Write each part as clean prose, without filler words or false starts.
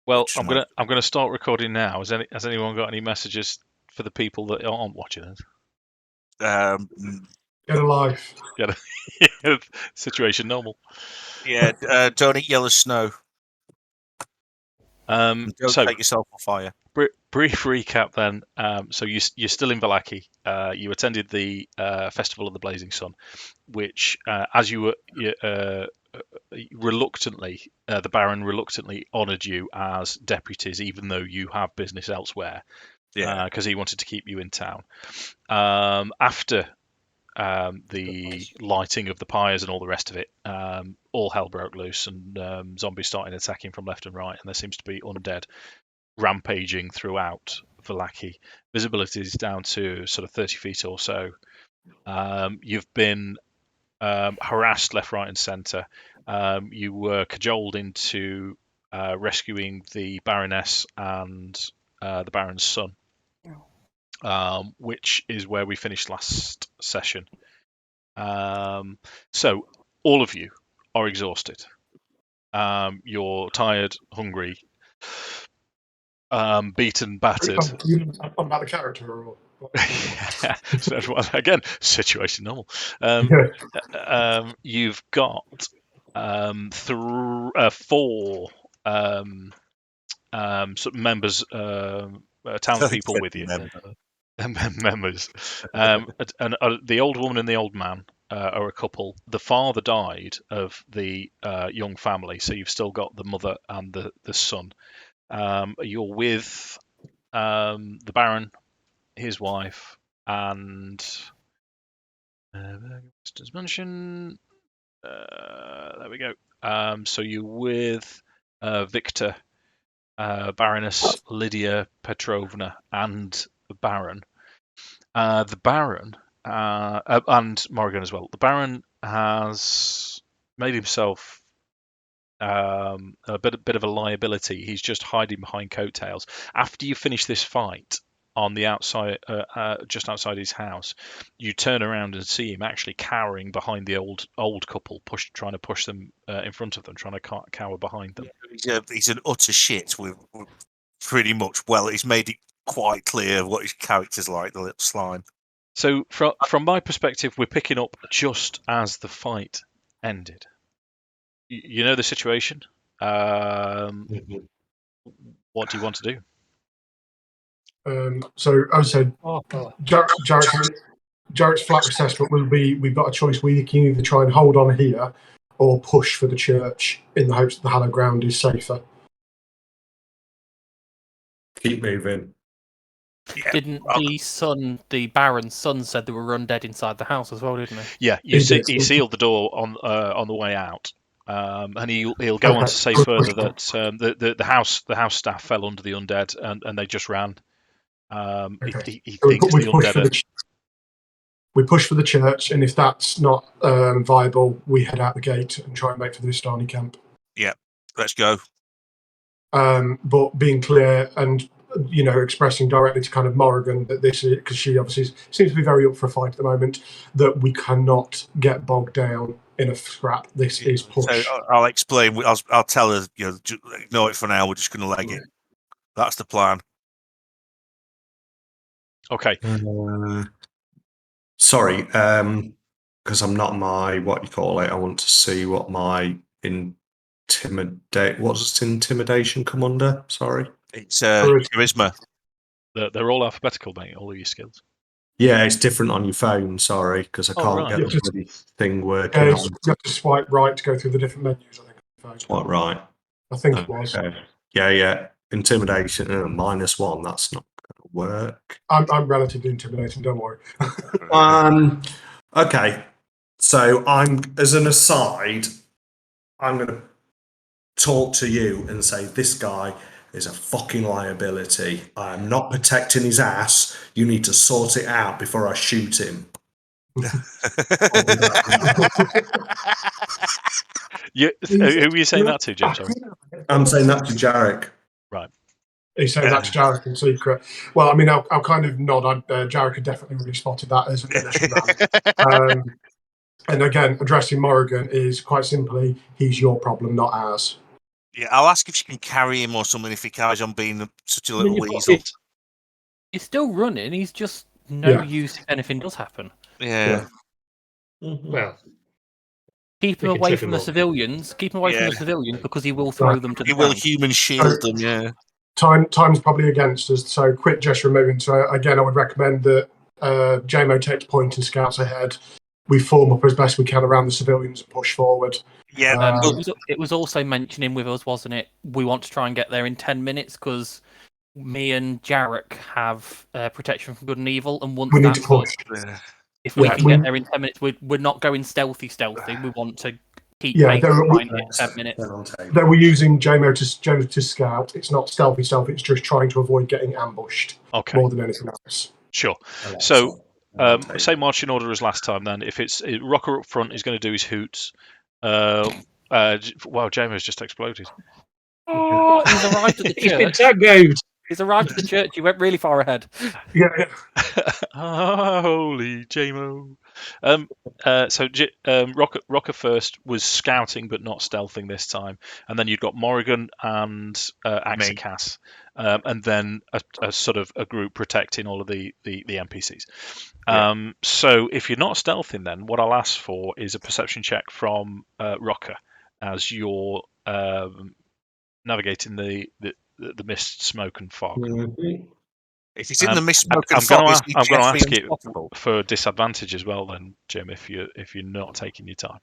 Well, I'm gonna start recording now. Has anyone got any messages for the people that aren't watching us? Get a life. Get a situation normal. Yeah, don't eat yellow snow. Don't take yourself on fire. Brief recap then. So you're still in Vallaki. You attended the Festival of the Blazing Sun, which, as you were reluctantly, the Baron reluctantly honoured you as deputies, even though you have business elsewhere. Yeah, because he wanted to keep you in town. After the lighting of the pyres and all the rest of it, all hell broke loose, and zombies started attacking from left and right, and there seems to be undead rampaging throughout Vallaki. Visibility is down to sort of 30 feet or so. You've been harassed left, right, and centre. You were cajoled into rescuing the Baroness and the Baron's son, which is where we finished last session. So all of you are exhausted. You're tired, hungry, beaten, battered. About the character, or So, again, situation normal. You've got 4 sort of members, townspeople with you. Members, and the old woman and the old man are a couple. The father died of the young family, so you've still got the mother and the son. You're with the Baron, his wife, and as mentioned, there we go. So you're with Victor, Baroness Lydia Petrovna, and the Baron. The Baron and Morrigan as well. The Baron has made himself a bit of a liability. He's just hiding behind coattails. After you finish this fight on the outside, just outside his house, you turn around and see him actually cowering behind the old couple, trying to push them in front of them, trying to cower behind them. He's an utter shit. With pretty much. Well, he's made it quite clear what his character's like, the little slime. So from my perspective, we're picking up just as the fight ended. You know the situation. What do you want to do? So as I said, Jarek's flat assessment will be: we've got a choice. We can either try and hold on here, or push for the church in the hopes that the hallowed ground is safer. Keep moving. Yeah. Didn't the Baron's son said there were undead inside the house as well, didn't he? Yeah, he sealed the door on the way out, and he'll go on to say further that the house staff fell under the undead and they just ran. He thinks the undead. We push for the church, and if that's not viable, we head out the gate and try and make for the Vistani camp. Yeah, let's go. But being clear and expressing directly to kind of Morrigan that this is, because she obviously seems to be very up for a fight at the moment, that we cannot get bogged down in a scrap. This is push. So I'll explain. I'll tell her. Ignore it for now. We're just going to leg it. That's the plan. Okay. Sorry, because I'm not my I want to see what my What's intimidation come under? Sorry. It's charisma. They're all alphabetical, mate. All of your skills. Yeah, it's different on your phone. Sorry, because I can't get the bloody thing working. You have to swipe right to go through the different menus. I think. Swipe right. I think it was. Yeah. Intimidation -1. That's not going to work. I'm relatively intimidating. Don't worry. Okay. So as an aside, I'm going to talk to you and say this guy is a fucking liability. I am not protecting his ass. You need to sort it out before I shoot him. Who are you saying that to, Jim? Sorry. I'm saying that to Jarek. Right. He's saying that to Jarek in secret. Well, I mean, I'll kind of nod. Jarek had definitely really spotted that as an initial man. And again, addressing Morrigan is quite simply, he's your problem, not ours. Yeah, I'll ask if she can carry him or something if he carries on being such a I mean, little you've got- weasel. He's still running. He's just no Yeah. use if anything does happen. Yeah. Well, Keep We him can away trip from him the up. civilians. Keep him away from Yeah. the civilians because he will throw them to the He will ground. human shield them, yeah. Time's probably against us, so quick gesture moving. So again, I would recommend that JMO takes point and scouts ahead. We form up as best we can around the civilians and push forward. Yeah, It was also mentioning with us, wasn't it? We want to try and get there in 10 minutes because me and Jarek have protection from good and evil, and once We need to that's up, push. if we Yeah, can get there in 10 minutes, we're not going stealthy. We want to keep Yeah, pace there- and try and hit 10 minutes. They were using JMO to scout. It's not stealthy. It's just trying to avoid getting ambushed Okay, more than anything else. sure. So, same marching order as last time then. If it's Rokkr up front, he's going to do his hoots. Wow, JMO's just exploded. Oh, he's arrived at the He's been church. tangoed. He's arrived at the church. He went really far ahead. Yeah, Holy JMO. Rokkr first was scouting but not stealthing this time, and then you've got Morrigan and Akxikas, and then a sort of a group protecting all of the NPCs. So if you're not stealthing, then what I'll ask for is a perception check from Rokkr as you're navigating the mist, smoke, and fog. if he's in the mist, smoke, I'm and fog, going is he to ask definitely you unstoppable? for disadvantage as well, then, Jim, if you're not taking your time.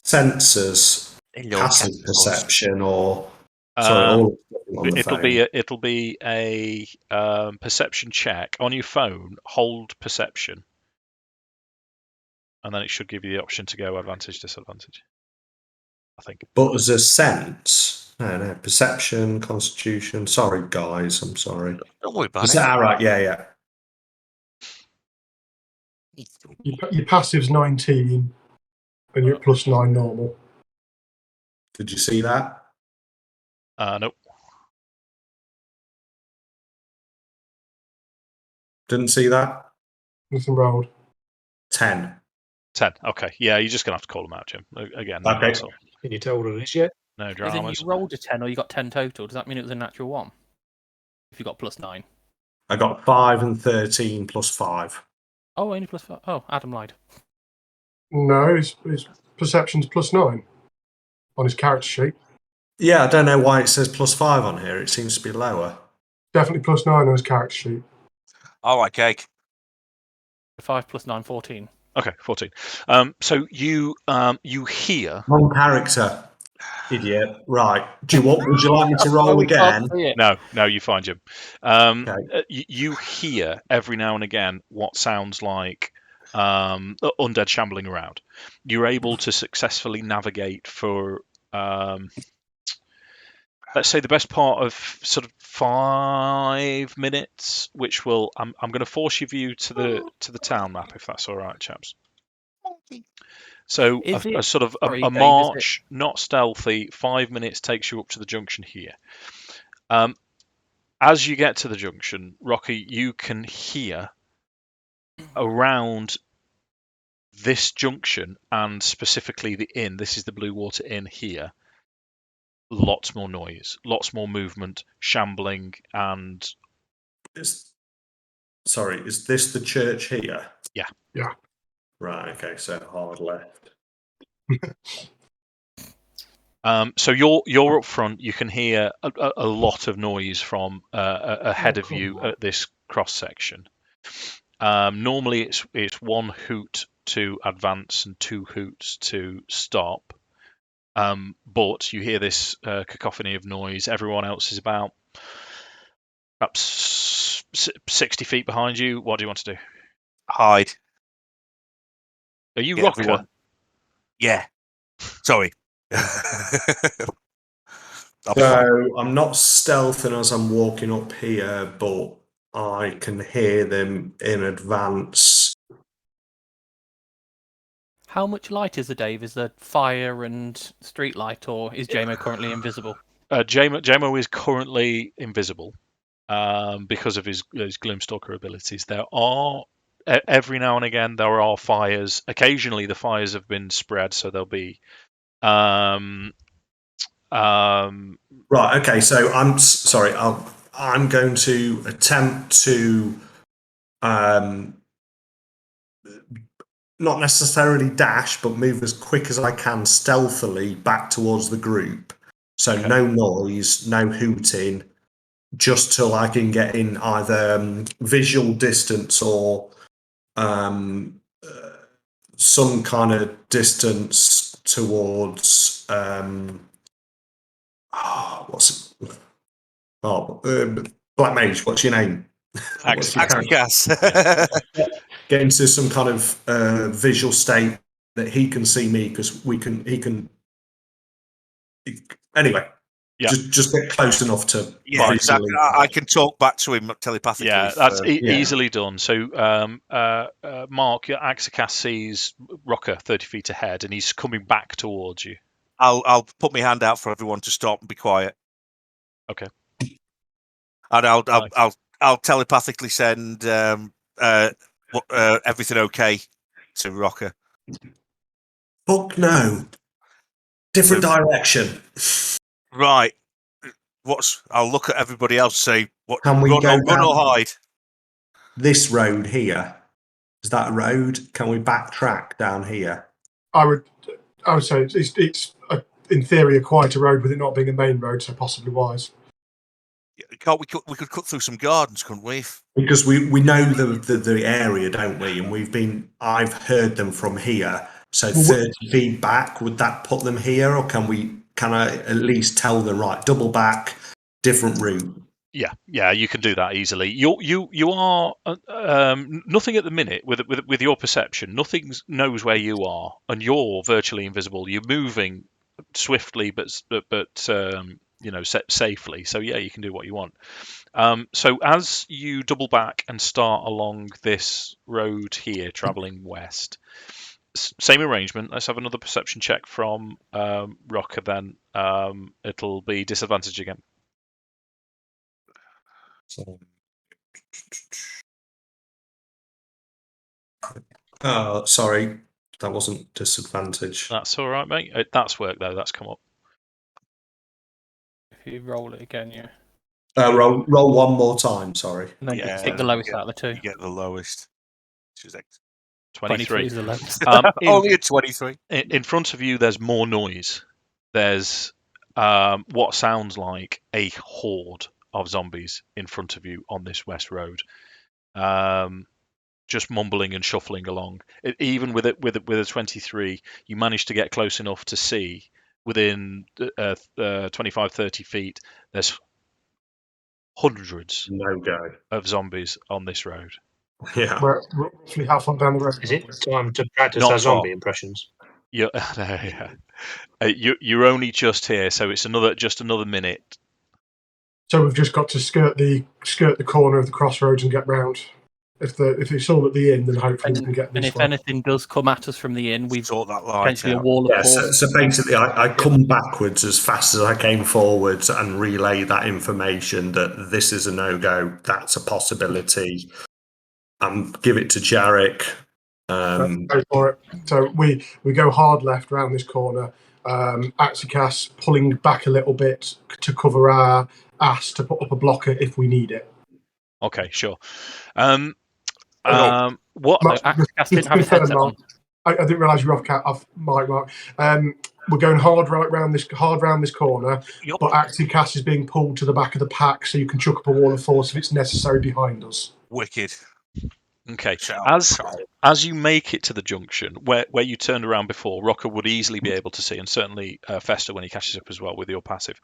Sensors, Hello, passive Captain perception, or Um, sorry, all on the It'll be a perception check on your phone. Hold perception, and then it should give you the option to go advantage, disadvantage. I think. But as a sense, no, perception, constitution. Sorry, guys, I'm sorry. Don't worry about Is it. that all right? Yeah. your passive's 19, and you're at +9 normal. Did you see that? Nope. Didn't see that? Nothing rolled. 10. 10. Okay. Yeah, you're just gonna have to call them out, Jim. Again, Okay. that's all. Can you told her this yet? No As in, dramas. you rolled a 10 or you got 10 total. Does that mean it was a natural 1? If you got +9. I got 5 and 13 plus 5. Oh, only +5. Oh, Adam lied. No, his perception's +9 on his character sheet. Yeah, I don't know why it says plus 5 on here. It seems to be lower. Definitely +9 on his character sheet. All right, cake. 5 + 9, 14. Okay, 14. So you hear. Wrong character. Idiot. Right. Would you like me to roll again? No, you find Jim. Okay. You hear every now and again what sounds like undead shambling around. You're able to successfully navigate for let's say the best part of sort of 5 minutes, which will I'm going to force your view to the town map if that's all right, chaps. So a sort of a march, not stealthy. 5 minutes takes you up to the junction here. As you get to the junction, Rocky, you can hear around this junction and specifically the inn. This is the Blue Water Inn here. Lots more noise, lots more movement, shambling, and Is this the church here? Yeah. Right, okay, so hard left. So you're up front. You can hear a lot of noise from ahead of you at this cross section. Normally it's 1 hoot to advance and 2 hoots to stop. But you hear this cacophony of noise. Everyone else is about perhaps 60 feet behind you. What do you want to do? Hide. Are you Yeah, Rokkr? everyone. Yeah. Sorry. So I'm not stealthing as I'm walking up here, but I can hear them in advance. How much light is there, Dave? Is there fire and street light, or is JMO currently invisible? JMO is currently invisible because of his Gloomstalker abilities. There are every now and again there are fires. Occasionally the fires have been spread, so there'll be Right. Okay. So I'm sorry. I'm going to attempt to not necessarily dash, but move as quick as I can stealthily back towards the group. So Okay. no noise, no hooting, just till I can get in either visual distance or some kind of distance towards what's Black Mage. What's your name? What's your character? Akxikas. Get into some kind of visual state that he can see me because he can. Anyway, Yeah. just get close enough to Yeah, exactly. visually. I can talk back to him telepathically. Yeah, that's yeah. easily done. So, Mark, your Akxikas sees Rokkr 30 feet ahead, and he's coming back towards you. I'll put my hand out for everyone to stop and be quiet. Okay. And I'll telepathically send everything okay to Rokkr. Fuck no. Different direction. Right. I'll look at everybody else and say, what? Can we go Run down or hide? this road here? Is that a road? Can we backtrack down here? I would say it's in theory a quieter road with it not being a main road, so possibly wise. We could cut through some gardens, couldn't we? Because we know the area, don't we? And I've heard them from here. So 30 feet back, would that put them here, or can I at least tell them, right, double back, different route? Yeah, you can do that easily. You are nothing at the minute with your perception. Nothing knows where you are, and you're virtually invisible. You're moving swiftly, but safely. So yeah, you can do what you want. So as you double back and start along this road here, traveling west, same arrangement. Let's have another perception check from Rokkr. Then it'll be disadvantage again. Oh, sorry, that wasn't disadvantage. That's all right, mate. That's worked though. That's come up. If you roll it again, yeah. Roll one more time. Sorry. And then Yeah, pick the lowest out of the two. You get the lowest. 23 is the lowest. Only a 23. In front of you, there's more noise. There's what sounds like a horde of zombies in front of you on this west road, just mumbling and shuffling along. Even with a 23, you manage to get close enough to see within 25, 30 feet. There's hundreds of zombies on this road. Yeah. We're roughly how far down the road? Is it time to practice Not our far. zombie impressions? You're you're only just here, so it's just another minute. So we've just got to skirt the corner of the crossroads and get round. If it's all at the inn, then hopefully we can get this And if way. anything does come at us from the inn, we've Sort that line potentially a out. wall of Yeah, force. so basically, I come backwards as fast as I came forwards and relay that information that this is a no-go, that's a possibility, and give it to Jarek. Go for it. So we go hard left round this corner. Akxikas pulling back a little bit to cover our ass to put up a blocker if we need it. Okay, sure. What? Akxikas didn't have his headset on. I didn't realise you were off mic, Mark. We're going hard round this corner, but Akxikas is being pulled to the back of the pack, so you can chuck up a wall of force if it's necessary behind us. Wicked. Okay. As you make it to the junction where you turned around before, Rokkr would easily be able to see, and certainly Fester when he catches up as well with your passive.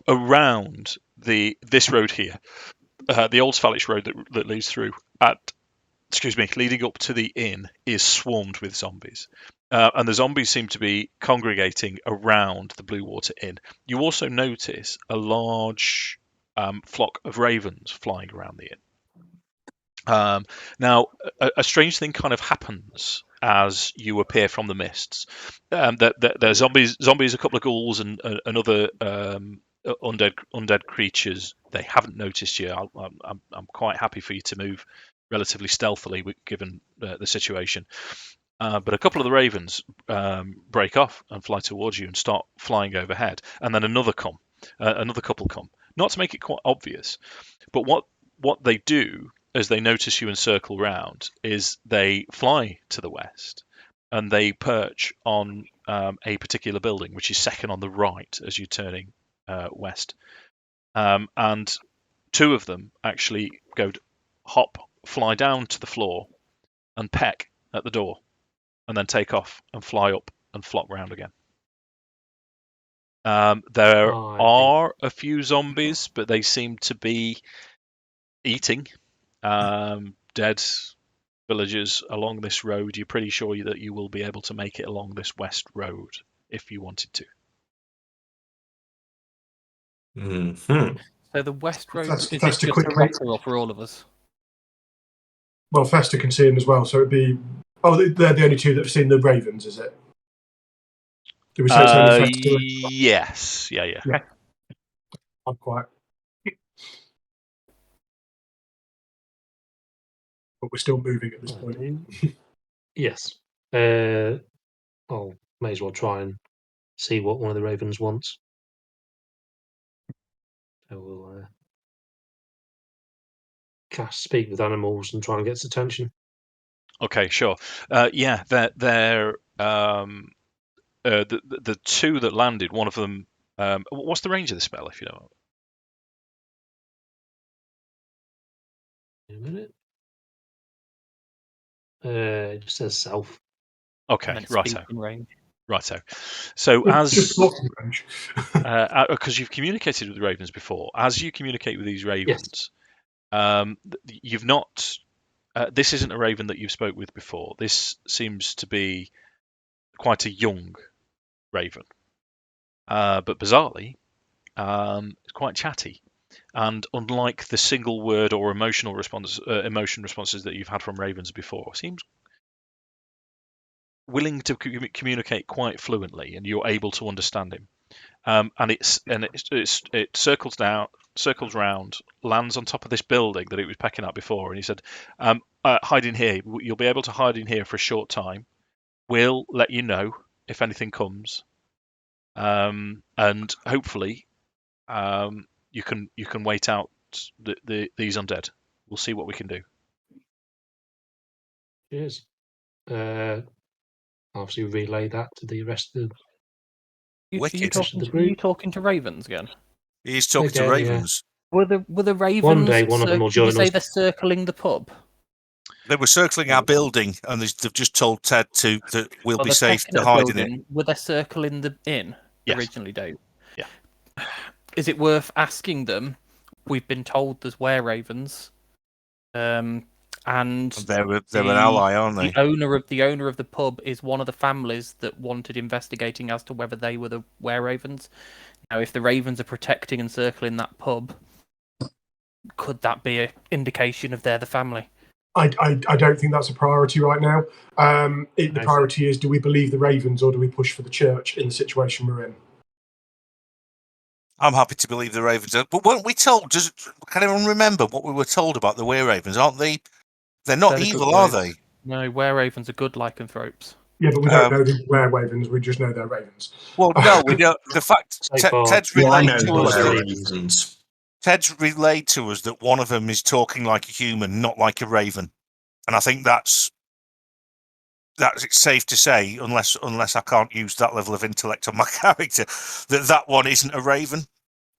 Around this road here, the Old Svalich road that leads through leading up to the inn is swarmed with zombies. And the zombies seem to be congregating around the Blue Water Inn. You also notice a large flock of ravens flying around the inn. Now, a strange thing kind of happens as you appear from the mists. There's zombies, a couple of ghouls, and other undead creatures. They haven't noticed you. I'm quite happy for you to move relatively stealthily, given the situation. But a couple of the ravens break off and fly towards you and start flying overhead, and then another couple come. Not to make it quite obvious, but what they do as they notice you and circle round is they fly to the west and they perch on a particular building, which is second on the right as you're turning west. And two of them actually fly down to the floor and peck at the door, and then take off and fly up and flop round again. There are a few zombies, but they seem to be eating dead villagers along this road. You're pretty sure that you will be able to make it along this west road if you wanted to. Mm-hmm. So the west road, is it Festa just quickly. for Rokkr or for all of us? Well, Festa can see him as well, so it'd be. Oh, they're the only two that have seen the ravens, is it? Did we say it's only Festa? Yes. Yeah. I'm quiet. But we're still moving at this point. Yes. I'll may as well try and see what one of the ravens wants. So we'll cast Speak with Animals and try and get its attention. Okay, sure. Yeah, they're the two that landed. One of them. What's the range of the spell, if you know? A minute. It just says self. Okay, righto. Range. Righto. So Just blocking range. because you've communicated with the ravens before, as you communicate with these ravens, you've not. This isn't a raven that you've spoke with before. This seems to be quite a young raven, but bizarrely, it's quite chatty. And unlike the single word or emotion responses that you've had from ravens before, seems willing to communicate quite fluently, and you're able to understand him. And it circles round, lands on top of this building that it was pecking at before, and he said, "Hide in here. You'll be able to hide in here for a short time. We'll let you know if anything comes, and hopefully, you can wait out these undead. We'll see what we can do." Cheers. Obviously relay that to the rest of the. Wicked. Are you talking to ravens again? He's talking to Again, ravens. Were the ravens? One day, one of them will Did you join say us. they're circling the pub? They were circling our building, and they've just told Ted that we'll be they're safe pecking to at hide in it. building. Were they circling the inn Yes. originally, Dave? Yeah. Is it worth asking them? We've been told there's were-ravens. And They're an ally, aren't they? The owner of the pub is one of the families that wanted investigating as to whether they were the were-ravens. Now, if the ravens are protecting and circling that pub, could that be an indication of they're the family? I don't think that's a priority right now. The priority is, do we believe the ravens or do we push for the church in the situation we're in? I'm happy to believe the ravens. But weren't we told? Can anyone remember what we were told about the were-ravens? Aren't they? They're not evil, are they? No, were-ravens are good lycanthropes. Yeah, but we don't know the were-ravens. We just know they're ravens. Well, no, we don't. The fact Ted's relayed to us ravens. Ted's relayed to us that one of them is talking like a human, not like a raven, and I think that's safe to say, unless I can't use that level of intellect on my character, that one isn't a raven.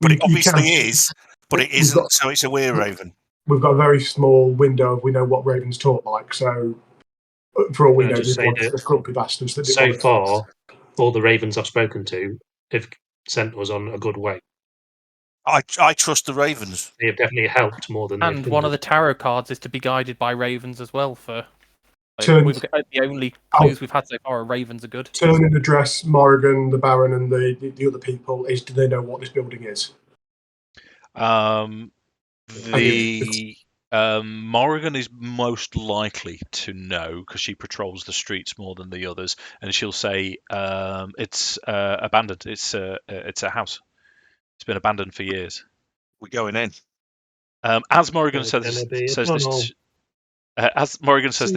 But it obviously is, but it isn't. So it's a were-raven. We've got a very small window of we know what ravens talk like. So for all we know, these ones are grumpy bastards. That so far, all the ravens I've spoken to have sent us on a good way. I trust the ravens. They have definitely helped more than. And one of the tarot cards is to be guided by ravens as well. The only clues we've had so far are ravens are good. Turn and address Morrigan, the Baron, and the other people. Do they know what this building is? Morrigan is most likely to know because she patrols the streets more than the others, and she'll say it's abandoned. It's a house. It's been abandoned for years. We're going in. As Morrigan says this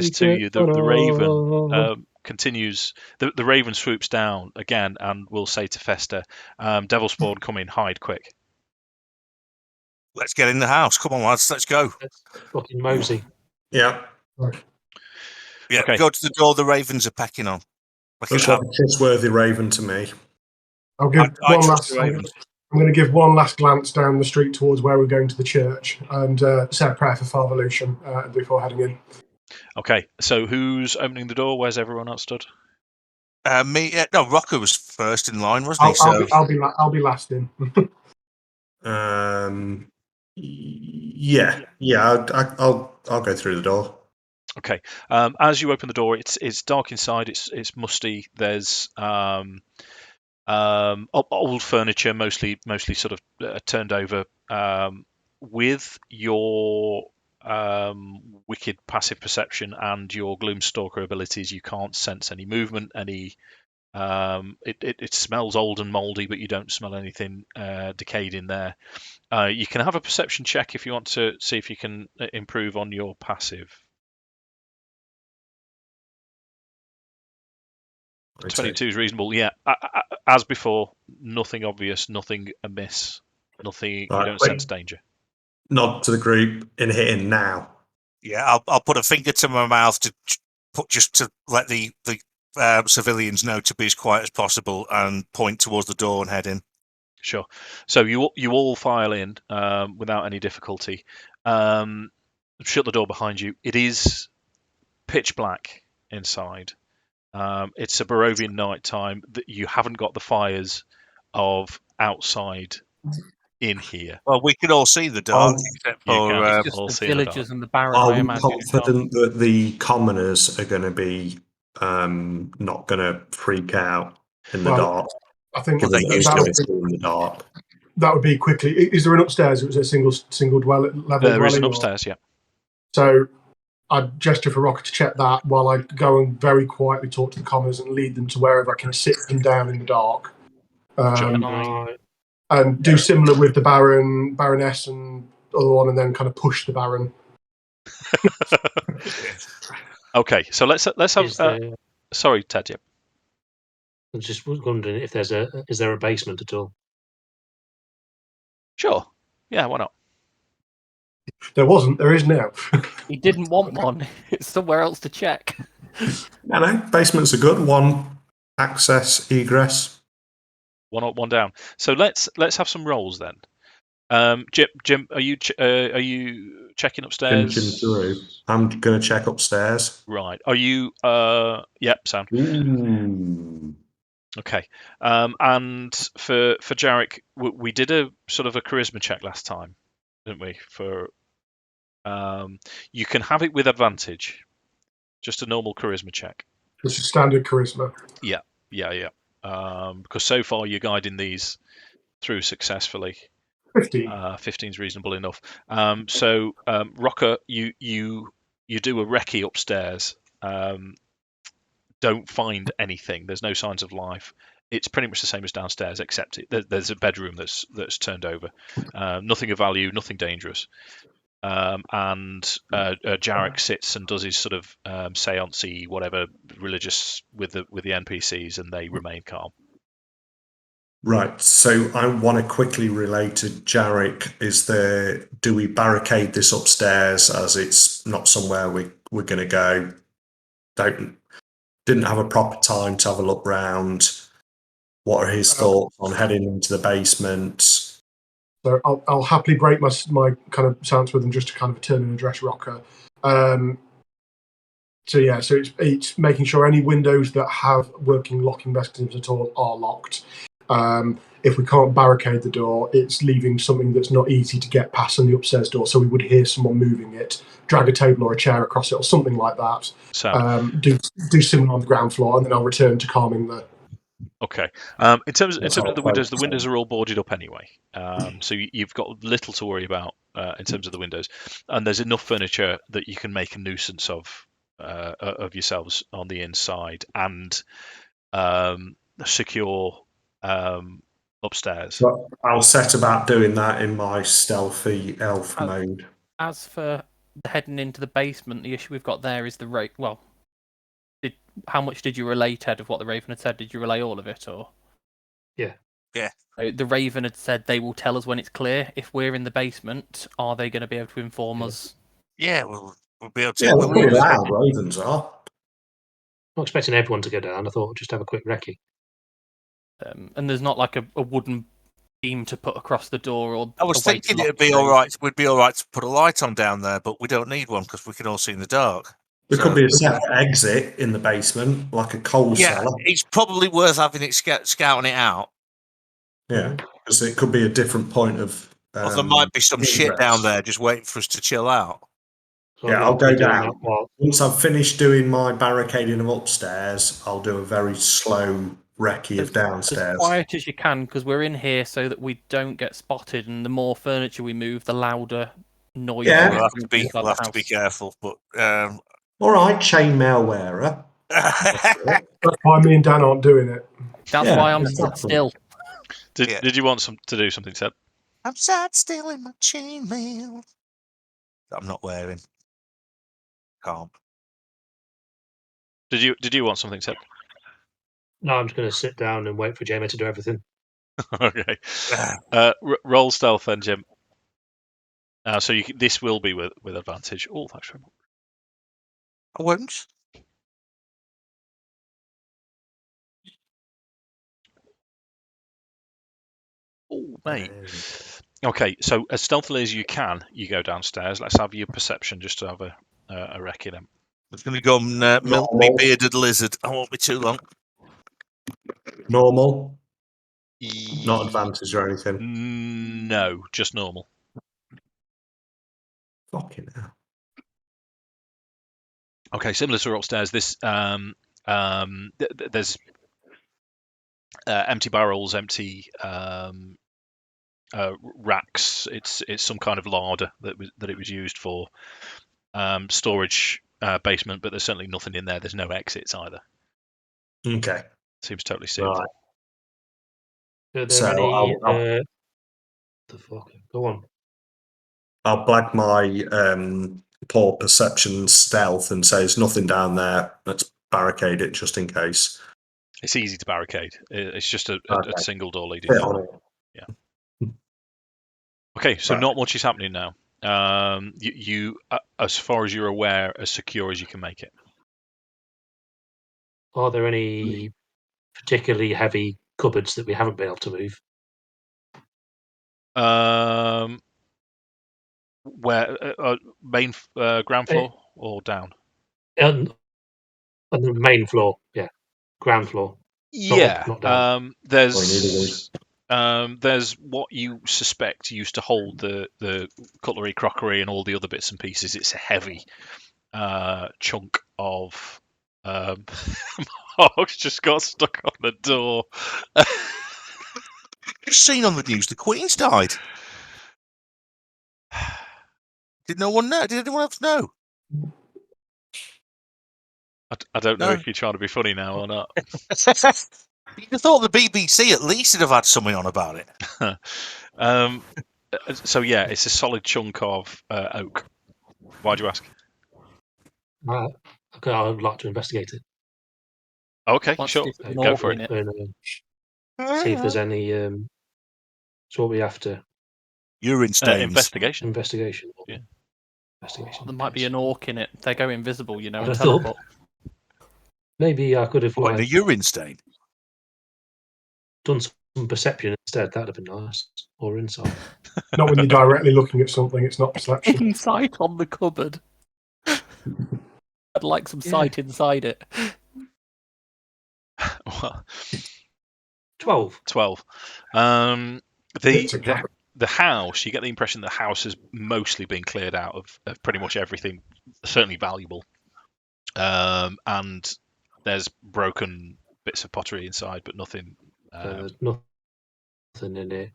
to you, the raven continues. The raven swoops down again and will say to Fester, "Devil Spawn, come in, hide quick." Let's get in the house. Come on, lads. Let's go. Let's fucking mosey. Yeah. Yeah, Okay. go to the door the ravens are pecking on. Looks like a trustworthy raven to me. I'll give I one trust last. the ravens. I'm going to give one last glance down the street towards where we're going to the church and say a prayer for Father Lucian before heading in. Okay, so who's opening the door? Where's everyone else stood? Me? No, Rokkr was first in line, wasn't he? I'll be last in. Yeah. I'll go through the door. Okay. As you open the door, it's dark inside. It's musty. There's old furniture, mostly sort of turned over. With your wicked passive perception and your Gloomstalker abilities, you can't sense any movement. It smells old and mouldy, but you don't smell anything decayed in there. You can have a perception check if you want to see if you can improve on your passive. 22 is reasonable. Yeah, as before, nothing obvious, nothing amiss, nothing. Right, you don't sense danger. Nod to the group in hitting now. Yeah, I'll put a finger to my mouth to let the civilians know to be as quiet as possible and point towards the door and head in. Sure. So you all file in without any difficulty. Shut the door behind you. It is pitch black inside. It's a Barovian night time. That you haven't got the fires of outside in here. Well, we could all see the dark, except You for can It's just all the see in the villagers dark. and the Baron, Are I we imagine. confident that the commoners are going to be not going to freak out in the dark? I think Well, they Given used that to it's in the dark. that would be quickly. Is there an upstairs? It was a single level There dwelling. is an upstairs, yeah. So I'd gesture for Rokkr to check that while I go and very quietly talk to the commoners and lead them to wherever I can sit them down in the dark. And do similar with the Baron, Baroness, and other one, and then kind of push the Baron. Okay, so let's have. Sorry, Ted. Yep. I'm just wondering if is there a basement at all? Sure. Yeah, why not? There wasn't. There is now. He didn't want one. It's somewhere else to check. No, basements are good. One access, egress. One up, one down. So let's have some rolls then. Jim, are you checking upstairs? Through. I'm going to check upstairs. Right. Are you? Yep. Sound. Ooh. Okay. And for Jarek, we did a sort of a charisma check last time, didn't we? For you can have it with advantage. Just a normal charisma check. It's a standard charisma. Yeah. Because so far you're guiding these through successfully. 15. 15 is reasonable enough. So Rokkr, you do a recce upstairs. Don't find anything. There's no signs of life. It's pretty much the same as downstairs, except there's a bedroom that's turned over. Nothing of value, nothing dangerous. And Jarek sits and does his sort of seance-y, whatever, religious with the NPCs, and they remain calm. Right. So I want to quickly relay to Jarek, do we barricade this upstairs as it's not somewhere we're going to go? Didn't have a proper time to have a look round. What are his thoughts on heading into the basement? So I'll happily break my kind of silence with them just to kind of turn and address Rokkr. So it's making sure any windows that have working locking mechanisms at all are locked. If we can't barricade the door, it's leaving something that's not easy to get past on the upstairs door, so we would hear someone moving it, drag a table or a chair across it or something like that. Do similar on the ground floor, and then I'll return to calming the... Okay. In terms of the windows are all boarded up anyway. So you've got little to worry about in terms of the windows, and there's enough furniture that you can make a nuisance of yourselves on the inside and secure upstairs. But I'll set about doing that in my stealthy elf mode. As for heading into the basement, the issue we've got there is the rate. Well, how much did you relay, Ted, of what the Raven had said? Did you relay all of it, or? Yeah. Yeah. So the Raven had said they will tell us when it's clear. If we're in the basement, are they going to be able to inform us? Yeah, we'll be able to. Yeah, We'll they're pretty move. loud, ravens are. Not expecting everyone to go down. I thought just have a quick recce. And there's not like a wooden beam to put across the door, or I was a way to thinking lock it'd be the all Raven. right. We'd be all right to put a light on down there, but we don't need one because we can all see in the dark. There So- could be a separate exit in the basement, like a coal Yeah, cellar. it's probably worth having it scouting it out. Yeah, because it could be a different point of. Or there might be some shit ingress. down there just waiting for us to chill out. So Yeah, I'm I'll gonna go be doing down. that while Once I've finished doing my barricading of upstairs, I'll do a very slow recce of As downstairs. quiet as you can, because we're in here so that we don't get spotted, and the more furniture we move, the louder noise. Yeah. We'll have to be. inside We'll the have to be house. careful. But All right, chainmail wearer. That's why me and Dan aren't doing it. That's Yeah, why I'm exactly. still. Did you want to do something, Seb? I'm sat still in my chainmail. I'm not wearing. Can't. Did you want something, Seb? No, I'm just going to sit down and wait for Jamie to do everything. Okay. Roll stealth then, Jim. So this will be with advantage. Oh, thanks very much. I won't. Oh, mate. Okay, so as stealthily as you can, you go downstairs. Let's have your perception just to have a recce then. I'm just going to go and milk me bearded lizard. I won't be too long. Normal. Not advantage or anything. No, just normal. Fucking hell. Okay, similar to upstairs. This there's empty barrels, empty racks. It's some kind of larder that it was used for storage basement, but there's certainly nothing in there. There's no exits either. Okay. Seems totally sealed. Right. Are there So any? I'll- The fuck? Go on. I'll blag my poor perception stealth and say there's nothing down there. Let's barricade it just in case. It's easy to barricade. It's just a Okay. single door leading. Bit on it. Okay, so Right. not much is happening now. You as far as you're aware, as secure as you can make it. Are there any particularly heavy cupboards that we haven't been able to move? Where main ground floor or down? On the main floor, yeah, ground floor. Yeah, not down. there's what you suspect used to hold the cutlery, crockery, and all the other bits and pieces. It's a heavy chunk of. Mark's just got stuck on the door. You've seen on the news the Queen's died. Did no one know? Did anyone else know? I don't know No. if you're trying to be funny now or not. You'd have thought the BBC at least would have had something on about it. So yeah, it's a solid chunk of oak. Why'd you ask? Okay, I would like to investigate it. Okay, What's sure, this go for it. in And see if there's any. So what we after? Urine stains. Investigation. Investigation. Yeah. Investigation. There might be an orc in it. They go invisible, you know, and I thought- teleport. Maybe I could have What, in a like, urine stain? done some perception instead. That'd have been nice. Or insight. Not when you're directly looking at something. It's not perception. Insight on the cupboard. I'd like some sight inside it. Well, 12. 12. It's a cat. The house, you get the impression the house has mostly been cleared out of pretty much everything, certainly valuable. And there's broken bits of pottery inside, but nothing. There's nothing in it.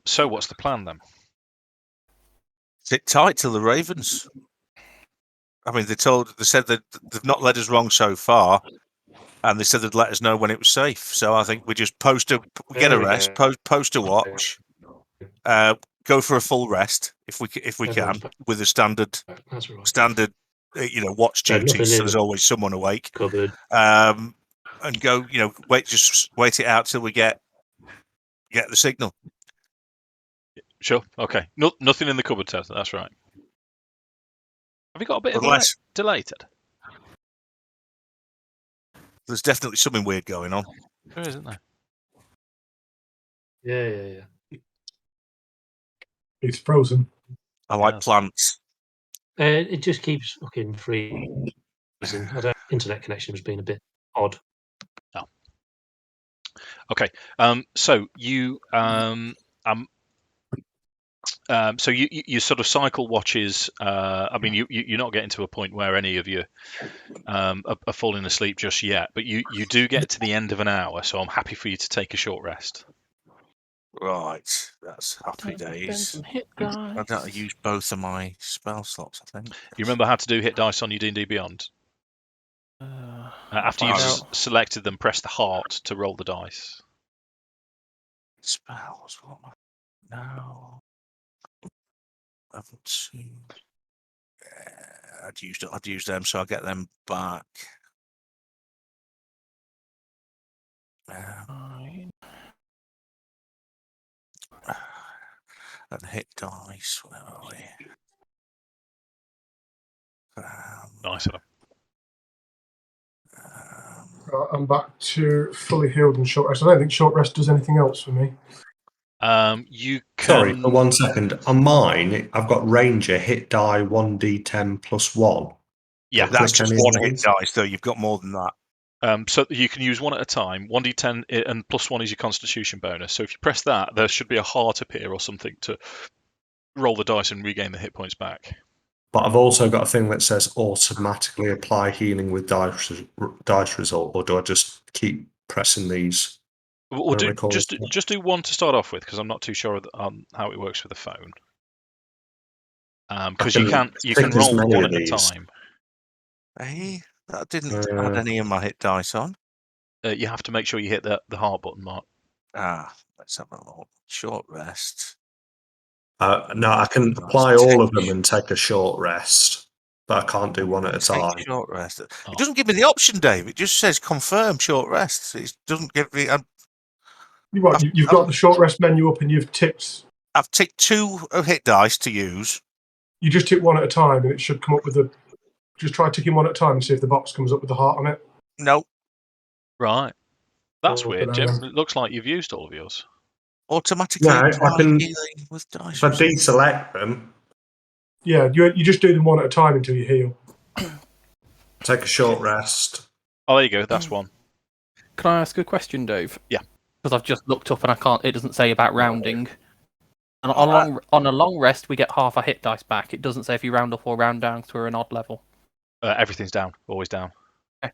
So what's the plan then? Sit tight till the Ravens. I mean, they said that they've not led us wrong so far, and they said they'd let us know when it was safe. So I think we just get a rest, post a watch, go for a full rest if we can, Everyone's back. with a standard That's right. watch So duties. nothing So in there's the always someone awake. cupboard. And go, wait it out till we get the signal. Sure. Okay. Nothing in the cupboard, Ted. That's right. Have you got a bit Unless of delay, Ted? there's definitely something weird going on. There is, isn't there? Yeah. It's frozen. I like Yes. plants. It just keeps fucking freezing. Internet connection has been a bit odd. Oh. Okay. So you so you sort of cycle watches. I mean, you're not getting to a point where any of you are falling asleep just yet, but you do get to the end of an hour. So I'm happy for you to take a short rest. Right, that's happy days. I don't use both of my spell slots, I think. You remember how to do hit dice on your D&D Beyond? After you've selected them, press the heart to roll the dice. Spells, what am I? No. I haven't seen. I'd use them, so I'll get them back. And hit dice. Where are we? Nice. I'm back to fully healed and short rest. I don't think short rest does anything else for me. You can... Sorry, for 1 second. On mine, I've got Ranger, hit die 1d10 plus 1. Yeah, that's just one hit these? dice, though. You've got more than that. So you can use one at a time. 1d10 and plus 1 is your Constitution bonus. So if you press that, there should be a heart appear or something to roll the dice and regain the hit points back. But I've also got a thing that says automatically apply healing with dice result, or do I just keep pressing these? Or just do one to start off with, because I'm not too sure how it works with the phone. Because you can roll one at a time. Hey, that didn't add any of my hit dice on. You have to make sure you hit the heart button, Mark. Let's have a look. Short rest. No, I can apply all of them and take a short rest, but I can't do one at a time. Short rest. It doesn't give me the option, Dave. It just says confirm short rest. It doesn't give me. You've got the short rest menu up, and you've ticked. I've ticked 2 hit dice to use. You just tick one at a time, and it should come up with the. Just try ticking one at a time and see if the box comes up with the heart on it. No. Right. That's weird, Jim. It looks like you've used all of yours. Automatically apply healing with dice. If I deselect them. Yeah, you just do them one at a time until you heal. Take a short rest. Oh, there you go. That's one. Can I ask a question, Dave? Yeah. Because I've just looked up and I can't. It doesn't say about rounding. And on a long rest, we get half our hit dice back. It doesn't say if you round up or round down because we're an odd level. Everything's down. Always down. Okay.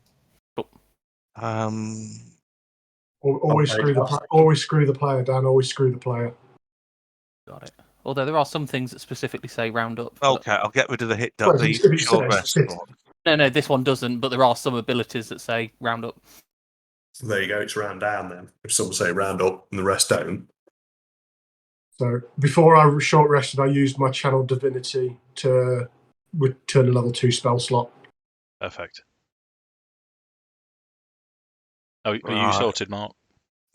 Cool. Always screw the player, Dan. Always screw the player. Got it. Although there are some things that specifically say round up. Okay, I'll get rid of the hit dice. The short rest. No, this one doesn't. But there are some abilities that say round up. So there you go. It's round down then. If some say round up and the rest don't. So before I short rested, I used my Channel Divinity to return a level 2 spell slot. Perfect. Are you sorted, Mark?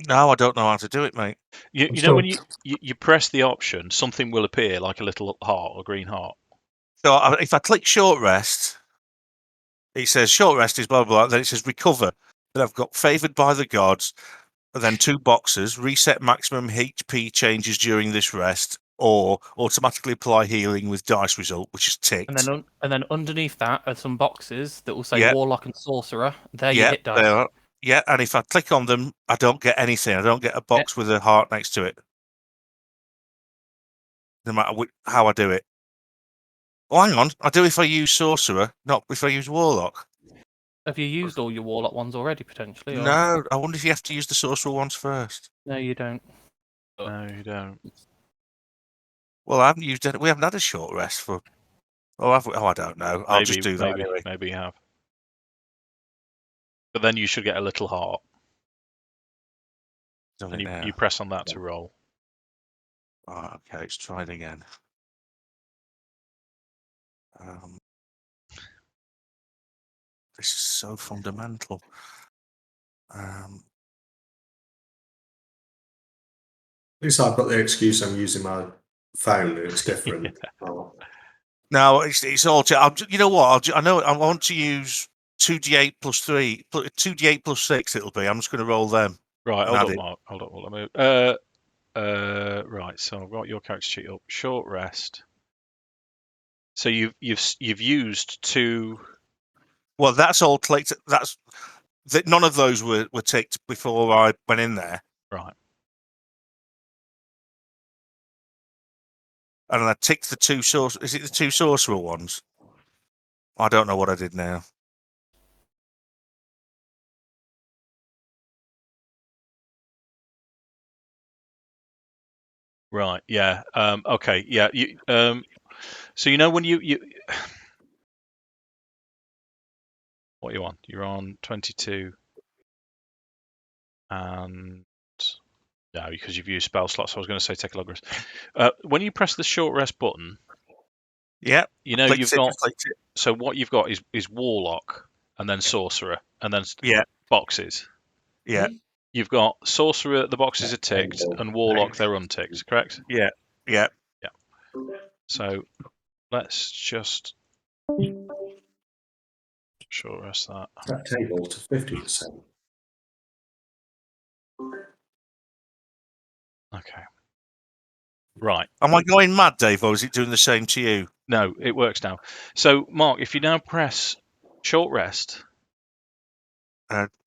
No, I don't know how to do it, mate. You know when you press the option, something will appear like a little heart or green heart. So if I click short rest, it says short rest is blah, blah, blah. Then it says recover. Then I've got favoured by the gods. And then 2 boxes, reset maximum HP changes during this rest, or automatically apply healing with dice result, which is ticked. And then underneath that are some boxes that will say Warlock and Sorcerer. They're your hit dice. They are. Yeah, and if I click on them, I don't get anything. I don't get a box with a heart next to it. No matter how I do it. Oh, hang on. I do if I use Sorcerer, not if I use Warlock. Have you used all your Warlock ones already, potentially? Or... No, I wonder if you have to use the Sorcerer ones first. No, you don't. No, you don't. Well, I haven't used it. We haven't had a short rest for... Oh, have we? Oh, I don't know. I'll just do that anyway. Maybe you have. But then you should get a little heart. And you press on that to roll. Oh, okay, let's try it again. This is so fundamental. At least I've got the excuse I'm using my phone and it's different. Oh. No, it's all. You know what? I know I want to use 2d8 plus 3, 2d8 plus 6. It'll be. I'm just going to roll them. Right, and hold add up, it. Mark. Hold up. Let me. Right. So I've got your character sheet up. Short rest. So you've used 2. Well, that's all clicked. None of those were ticked before I went in there, Right. and I ticked the 2 source. Is it the 2 sorcerer ones? I don't know what I did now. Right. Yeah. Okay. Yeah. So you know when you what are you on? You're on 22, and no, because you've used spell slots. So I was going to say take a log rest. When you press the short rest button, Yeah. you know Clicked you've it, got. clicked it. So what you've got is warlock, and then sorcerer, and then Yeah. boxes. Yeah. You've got sorcerer, the boxes are ticked, and warlock, they're unticked, correct? Yeah. Yeah. Yeah. So let's just short rest that. That table to 50%. Okay. Right. Am I going mad, Dave, or is it doing the same to you? No, it works now. So Mark, if you now press short rest,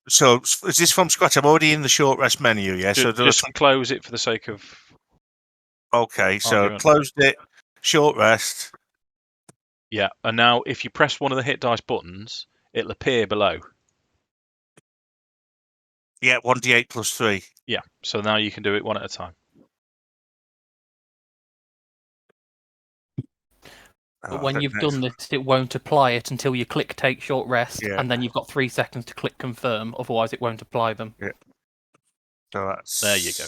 So is this from scratch? I'm already in the short rest menu, yeah. So just close it for the sake of. Okay, so argument. closed it. Short rest. Yeah, and now if you press one of the hit dice buttons, it'll appear below. Yeah, 1d8 plus 3. Yeah, so now you can do it one at a time. But when you've done this, it won't apply it until you click take short rest, Yeah. and then you've got 3 seconds to click confirm. Otherwise, it won't apply them. Yeah. So that's There you go.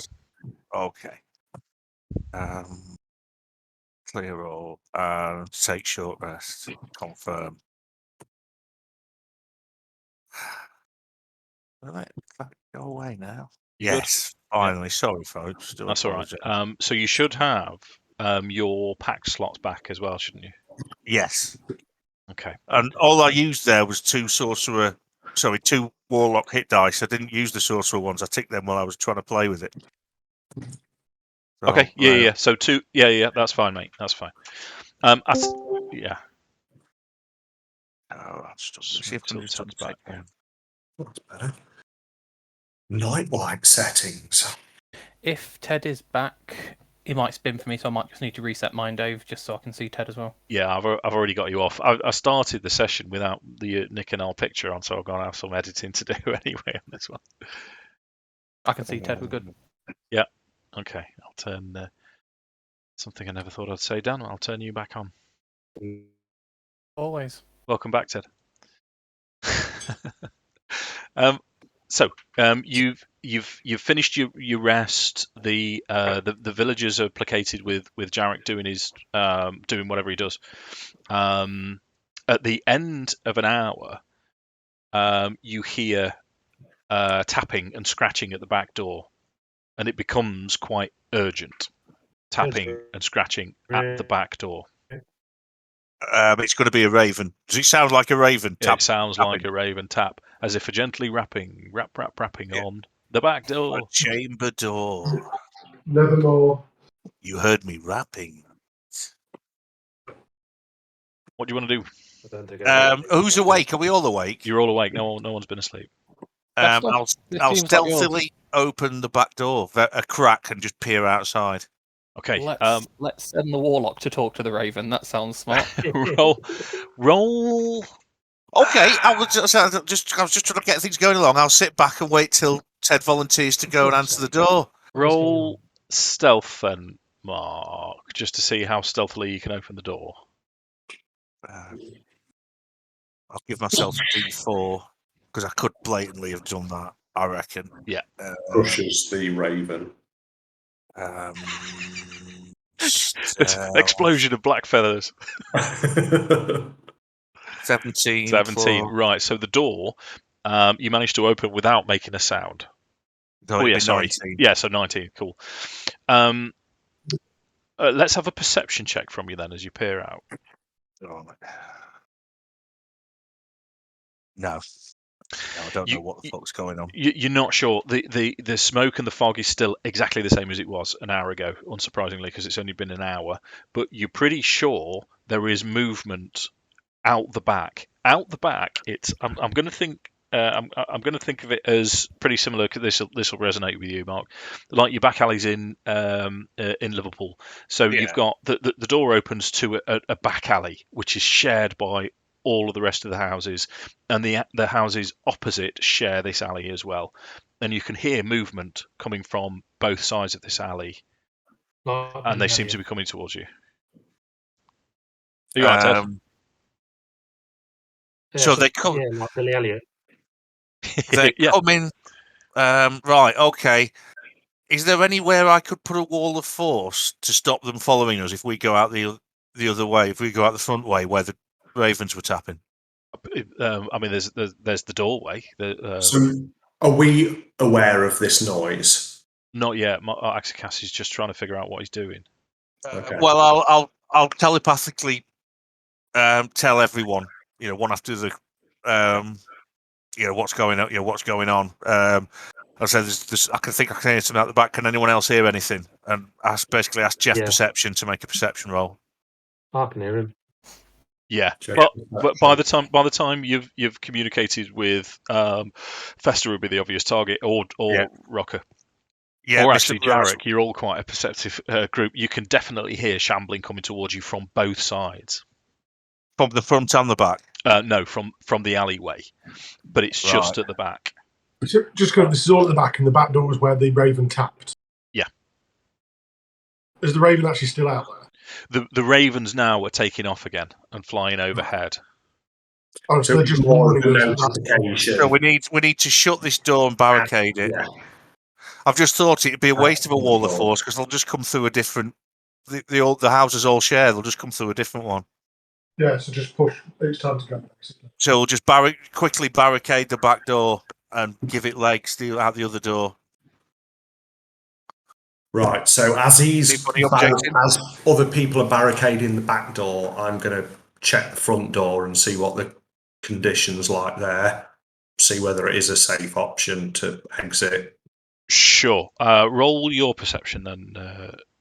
Okay. Clear all and take short rest. Confirm. Let that go away now. You good? Yes, finally. Sorry, folks. Do That's all right. apologise. So you should have your pack slots back as well, shouldn't you? Yes. Okay. And all I used there was 2 warlock hit dice. I didn't use the sorcerer ones. I ticked them while I was trying to play with it. So, Okay. Yeah. So 2. Yeah. That's fine, mate. That's fine. Yeah. Oh, see if I can do Tilted something. back. That's better. Nightlight settings. If Ted is back, he might spin for me, so I might just need to reset mine, Dave, just so I can see Ted as well. Yeah, I've already got you off. I started the session without the Nik Ana picture on, so I've got to have some editing to do anyway on this one. I can see Ted, we're good. Yeah. Okay. I'll turn something I never thought I'd say, Dan. I'll turn you back on. Always. Welcome back, Ted. You've finished your rest. The villagers are placated with Jarek doing his doing whatever he does. At the end of an hour, you hear tapping and scratching at the back door, and it becomes quite urgent. Tapping and scratching at the back door. It's going to be a raven. Does it sound like a raven? It sounds like a raven tap, as if a gently rapping on the back door. A chamber door. Nevermore. You heard me rapping. What do you want to do? I don't think Who's awake? Are we all awake? You're all awake. No one's been asleep. I'll seems like stealthily open the back door, a crack, and just peer outside. Okay. Let's send the warlock to talk to the raven. That sounds smart. roll. Okay, I was just trying to get things going along. I'll sit back and wait till Ted volunteers to go and answer the door. Roll stealth then, Mark, just to see how stealthily you can open the door. I'll give myself a D4 because I could blatantly have done that. I reckon. Yeah. Crushes the raven. This explosion of black feathers. 17. 17. Right. So the door, you managed to open without making a sound. No, Oh it'd yeah, be sorry. 19. Yeah, so 19. Cool. Let's have a perception check from you then as you peer out. Oh, no. No, I don't know what the fuck's going on. You're not sure. The smoke and the fog is still exactly the same as it was an hour ago, unsurprisingly, because it's only been an hour. But you're pretty sure there is movement out the back. Out the back, it's. I'm going to think. I'm going to think of it as pretty similar. This will resonate with you, Mark. Like your back alleys in Liverpool. So Yeah. you've got the door opens to a back alley, which is shared by all of the rest of the houses, and the houses opposite share this alley as well. And you can hear movement coming from both sides of this alley, and they seem to be coming towards you. Are you right, Ted? So they come. Yeah, like Billy Elliot. They Yeah. come in. Right. Okay. Is there anywhere I could put a wall of force to stop them following us if we go out the other way? If we go out the front way where the ravens were tapping? I mean, there's the doorway. So, are we aware of this noise? Not yet. Akxikas is just trying to figure out what he's doing. Okay. Well, I'll telepathically tell everyone, one after the, what's going on. What's going on. I said, I can hear something out the back. Can anyone else hear anything? And basically ask Jeff Perception to make a perception roll. I can hear him. Yeah, Check but by the time you've communicated with Fester would be the obvious target, or Rokkr, yeah, or Mr. actually Jarek. You're all quite a perceptive group. You can definitely hear shambling coming towards you from both sides. From the front and the back. No, from the alleyway, but it's just at the back. Just because this is all at the back, and the back door is where the raven tapped. Yeah. Is the raven actually still out there? The ravens now are taking off again and flying overhead. Oh, so they're just more of a warning us. notification. So we need to shut this door and barricade it. Yeah. I've just thought it'd be a waste of a wall of force because they'll just come through a different. The houses all share. They'll just come through a different one. Yeah, so just push. It's time to go, basically. So we'll just quickly barricade the back door and give it legs out the other door. Right. So as other people are barricading the back door, I'm going to check the front door and see what the conditions like there. See whether it is a safe option to exit. Sure. Roll your perception then,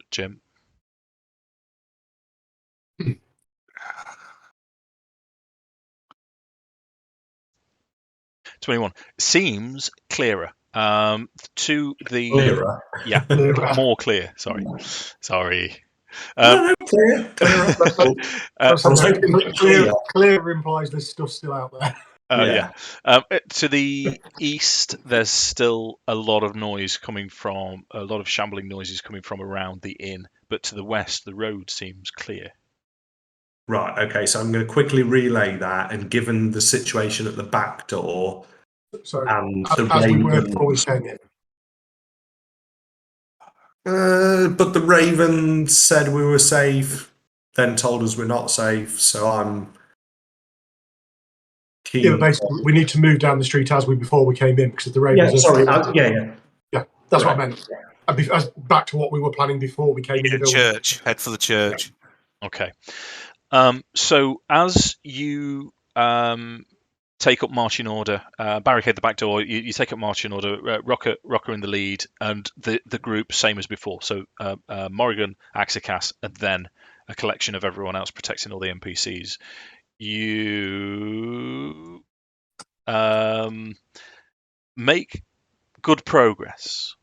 Jim. 21. Seems clearer. To the Clearer. Yeah, more clear. Sorry. No, clear. Clear implies there's stuff still out there. To the east, there's still a lot of noise coming from a lot of shambling noises coming from around the inn, but to the west, the road seems clear. Right. Okay. So I'm going to quickly relay that, and given the situation at the back door, and as we were before we came in. But the Raven said we were safe, then told us we're not safe. So I'm keen. Yeah, basically, we need to move down the street as before we came in because the Ravens. Yeah. That's what I meant. Back to what we were planning before we came in the building. Church. Head for the church. Okay. So as you take up marching order, barricade the back door. You take up marching order. Rokkr in the lead, and the group same as before. So Morrigan, Akxikas, and then a collection of everyone else protecting all the NPCs. You make good progress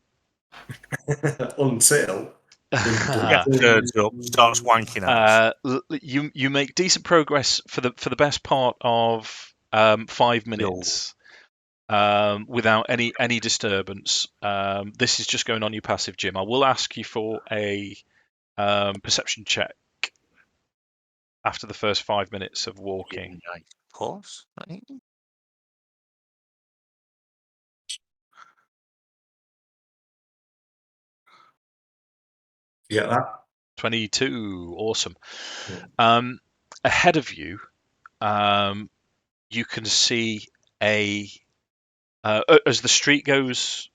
until turns up, starts wanking at us. You make decent progress for the best part of 5 minutes without any disturbance. This is just going on your passive, Jim. I will ask you for a perception check after the first 5 minutes of walking. Of course. You get that? 22. Awesome. Yeah. Ahead of you, you can see as the street goes,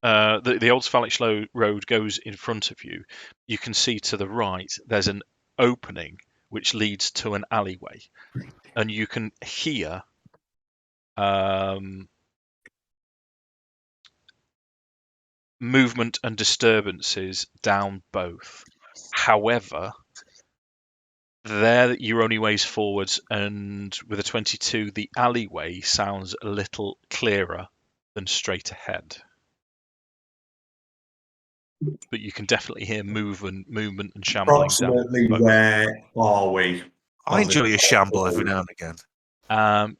the old Vallaki road goes in front of you. You can see to the right there's an opening which leads to an alleyway, and you can hear movement and disturbances down both. However, there you're only ways forwards, and with a 22, the alleyway sounds a little clearer than straight ahead. But you can definitely hear movement and shambling down Approximately both. where are we? I enjoy a shamble every now and again.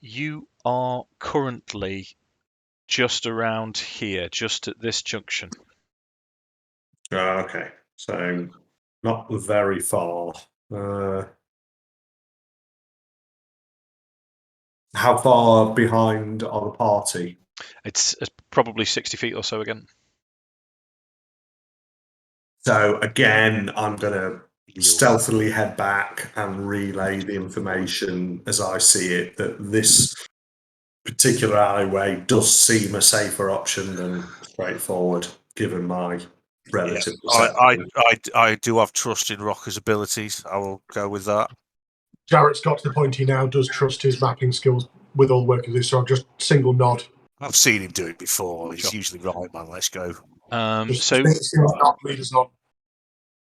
You are currently just around here, just at this junction. Okay, so not very far. How far behind are the party? It's probably 60 feet or so again. So again, I'm going to stealthily head back and relay the information as I see it, that this particular alleyway does seem a safer option than straightforward, given my relative perception. I do have trust in Rokkr's abilities. I will go with that. Jarek's got to the point he now does trust his mapping skills with all the work of this, so I'll just single nod. I've seen him do it before. He's Sure. usually right, man. Let's go. So lead us on.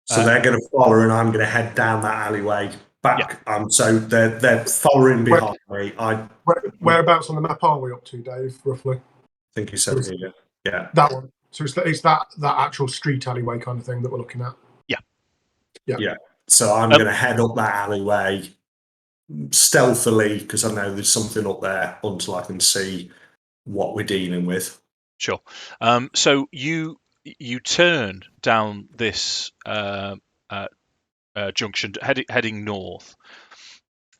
So they're going to follow, and I'm going to head down that alleyway back. So they're following behind me. I Whereabouts on the map are we up to, Dave? Roughly. think you said here. Yeah, that one. So it's that actual street alleyway kind of thing that we're looking at. Yeah. So I'm going to head up that alleyway stealthily because I know there's something up there until I can see what we're dealing with. Sure. So you turn down this junction, heading north,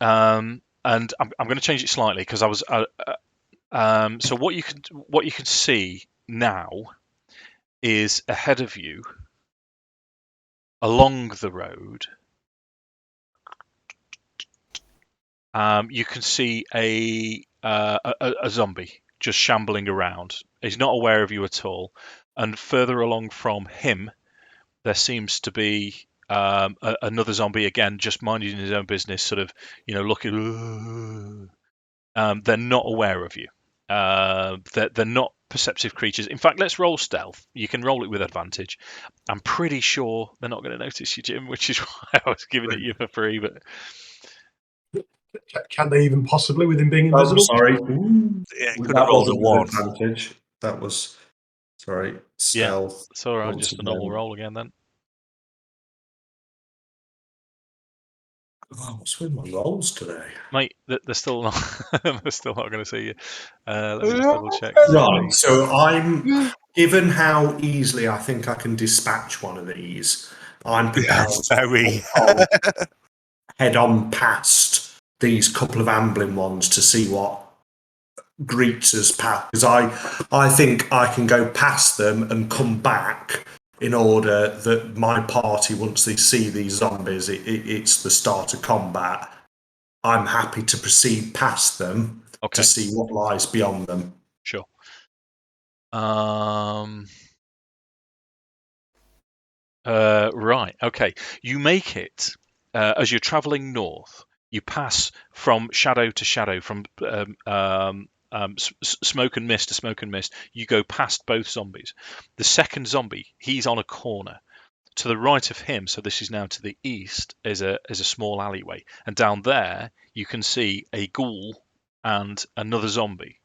and I'm going to change it slightly because I was. So what you can see now is ahead of you, along the road. You can see a zombie just shambling around. He's not aware of you at all. And further along from him, there seems to be another zombie again, just minding his own business, sort of, looking. They're not aware of you. They're not perceptive creatures. In fact, let's roll stealth. You can roll it with advantage. I'm pretty sure they're not going to notice you, Jim, which is why I was giving it you for free. But can they even possibly, with him being invisible? Oh, sorry. Yeah, could That have rolled a wasn't 1. advantage. That was stealth. it's all right. Just a normal roll again then. Oh, what's with my rolls today? Mate, they're still not. They're still not going to see you. Let me just double check. Right. So I'm, given how easily I think I can dispatch one of these, I'm prepared to head on past these couple of ambling ones to see what greets us past. Because I think I can go past them and come back in order that my party, once they see these zombies, it's the start of combat. I'm happy to proceed past them to see what lies beyond them. Sure. Right. Okay. You make it as you're traveling north. You pass from shadow to shadow, from smoke and mist to smoke and mist. You go past both zombies. The second zombie, he's on a corner. To the right of him, so this is now to the east, is a small alleyway, and down there you can see a ghoul and another zombie.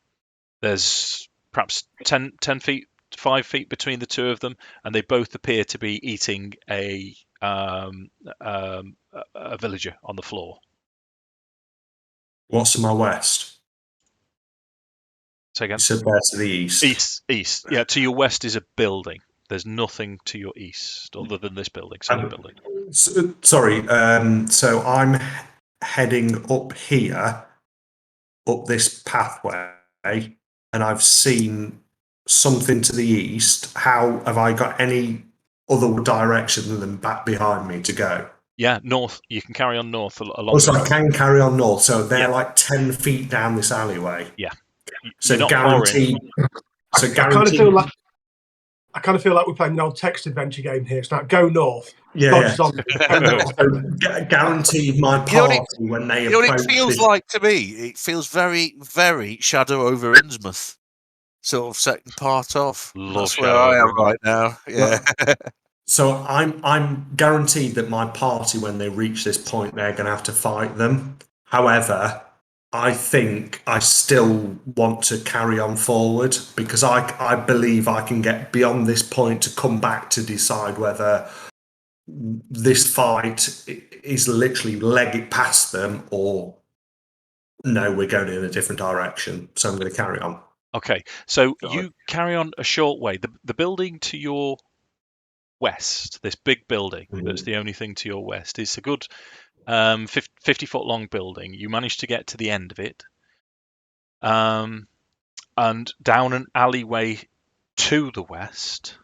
There's perhaps 10 feet, 5 feet between the two of them, and they both appear to be eating a villager on the floor. What's to my west? Say again? You said there to the east. East. Yeah, to your west is a building. There's nothing to your east other than this building, solid building. Sorry, so I'm heading up here, up this pathway, and I've seen something to the east. How have I got any other direction than back behind me to go? Yeah, north. You can carry on north along. Also, I can carry on north, so they're Yeah. like 10 feet down this alleyway. Yeah. So You're not far in. guaranteed. So I kind guaranteed. of feel like we're playing an old text adventure game here. It's like go north. Yeah, Dodge zombies, go north. So guaranteed my You know what party when they You know what approach it feels this. like to me? It feels very, very Shadow over Innsmouth, sort of second part off. Love That's where Shadow I over am right now. Yeah. So I'm guaranteed that my party, when they reach this point, they're going to have to fight them. However, I think I still want to carry on forward because I believe I can get beyond this point to come back to decide whether this fight is literally leg it past them or no, we're going in a different direction. So I'm going to carry on. Okay, so Go you carry on a short way. The building to your west, this big building that's the only thing to your west, is a good 50-foot long building. You manage to get to the end of it, and down an alleyway to the west.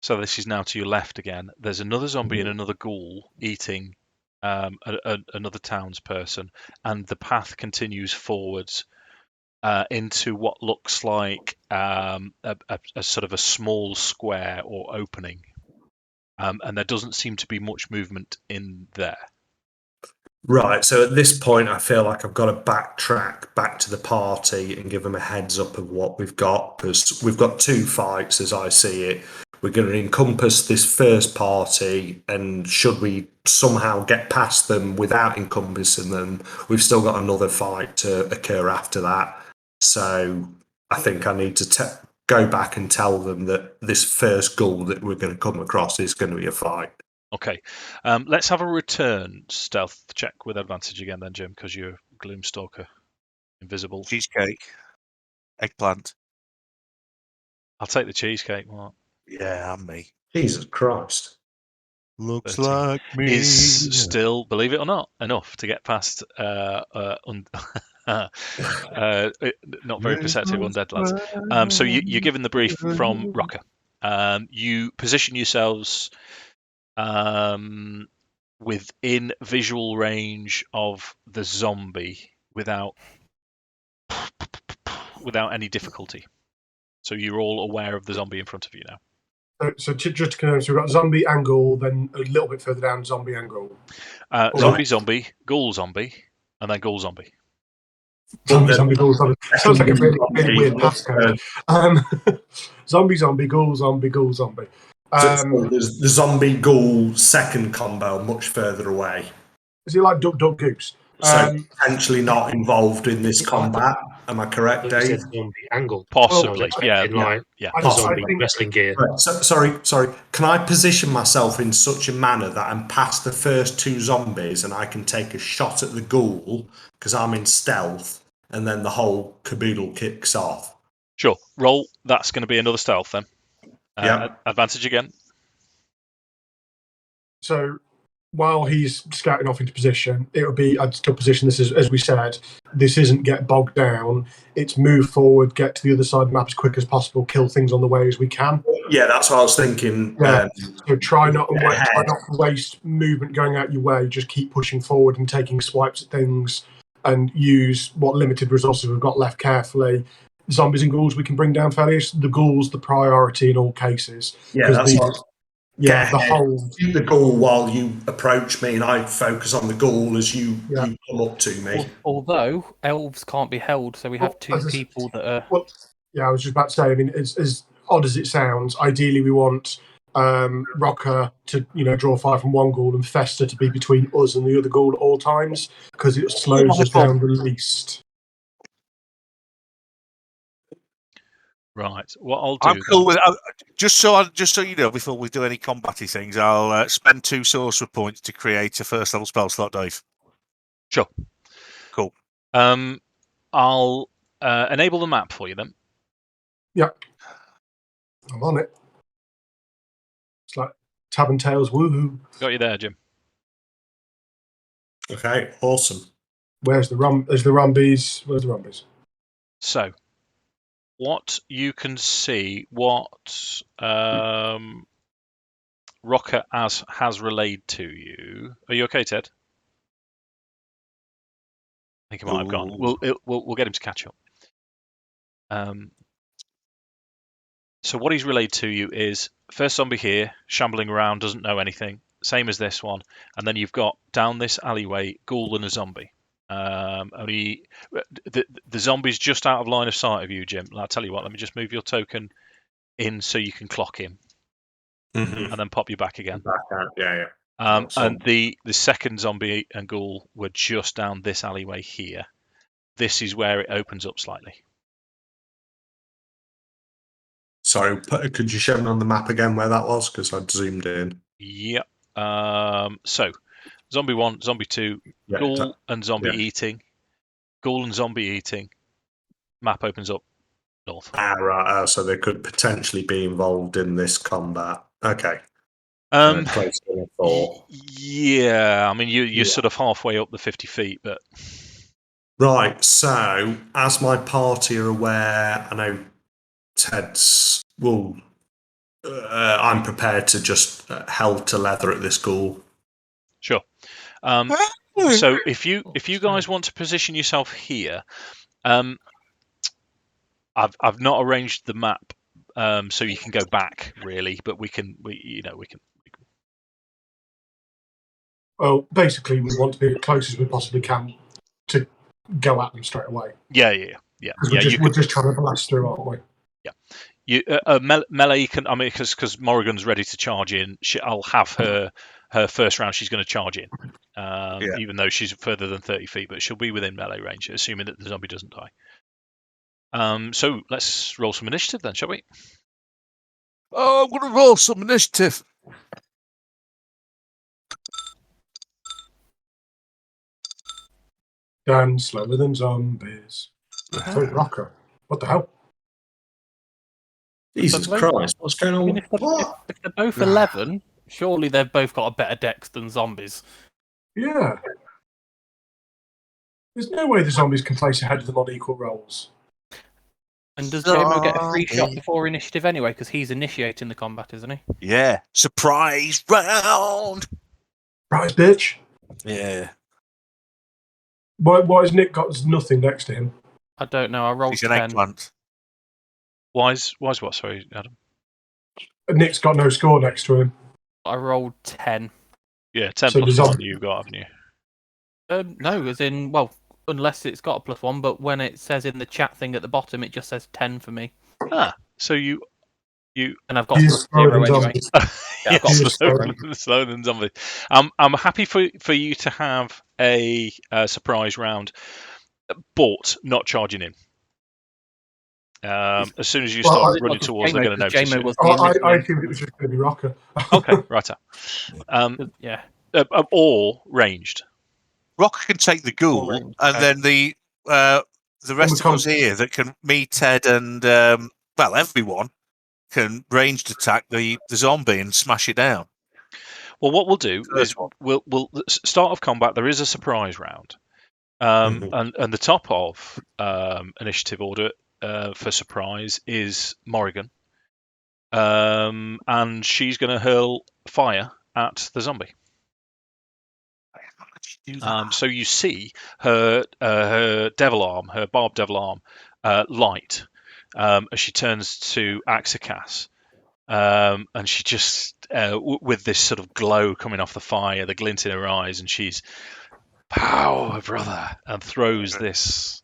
So this is now to your left again. There's another zombie and another ghoul eating another townsperson, and the path continues forwards into what looks like a sort of a small square or opening, and there doesn't seem to be much movement in there. Right, so at this point, I feel like I've got to backtrack back to the party and give them a heads up of what we've got, because we've got two fights as I see it. We're going to encompass this first party, and should we somehow get past them without encompassing them, we've still got another fight to occur after that. So I think I need to go back and tell them that this first ghoul that we're going to come across is going to be a fight. Okay, let's have a return stealth check with advantage again then, Jim, because you're Gloomstalker, invisible. Cheesecake, eggplant. I'll take the cheesecake, Mark. Yeah, and me. Jesus Christ. Looks 13 like me. is still, believe it or not, enough to get past not very perceptive undead lads. So you're given the brief from Rokkr. You position yourselves within visual range of the zombie without any difficulty. So you're all aware of the zombie in front of you now. So just to confirm, so we've got zombie and ghoul, then a little bit further down, zombie and ghoul. Zombie, ghoul zombie, and then ghoul zombie. Zombie, ghoul, zombie. Sounds like a really weird passcode. Zombie, ghoul, zombie. So there's the zombie ghoul second combo much further away. Is it like Duck, Goose? So potentially not involved in this combat. Am I correct, But you Dave? said zombie angle. Possibly, I was yeah. like zombie wrestling gear. Right, so, sorry. Can I position myself in such a manner that I'm past the first two zombies and I can take a shot at the ghoul because I'm in stealth, and then the whole caboodle kicks off? Sure. Roll. That's going to be another stealth then. Yeah. Advantage again. So while he's scouting off into position, it would be, I'd still position this as we said, this isn't get bogged down, it's move forward, get to the other side of the map as quick as possible, kill things on the way as we can. Yeah, that's what I was thinking. Yeah. So try not to waste movement going out your way, just keep pushing forward and taking swipes at things and use what limited resources we've got left carefully. Zombies and ghouls we can bring down fairly. The ghouls the priority in all cases. Yeah, that's the whole shoot the ghoul while you approach me, and I focus on the ghoul as you come up to me. Although elves can't be held, so we have two people that are. Well, yeah, I was just about to say. I mean, as odd as it sounds, ideally we want Rokkr to draw fire from one ghoul and Fester to be between us and the other ghoul at all times because it slows us down the least. Right. What I'll do. I'm cool with just so you know, before we do any combatty things, I'll spend 2 sorcerer points to create a first level spell slot, Dave. Sure. Cool. I'll enable the map for you then. Yep. I'm on it. It's like Tab and Tails, woohoo. Got you there, Jim. Okay, awesome. Where's the rumbies? Where's the rumbies? So, what you can see, what Rokkr has relayed to you. Are you okay, Ted? I think he might have gone. We'll get him to catch up. So what he's relayed to you is first zombie here, shambling around, doesn't know anything, same as this one, and then you've got down this alleyway, ghoul and a zombie. Only the zombie's just out of line of sight of you, Jim. I'll tell you what. Let me just move your token in so you can clock him, and then pop you back again. Back out. Yeah. And the second zombie and ghoul were just down this alleyway here. This is where it opens up slightly. Sorry, could you show me on the map again where that was? Because I'd zoomed in. Yep. So, zombie 1, zombie 2, ghoul and zombie eating. Ghoul and zombie eating. Map opens up north. Right. So they could potentially be involved in this combat. Okay. Close to a 4. Yeah, I mean, you're sort of halfway up the 50 feet, but... Right, so, as my party are aware, I know Ted's... Well, I'm prepared to just hell to leather at this ghoul. Sure. So if you guys want to position yourself here, I've not arranged the map so you can go back really, but we can. Well, basically, we want to be as close as we possibly can to go at them straight away. Yeah. We're just trying to blast through, aren't we? Yeah. Melee can. I mean, because Morrigan's ready to charge in. I'll have her first round. She's going to charge in, even though she's further than 30 feet, but she'll be within melee range, assuming that the zombie doesn't die. So let's roll some initiative then, shall we? Oh, I'm going to roll some initiative. Down slower than zombies. So Rokkr. What the hell? Jesus Christ, what's going on? If they're both 11, surely they've both got a better dex than zombies. Yeah. There's no way the zombies can place ahead of them on equal rolls. And does JMO get a free shot before initiative anyway? Because he's initiating the combat, isn't he? Yeah. Surprise round! Right, bitch. Yeah. Why has Nick got nothing next to him? I don't know. I rolled He's an 10. eggplant. Why's what? Sorry, Adam. Nick's got no score next to him. I rolled 10. Yeah, 10 So plus the 1 you've got, haven't you? No, as in, well, unless it's got a +1, but when it says in the chat thing at the bottom, it just says 10 for me. So you and I've got He's +0 anyway. Yeah, I've got slower than zombies. I'm happy for you to have a surprise round, but not charging in. As soon as you start running towards, they're going to notice you. I assumed it was just going to be Rokkr. Okay, right. Yeah. Or ranged. Rokkr can take the ghoul, and then the rest of us here that can, me, Ted, and everyone can ranged attack the zombie and smash it down. Well, what we'll do is we'll start of combat. There is a surprise round, and the top of initiative order for surprise is Morrigan, and she's going to hurl fire at the zombie. So you see her devil arm, her barbed devil arm, light as she turns to Akxikas, and she just with this sort of glow coming off the fire, the glint in her eyes, and she's power, brother, and throws this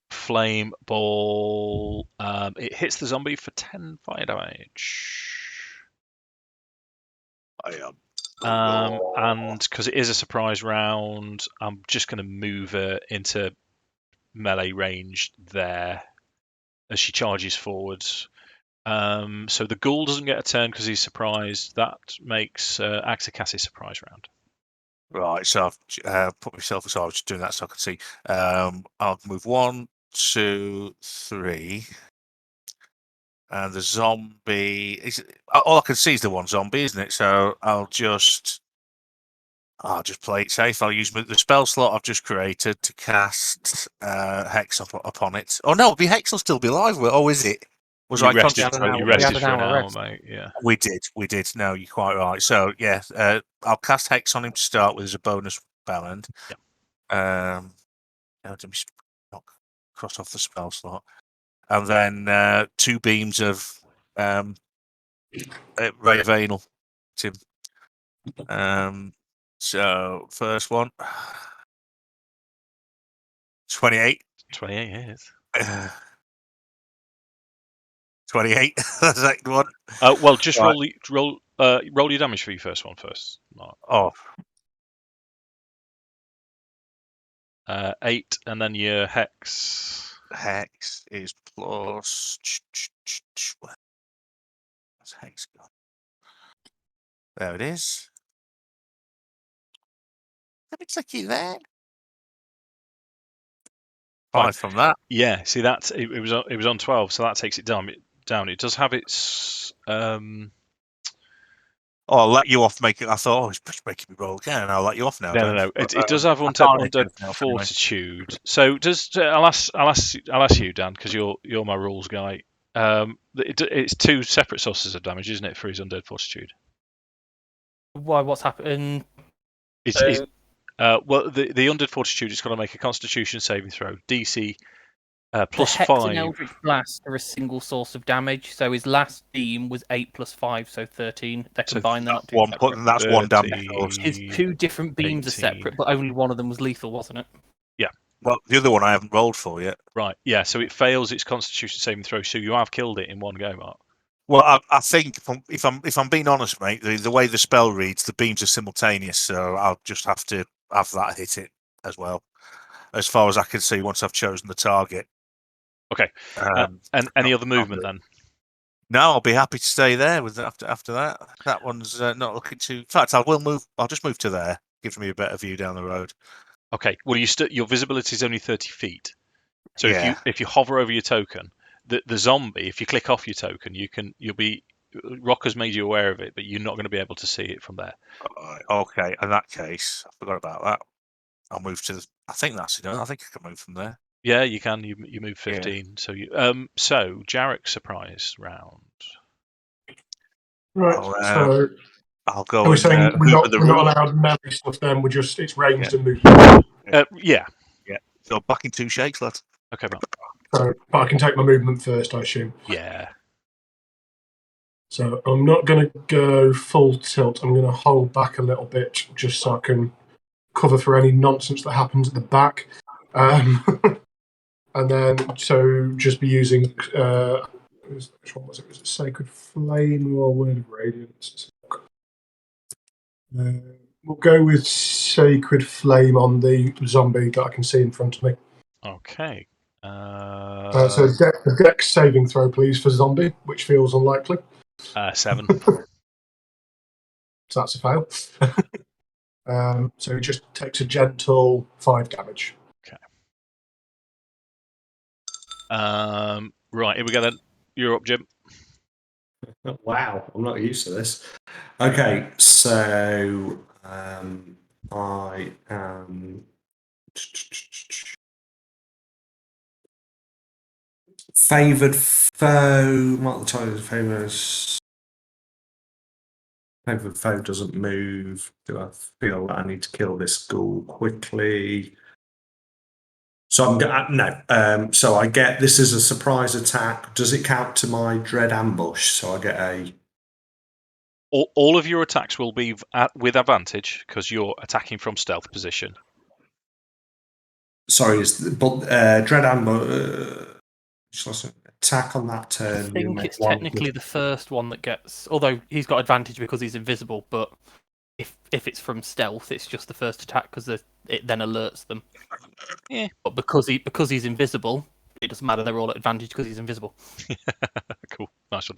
flame ball. It hits the zombie for 10 fire damage. And because it is a surprise round, I'm just going to move her into melee range there as she charges forwards. So the ghoul doesn't get a turn because he's surprised. That makes Akxikas' surprise round. Right, so I've put myself aside. I was just doing that so I can see. I'll move 1, 2, 3. And the zombie all I can see is the one zombie, isn't it? So I'll just play it safe. I'll use the spell slot I've just created to cast Hex upon it. Oh no, the Hex will still be alive. Oh, is it? Was You I rested, concentrating? you we had rested an for an hour hour, rest. mate. Yeah. We did. No, you're quite right. So yeah, I'll cast Hex on him to start with as a bonus bellend. Yeah. Not cross off the spell slot, and then 2 beams of Ray of Anal, Tim. So first one, 28. 28 hits. 28. The second one. Well, just Right. roll your damage for your first one first, Mark. Oh, 8, and then your hex. Hex is plus. Where's Hex gone? There it is. Let me click it there. 5 from that. Yeah, see that it was on 12, so that takes it down. It does have its Oh, I'll let you off. I thought, it's making me roll again, and I'll let you off now. no. It does have I can't hit undead anything else anyway. fortitude. So I'll ask you, Dan, because you're my rules guy. It's 2 separate sources of damage, isn't it, for his undead fortitude? Why? What's happened? Well, the undead fortitude is going to make a Constitution saving throw, DC plus the Hex 5. and Eldritch Blast are a single source of damage, so his last beam was 8 plus 5, so 13. They're combined, they're not two separate. That's 1 damage. His 2 different beams 18. are separate, but only one of them was lethal, wasn't it? Yeah. Well, the other one I haven't rolled for yet. Right. Yeah. So it fails its Constitution saving throw. So you have killed it in one go, Mark. Well, I think if I'm being honest, mate, the way the spell reads, the beams are simultaneous, so I'll just have to have that hit it as well, as far as I can see once I've chosen the target. Okay. And any other movement then? No, I'll be happy to stay there with after that. That one's not looking too. In fact, I'll just move to there. Gives me a better view down the road. Okay. Well, your visibility is only 30 feet. So Yeah. if you hover over your token, the zombie, if you click off your token, Rokkr's made you aware of it, but you're not going to be able to see it from there. Okay. In that case, I forgot about that. I'll move to. I think that's it. I think I can move from there. Yeah, you can. You move 15. Yeah. So Jarek surprise round. Right. I'll go. Are we saying we're not allowed melee stuff? Then it's ranged and movement. Yeah. So back in 2 shakes, lads. Okay, Mark. So, but I can take my movement first, I assume. Yeah. So I'm not going to go full tilt. I'm going to hold back a little bit just so I can cover for any nonsense that happens at the back. And then, so just be using, which one was it? Was it Sacred Flame or Word of Radiance? We'll go with Sacred Flame on the zombie that I can see in front of me. Okay. So dex saving throw, please, for zombie, which feels unlikely. 7. So that's a fail. So he just takes a gentle 5 damage. Okay. Right, here we go then. You're up, Jim. Wow, I'm not used to this. Okay, so I am favoured foe. What the title of famous? Favoured foe doesn't move. Do I feel that I need to kill this ghoul quickly? So no. So I get this is a surprise attack. Does it count to my dread ambush? So I get a. All of your attacks will be with advantage because you're attacking from stealth position. Sorry, dread ambush. Attack on that turn. I think it's technically the first one that gets. Although he's got advantage because he's invisible, but if it's from stealth, it's just the first attack because it then alerts them. Yeah. But because he's invisible, it doesn't matter. They're all at advantage because he's invisible. Cool, nice one.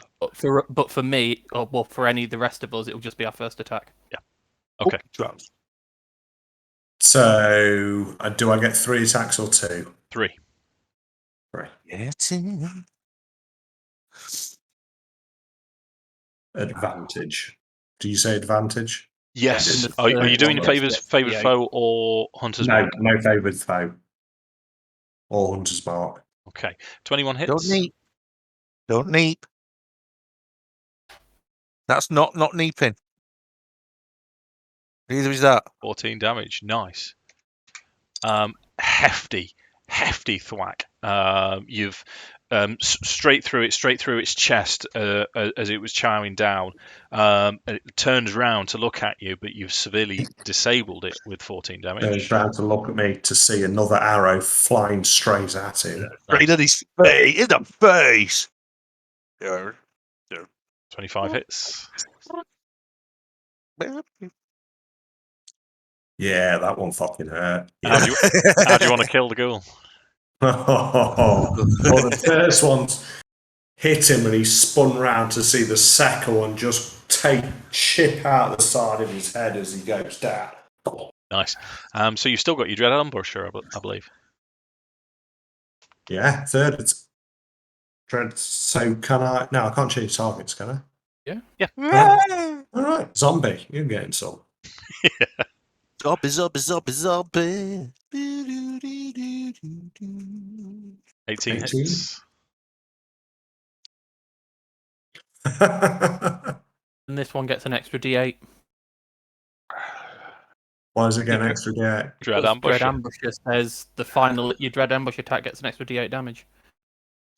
But for me, or for any of the rest of us, it will just be our first attack. Yeah. Okay. So do I get 3 attacks or 2? 3. 3. Yeah, 2. Advantage. Do you say advantage? Yes. Are you doing favoured foe or hunter's mark? No favoured foe. Or hunter's mark. Okay. 21 hits. Don't need. Don't neep. That's not neeping. Neither is that. 14 damage. Nice. Hefty thwack. You've straight through its chest as it was chowing down. And it turns round to look at you, but you've severely disabled it with 14 damage. Turns round to look at me to see another arrow flying straight at him. Right in his face. In the face. Yeah. 25 hits. Yeah, that one fucking hurt. How do you want to kill the ghoul? Well, the first one's hit him and he spun round to see the second one just take chip out the side of his head as he goes down. Nice. So you've still got your dread ambusher, I believe. Yeah, third. It's dread. So can I? No, I can't change targets, can I? Yeah. All right, zombie. You're getting some. Zombie. 18 hits. And this one gets an extra D8. Why is it getting extra D8? Dread Because ambusher. Dread Ambusher says your Dread Ambush attack gets an extra D8 damage.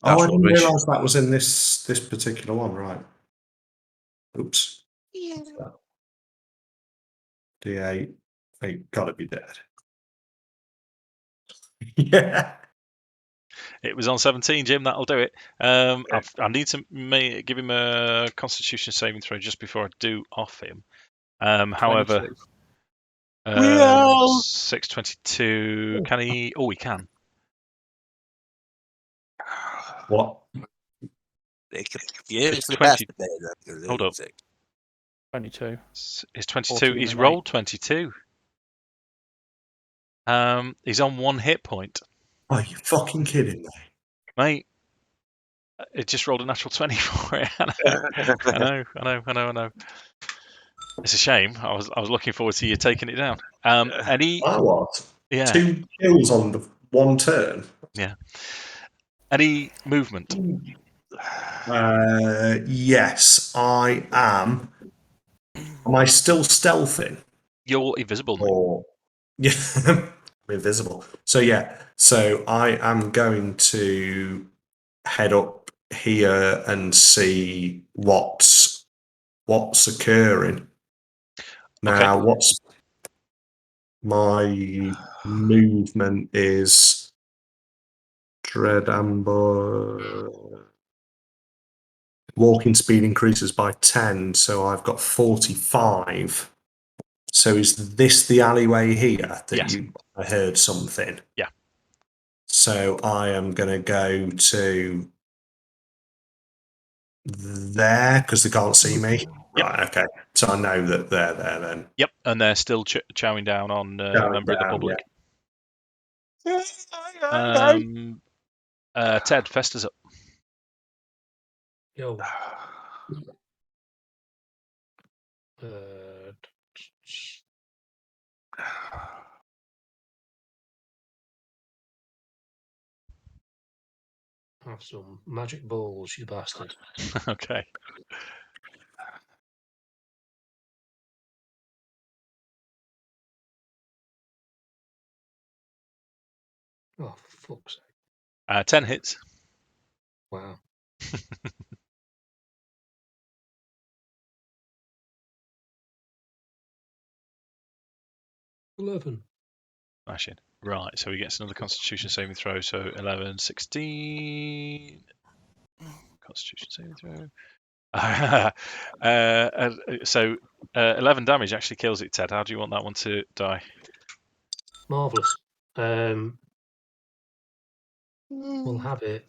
Oh, I That's didn't rubbish. realise that was in this particular one. Right. Oops. D8. They gotta be dead. Yeah. It was on 17, Jim. That'll do it. I need to give him a Constitution saving throw just before I do off him. However, 622. Can he? Oh, he can. What? It's 20. Hold up. 22. It's 22. 14 He's and rolled 22. He's on 1 hit point. Are you fucking kidding me? Mate, it just rolled a natural 20 for it. I know. It's a shame. I was looking forward to you taking it down. Any I was. yeah. 2 kills on the 1 turn. Yeah. Any movement? Yes, I am. Am I still stealthing? You're invisible, mate. Or yeah, I'm invisible. So yeah, so I am going to head up here and see what's occurring. Now, what's my movement is dread amber. Walking speed increases by 10, so I've got 45. So is this the alleyway here that Yes. I heard something? Yeah. So I am going to go to there because they can't see me. Yep. Right, okay. So I know that they're there then. Yep, and they're still chowing down on a member of the public. Ted, Fester's up. Yo. Have some magic balls, you bastard. Okay. Oh, for fuck's sake. 10 hits. Wow. $11. Smashing. Right, so he gets another Constitution saving throw. So 11, 16. Constitution saving throw. 11 damage actually kills it, Ted. How do you want that one to die? Marvellous. We'll have it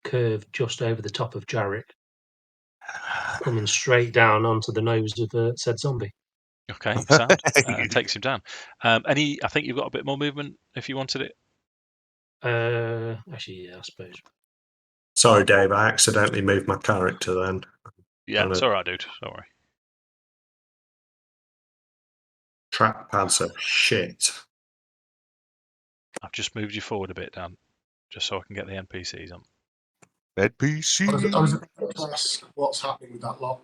curved just over the top of Jarek, coming straight down onto the nose of said zombie. Okay, sound. Takes him down. I think you've got a bit more movement if you wanted it. Actually, yeah, I suppose. Sorry, Dave. I accidentally moved my character then. Yeah, it's all right, dude. Don't worry. Trackpads are shit. I've just moved you forward a bit, Dan, just so I can get the NPCs on. NPC. I was about to ask what's happening with that lot.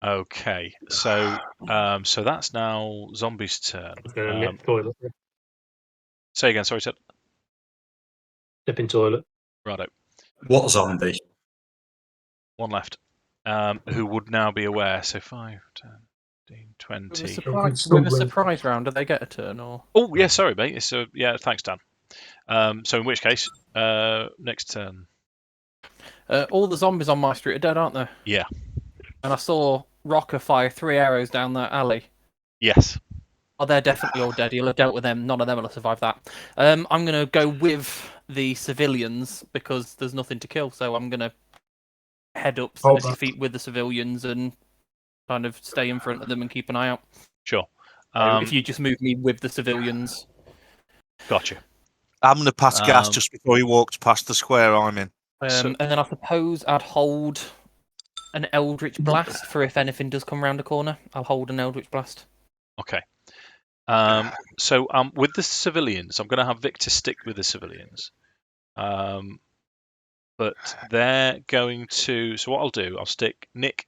Okay, so that's now Zombie's turn. I was going to nip toilet. Say again, sorry, Ted. Nipping toilet. Righto, What zombie? one left. Who would now be aware? So 5, 10, 15, 20. Still With a surprise round, do they get a turn or? Oh yeah, sorry, mate. Yeah, thanks, Dan. So in which case, next turn. All the zombies on my street are dead, aren't they? Yeah. And I saw Rokkr fire 3 arrows down that alley. Yes. Oh, they're definitely all dead. You'll have dealt with them. None of them will have survived that. I'm going to go with the civilians because there's nothing to kill. So I'm going to head up 30 feet with the civilians and kind of stay in front of them and keep an eye out. Sure. So if you just move me with the civilians. Gotcha. I'm going to pass gas just before he walks past the square I'm in. And then I suppose I'd hold an Eldritch Blast for if anything does come around the corner. I'll hold an Eldritch Blast. Okay. So with the civilians, I'm going to have Victor stick with the civilians. But they're going to... So what I'll do, I'll stick Nik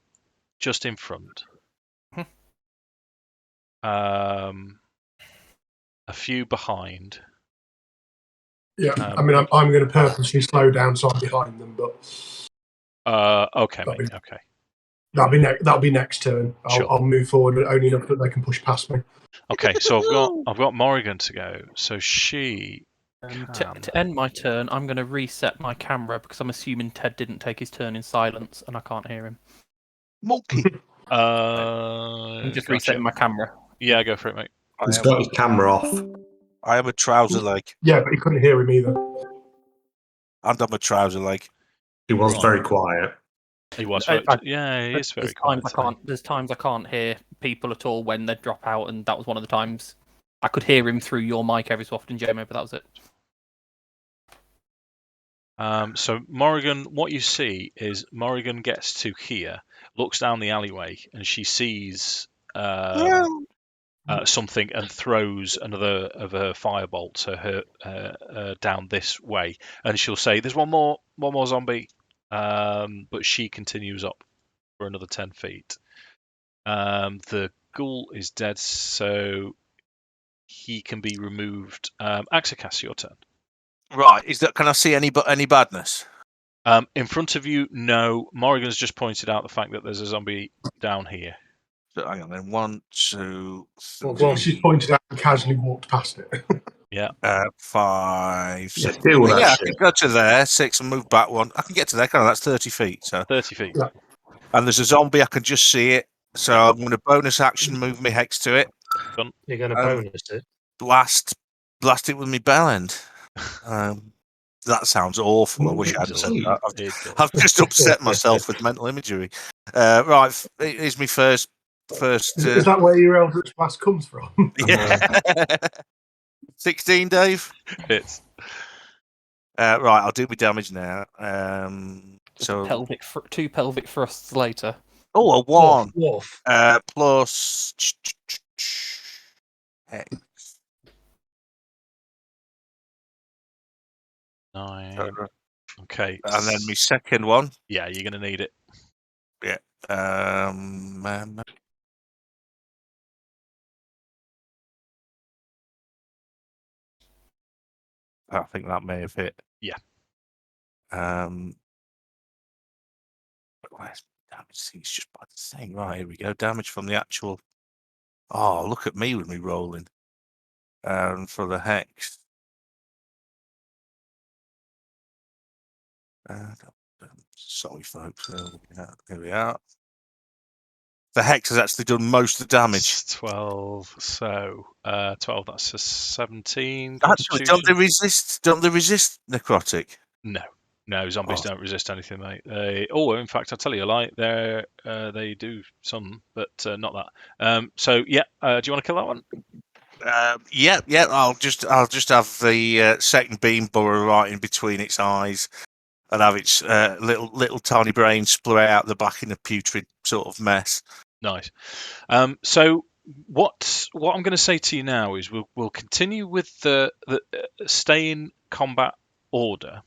just in front. A few behind. Yeah, I mean, I'm going to purposely slow down so I'm behind them, but... okay, mate, okay. That'll be next turn. I'll move forward only enough that they can push past me. Okay, so I've got Morrigan to go. So she... To end my turn, I'm going to reset my camera because I'm assuming Ted didn't take his turn in silence and I can't hear him. Monkey. I'm just resetting my camera. Yeah, go for it, mate. He's got his camera off. I am a trouser leg. Yeah, but he couldn't hear him either. And I'm a trouser leg. He was very quiet. He was. He is very quiet. There's times I can't hear people at all when they drop out, and that was one of the times. I could hear him through your mic every so often, Jamie, but that was it. So Morrigan, what you see is Morrigan gets to here, looks down the alleyway, and she sees something and throws another of her firebolts down this way, and she'll say, "There's one more zombie," but she continues up for another 10 feet. The ghoul is dead, so he can be removed. Akxikas, your turn. Right. Can I see any badness? In front of you, no. Morrigan's just pointed out the fact that there's a zombie down here. So hang on then. 1, 2, 3. Well, she's pointed out and casually walked past it. Yeah. 5, 6. Yeah, deal with that I shit. can go to there. 6 and move back 1. I can get to there. That's 30 feet. So 30 feet. Yeah. And there's a zombie. I can just see it. So I'm going to bonus action move my hex to it. Done. You're going to bonus it. Blast it with my bell end. That sounds awful. I wish I hadn't said that. I've just upset myself with mental imagery. Right, here's my first. Is that where your Eldritch Blast comes from? Yeah. 16, Dave. Hits. Right, I'll do my damage now. So two pelvic thrusts later. a 1 Wolf. plus hex. 9. Okay. And then my second one. Yeah, you're going to need it. Yeah. I think that may have hit. Yeah. Damage seems just by the thing. Right, here we go. Damage from the actual. Oh, look at me with me rolling. For the hex. Sorry, folks. Here we are. The hex has actually done most of the damage. 12. So 12. That's a 17. Actually, don't they resist necrotic? No, zombies don't resist anything, mate. In fact, I'll tell you a lie. They do some, but not that. So yeah, do you want to kill that one? Yeah. I'll just have the second beam burrow right in between its eyes, and have its little tiny brain splay out the back in a putrid sort of mess. Nice. So what I'm going to say to you now is we'll continue with the stay in combat order.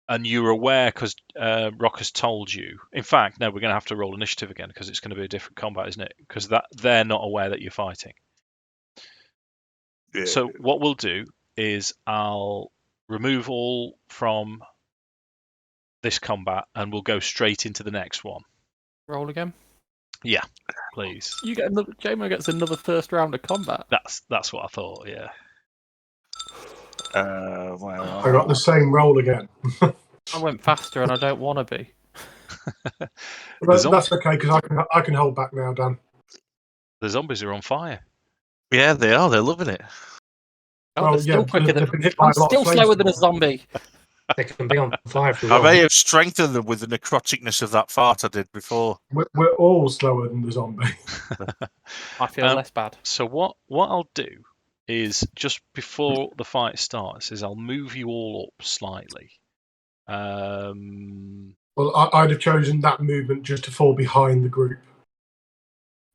And you're aware because Rock has told you. In fact, no, we're going to have to roll initiative again because it's going to be a different combat, isn't it? Because they're not aware that you're fighting. Yeah. So what we'll do is I'll remove all from this combat and we'll go straight into the next one. Roll again. Yeah, please. You get another. JMO gets another first round of combat. That's what I thought. Yeah. I got the same roll again. I went faster, and I don't want to be. But that's okay because I can hold back now, Dan. The zombies are on fire. Yeah, they are. They're loving it. Oh, Well, they're still yeah, quicker than. they've been hit by I'm a lot of still flames. slower than a zombie. They can be on fire for a I while. may have strengthened them with the necroticness of that fart I did before. We're all slower than the zombie. I feel less bad. So what I'll do is just before the fight starts is I'll move you all up slightly. Well, I'd have chosen that movement just to fall behind the group.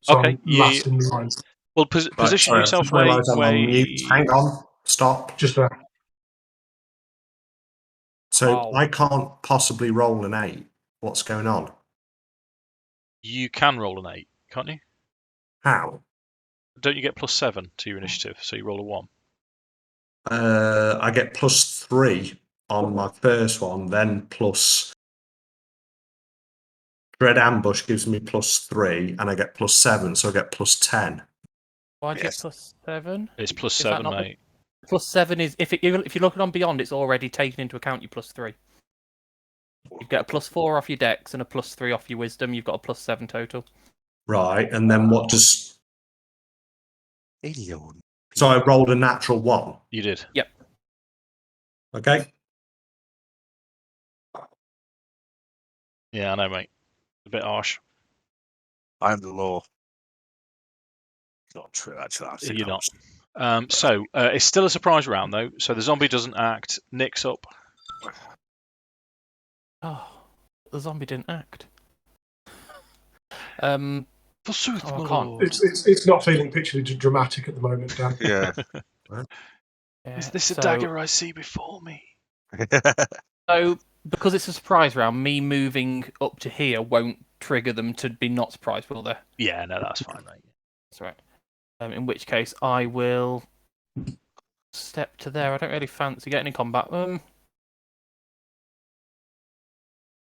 So Okay, I'm last in the line. Well, position Right, yourself I realise I'm on mute. Hang way. on. Stop. Just there. So Wow. I can't possibly roll an 8. What's going on? You can roll an 8, can't you? How? Don't you get +7 to your initiative? So you roll a 1. I get +3 on my first one, then plus Dread Ambush gives me +3, and I get +7, so I get +10. Why'd you Yes. get +7? It's that +7, not the- mate. +7 is if you're looking on Beyond, it's already taken into account your +3. You get a +4 off your Dex and a +3 off your Wisdom. You've got a +7 total. Right, and then what does... Idiot. So I rolled a natural 1. You did. Yep. Okay. Yeah, I know, mate. A bit harsh. I'm the law. Not true, actually. I think You're I not. was- So it's still a surprise round though. So the zombie doesn't act. Nick's up. Oh, the zombie didn't act. Forsooth, Oh, I my can't. lord. It's not feeling particularly dramatic at the moment, Dan. Yeah. Yeah, Is this a so- dagger I see before me? So, because it's a surprise round, me moving up to here won't trigger them to be not surprised, will they? Yeah, no, that's fine, mate. That's right. In which case, I will step to there. I don't really fancy getting in combat. No,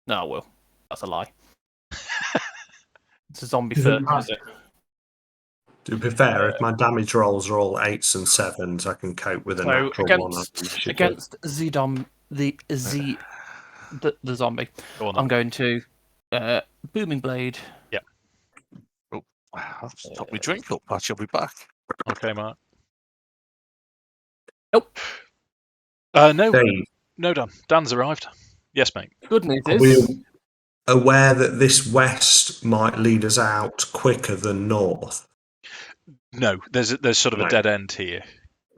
I will. That's a lie. It's a zombie Isn't first, is that- it? To be fair, if my damage rolls are all 8s and 7s, I can cope with a So natural 1 on initiative. against the zombie, Go on, I'm then. going to booming blade. I'll just top my drink up. I shall be back. Okay, Mark. Nope. No, Dave, no, Dan. Dan's arrived. Yes, mate. Good news are is we aware that this west might lead us out quicker than north? No, there's sort of a No. dead end here.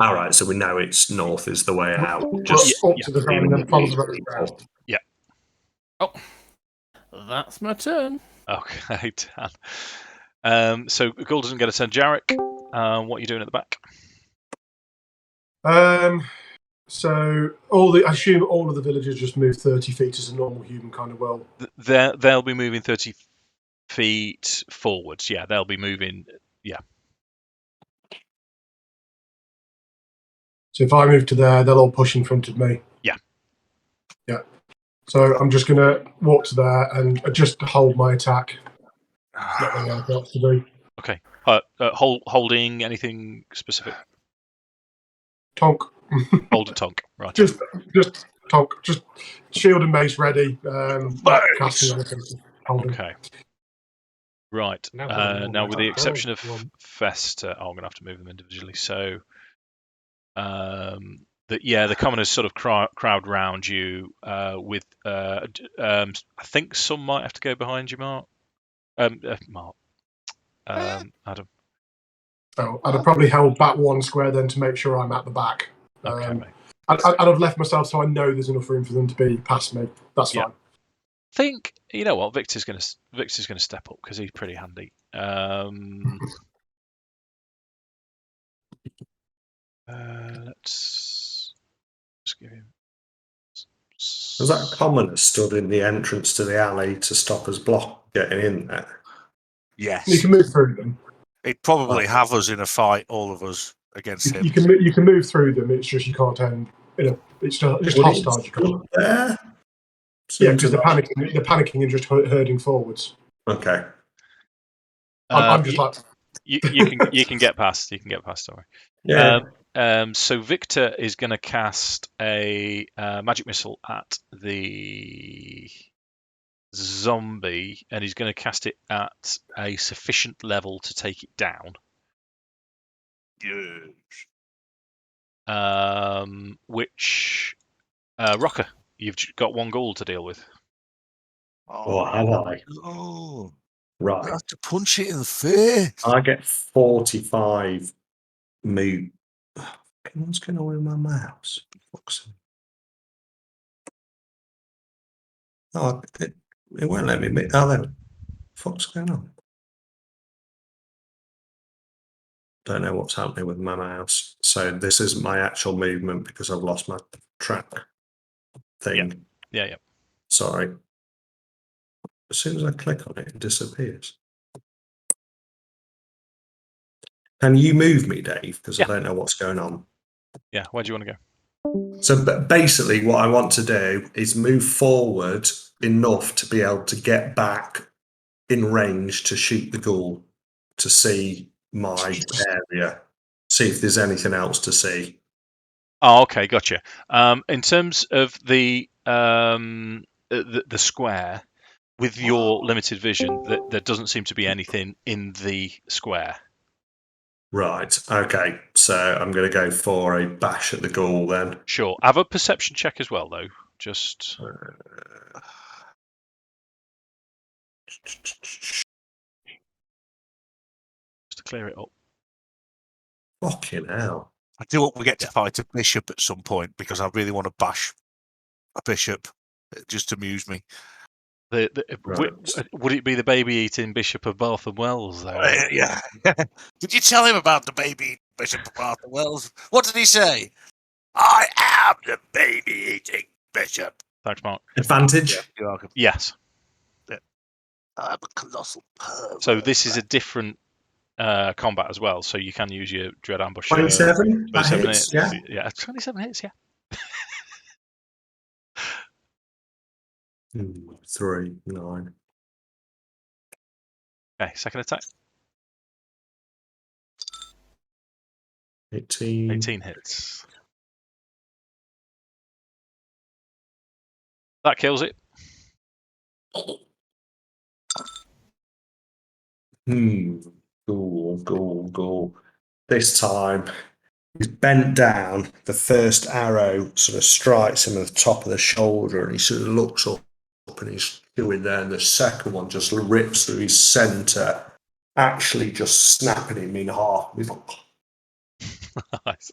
All right, so we know it's north is the way out. Just up yeah. to the side and then follow the rest around. that's my turn. Okay, Dan. So Gould doesn't get a turn. Jarek, what are you doing at the back? So I assume all of the villagers just move 30 feet as a normal human kind of will. They'll be moving 30 feet forwards. Yeah, they'll be moving. Yeah. So if I move to there, they'll all push in front of me. Yeah. Yeah. So I'm just going to walk to there and just hold my attack. Not really anything else to do. Okay. Holding anything specific? Tonk. Hold a tonk. Right. Just tonk. Just shield and mace ready. Not casting anything. Holding. Okay. Right. No, Now, with the no, exception of no. Festa, I'm going to have to move them individually. So, the commoners sort of crowd round you. With I think some might have to go behind you, Mark. Mark. Adam. Oh, I'd have probably held back one square then to make sure I'm at the back. Okay, mate. I'd have left myself so I know there's enough room for them to be past me. That's Yeah. fine. Think you know what Victor's going to step up because he's pretty handy. Let's just give him. Was that commoner stood in the entrance to the alley to stop us getting in there? You Yes. can move through them. He'd probably have us in a fight, all of us, against him. You can move through them. It's just you can't end in a. It's just Would he hostile. You can't. stood there? Yeah, Seems because they're like- panicking. They're panicking and just herding forwards. Okay. I'm just like. You can get past. You can get past. Don't worry. Yeah. So Victor is going to cast a magic missile at the zombie, and he's going to cast it at a sufficient level to take it down. Which Rokkr, you've got one ghoul to deal with. Or have I? Oh, I Right. have to punch it in the face. I get 45 move. What's going on with my mouse? Fuck's sake. Oh, it won't let me. Oh, there. Fuck's going on? Don't know what's happening with my mouse. So this isn't my actual movement because I've lost my track thing. Yeah. Sorry. As soon as I click on it, it disappears. Can you move me, Dave? Because Yeah. I don't know what's going on. Yeah. Where do you want to go? So basically, what I want to do is move forward enough to be able to get back in range to shoot the ghoul to see my area, see if there's anything else to see. Oh, okay, gotcha. In terms of the square, with your limited vision, there doesn't seem to be anything in the square. Right. Okay. So I'm going to go for a bash at the ghoul then. Sure. Have a perception check as well, though. Just to clear it up. Fucking hell. I do hope we get to fight a bishop at some point because I really want to bash a bishop. It just amuse me. Right. Would it be the baby-eating Bishop of Bath and Wells, though? Yeah. Did you tell him about the baby Bishop of Bath and Wells? What did he say? I am the baby-eating bishop. Thanks, Mark. Advantage? You're welcome. Yes. I'm a colossal pervert. So this is a different combat as well, so you can use your Dread Ambush. 27? That 27 hits, hits. yeah. Yeah, 27 hits, yeah. 3, 9. Okay, second attack. 18. 18 hits. That kills it. Ghoul. This time, he's bent down. The first arrow sort of strikes him at the top of the shoulder, and he sort of looks up and he's doing there. And the second one just rips through his centre, actually just snapping him in half. Nice.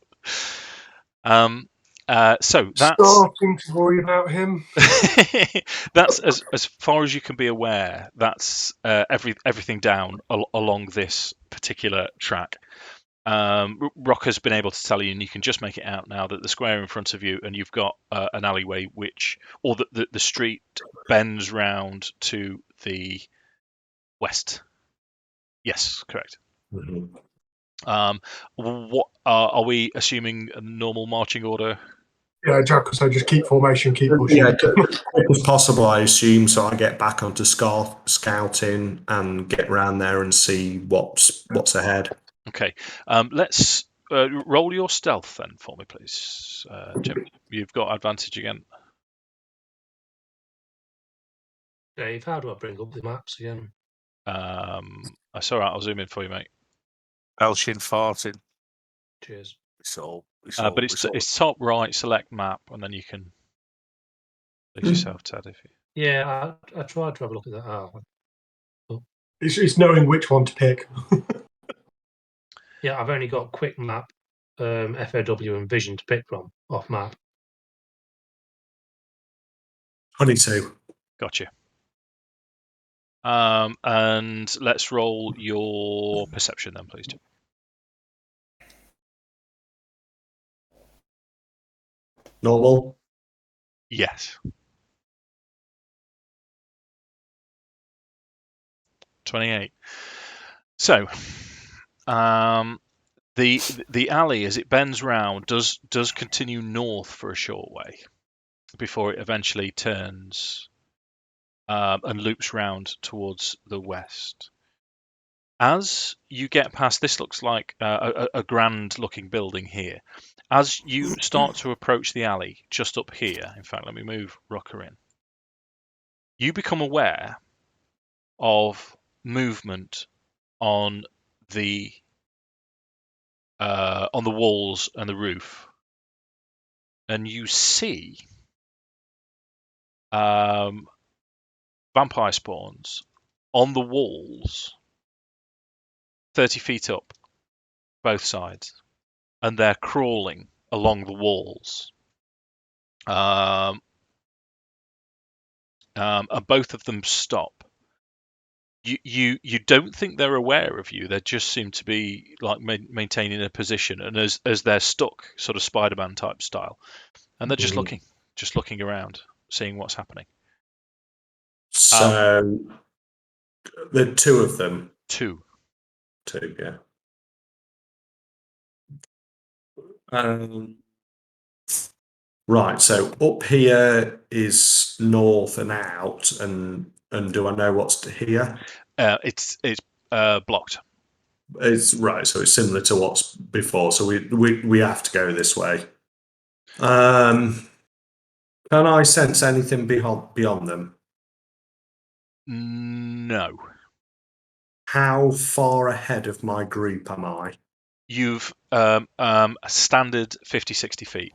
So that's Starting to worry about him. that's as far as you can be aware. That's everything down along this particular track. Rokkr's been able to tell you, and you can just make it out now that the square in front of you, and you've got an alleyway or the street bends round to the west. Yes, correct. Mm-hmm. What are we assuming a normal marching order? Yeah, Jack will say just keep formation, keep pushing. Yeah, quick as possible, I assume, so I get back onto scouting and get round there and see what's ahead. Okay, let's roll your stealth then for me, please, Jim. You've got advantage again. Dave, how do I bring up the maps again? That's all right. I'll zoom in for you, mate. Elshin farting. Cheers. But it's top right, select map, and then you can leave yourself, Ted. If you... Yeah, I tried to have a look at that. Oh. It's knowing which one to pick. Yeah, I've only got quick map, FAW, and vision to pick from off map. 22. Gotcha. And let's roll your perception then, please, Jim. Normal. Yes. 28. So, the alley as it bends round does continue north for a short way before it eventually turns and loops round towards the west. As you get past, this looks like a grand-looking building here. As you start to approach the alley, just up here, in fact, let me move Rokkr in. You become aware of movement on the walls and the roof, and you see vampire spawns on the walls, 30 feet up, both sides, and they're crawling along the walls. And both of them stop. You don't think they're aware of you. They just seem to be like maintaining a position, and as they're stuck, sort of Spider-Man type style, and they're just looking around, seeing what's happening. So there are two of them. Two, Yeah. Right. So up here is north and out, and do I know what's here? It's blocked. It's right. So it's similar to what's before. So we have to go this way. Can I sense anything beyond them? No. How far ahead of my group am I? You've a standard 50, 60 feet.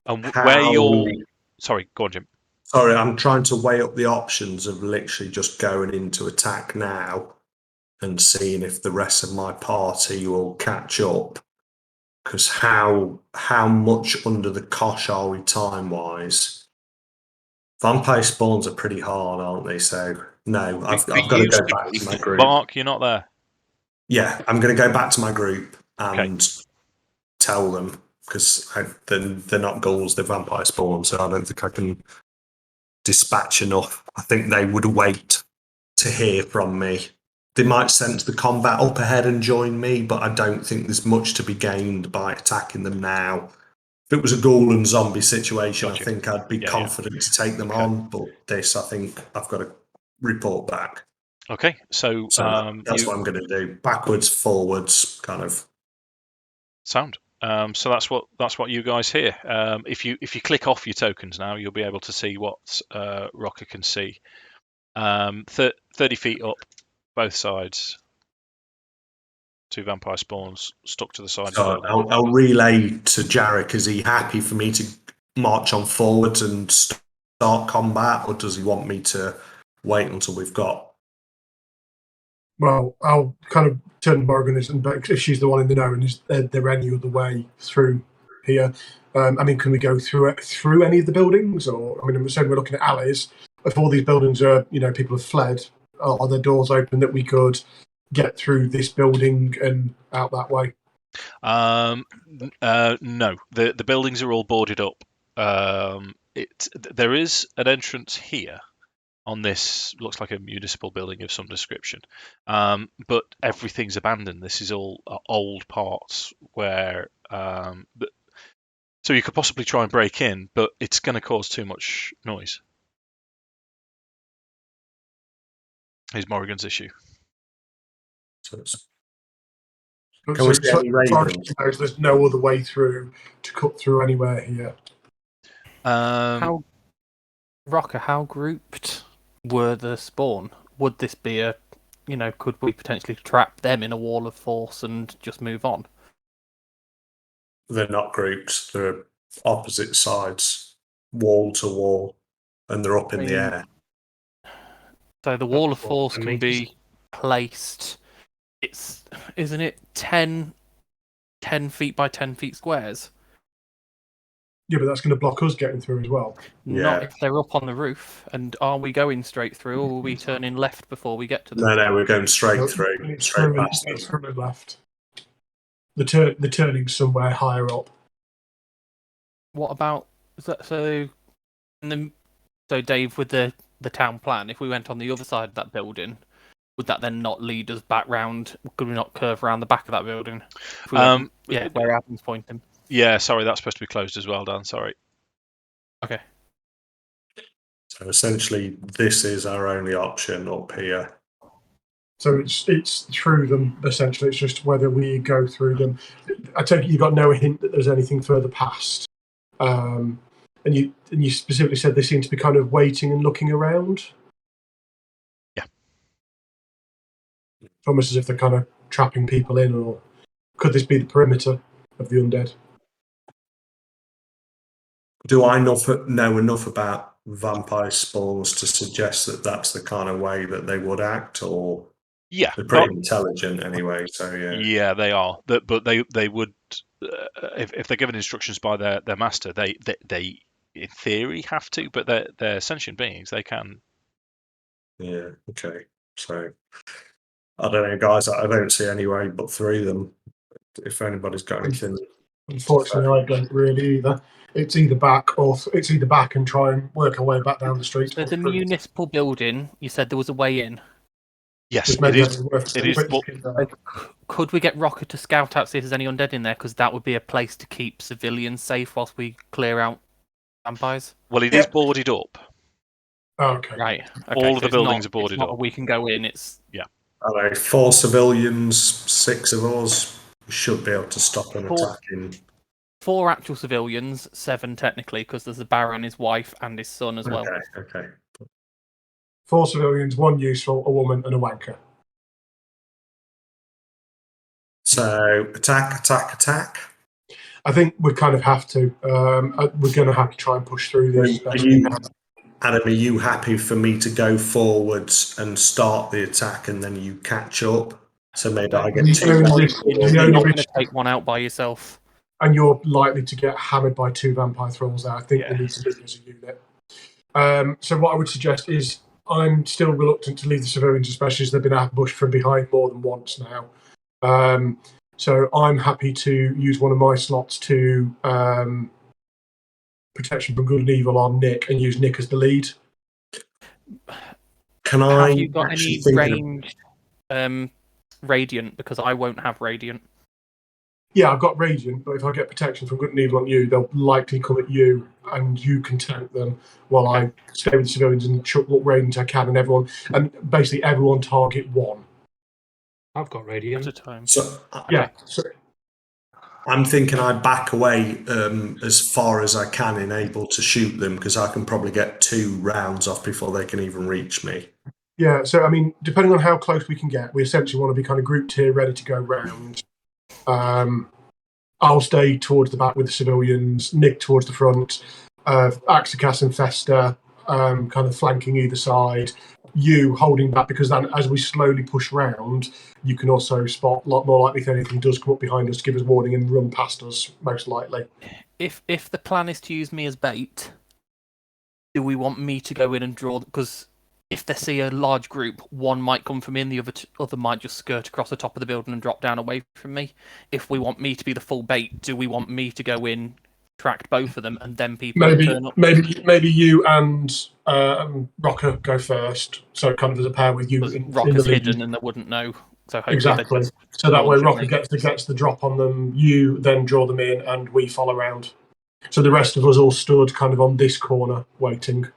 And where you're... Sorry, go on, Jim. Sorry, I'm trying to weigh up the options of literally just going into attack now and seeing if the rest of my party will catch up. Because how much under the cosh are we time-wise? Vampire spawns are pretty hard, aren't they? So, no, I've got to go back to my group. Mark, you're not there. Yeah, I'm going to go back to my group and Okay. tell them, because they're not ghouls, they're vampire spawns, so I don't think I can dispatch enough. I think they would wait to hear from me. They might sense the combat up ahead and join me, but I don't think there's much to be gained by attacking them now. If it was a ghoul and zombie situation, Gotcha. I think I'd be confident to take them on, but this, I think I've got to report back. Okay, so that's what I'm going to do. Backwards, forwards, kind of. Sound. So that's what you guys hear. If you click off your tokens now, you'll be able to see what Rokkr can see. 30 feet up, both sides. Two vampire spawns stuck to the side of the building. I'll relay to Jarek. Is he happy for me to march on forwards and start combat, or does he want me to wait until we've got? Well, I'll kind of turn to Morgan if she's the one in the know and is there any other way through here. I mean, can we go through any of the buildings? Or I mean, I'm saying we're looking at alleys. If all these buildings are, people have fled, are there doors open that we could get through this building and out that way? No, the buildings are all boarded up. There is an entrance here on this, looks like a municipal building of some description, but everything's abandoned. This is all old parts where so you could possibly try and break in, but it's going to cause too much noise. Is Morrigan's issue. Can we see any ravens? There's no other way through to cut through anywhere here. Rokkr, how grouped were the spawn? Would this be could we potentially trap them in a wall of force and just move on? They're not grouped. They're opposite sides, wall to wall, and they're up in the air. So the wall of force can be placed. Isn't it 10 feet by 10 feet squares? Yeah, but that's going to block us getting through as well. Not if they're up on the roof. And are we going straight through, or will we turn in left before we get to them? No, we're going straight through. Straight past them. It's from the left. The turning's somewhere higher up. what about so Dave, with the town plan, if we went on the other side of that building, would that then not lead us back round? Could we not curve around the back of that building? If we went, where Adam's pointing. Yeah, sorry, that's supposed to be closed as well, Dan. Sorry. Okay. So essentially, this is our only option up here. So it's through them essentially. It's just whether we go through them. I take it you got no hint that there's anything further past. And you specifically said they seem to be kind of waiting and looking around. Yeah. It's almost as if they're kind of trapping people in, or could this be the perimeter of the undead? Do I know enough about vampire spawns to suggest that that's the kind of way that they would act, or Yeah, they're pretty intelligent anyway? So yeah, they are. But they would, if they're given instructions by their master, they in theory have to. But they're sentient beings. They can. Yeah. Okay. So I don't know, guys. I don't see any way but through them. If anybody's got anything. Unfortunately, I don't really either. It's either back and try and work our way back down the street. So the municipal building, you said there was a way in. Yes, Just it maybe is. worth It is. quick But skip there. Could we get Rokkr to scout out, see if there's any undead in there? Because that would be a place to keep civilians safe whilst we clear out vampires. well, it is boarded up. Oh, okay. Right. Okay, All of so the buildings are it's boarded not up. we can go in. It's I don't know, 4 civilians, 6 of us. We should be able to stop an 4 attacking. 4 actual civilians, 7 technically, because there's a Baron, his wife, and his son as well. Okay. 4 civilians, 1 useful, a woman, and a wanker. So attack. I think we kind of have to. We're going to have to try and push through these. Adam, are you happy for me to go forwards and start the attack, and then you catch up? So maybe I get 2 You're only not going risk- to take one out by yourself. And you're likely to get hammered by 2 vampire thralls there. I think we need to do this as a unit. So what I would suggest is I'm still reluctant to leave the civilians, especially as they've been ambushed from behind more than once now. So I'm happy to use one of my slots to protection from good and evil on Nik and use Nik as the lead. Have you got any ranged radiant? Because I won't have radiant. Yeah, I've got radiant, but if I get protection from good and evil on you, they'll likely come at you, and you can tank them while I stay with the civilians and chuck what radiant I can, and basically everyone target 1. I've got radiant. At a time. So Yeah. I'm thinking I back away as far as I can, able to shoot them, because I can probably get 2 rounds off before they can even reach me. Yeah, so I mean, depending on how close we can get, we essentially want to be kind of grouped here, ready to go round. I'll stay towards the back with the civilians, Nik towards the front, Akxikas and Festa kind of flanking either side, you holding back, because then as we slowly push round, you can also spot a lot more likely if anything does come up behind us to give us warning and run past us, most likely. If the plan is to use me as bait, do we want me to go in and draw? Because if they see a large group, one might come from in, the other might just skirt across the top of the building and drop down away from me. If we want me to be the full bait, do we want me to go in, track both of them, and then people turn up? Maybe you and Rokkr go first, so kind of as a pair with you. Rokkr's hidden and they wouldn't know. So exactly. So that way Rokkr gets the drop on them, you then draw them in, and we follow around. So the rest of us all stood kind of on this corner waiting.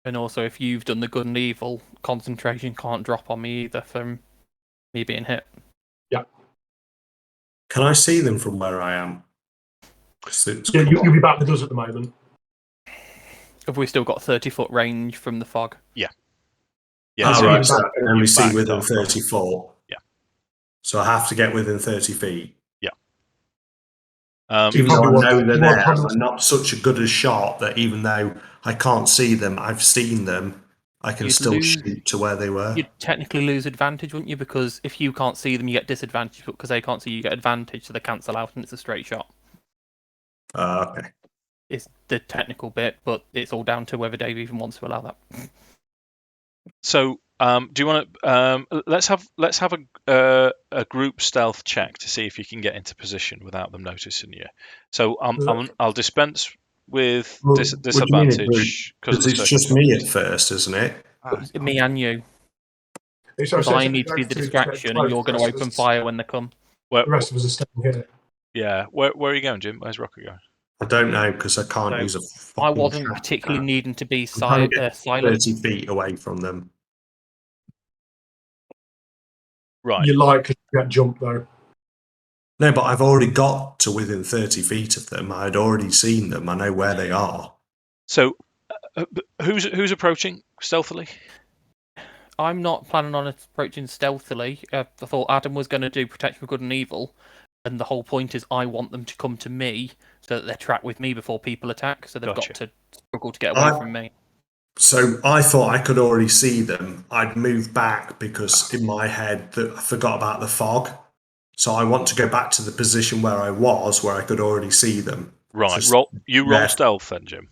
And also, if you've done the good and evil, concentration can't drop on me either from me being hit. Yeah. Can I see them from where I am? Yeah, you'll be back with us at the moment. Have we still got 30-foot range from the fog? Yeah. Right. So I can only see back within up. 34. Yeah. So I have to get within 30 feet. Yeah. Even though I know they're there, I'm not such a good a shot that even though I can't see them, I've seen them, I can still shoot to where they were. You'd technically lose advantage, wouldn't you? Because if you can't see them, you get disadvantage, but because they can't see you, get advantage, so they cancel out and it's a straight shot. Okay. It's the technical bit, but it's all down to whether Dave even wants to allow that. So, do you want to? Let's have a group stealth check to see if you can get into position without them noticing you. So, I'll dispense with Well, what do you mean a group? disadvantage because of Because the it's just me circumstances. at first, isn't it? Me and you, It's because I it's need to be the actually distraction, and close. you're going to open fire when they come. Where, The rest of us are staying here. yeah, where are you going, Jim? Where's Rokkr going? I don't know because I can't use a fucking I wasn't cat. particularly needing to be I'm trying to get silent. 30 feet away from them. Right. You likely get jumped though. No, but I've already got to within 30 feet of them. I'd already seen them. I know where they are. So, who's approaching stealthily? I'm not planning on approaching stealthily. I thought Adam was going to do protection for good and evil, and the whole point is I want them to come to me so that they're tracked with me before people attack. So they've Gotcha. got to struggle to get away from me. So I thought I could already see them. I'd moved back because in my head that I forgot about the fog. So I want to go back to the position where I was, where I could already see them. Right. So Roll stealth then, Jim.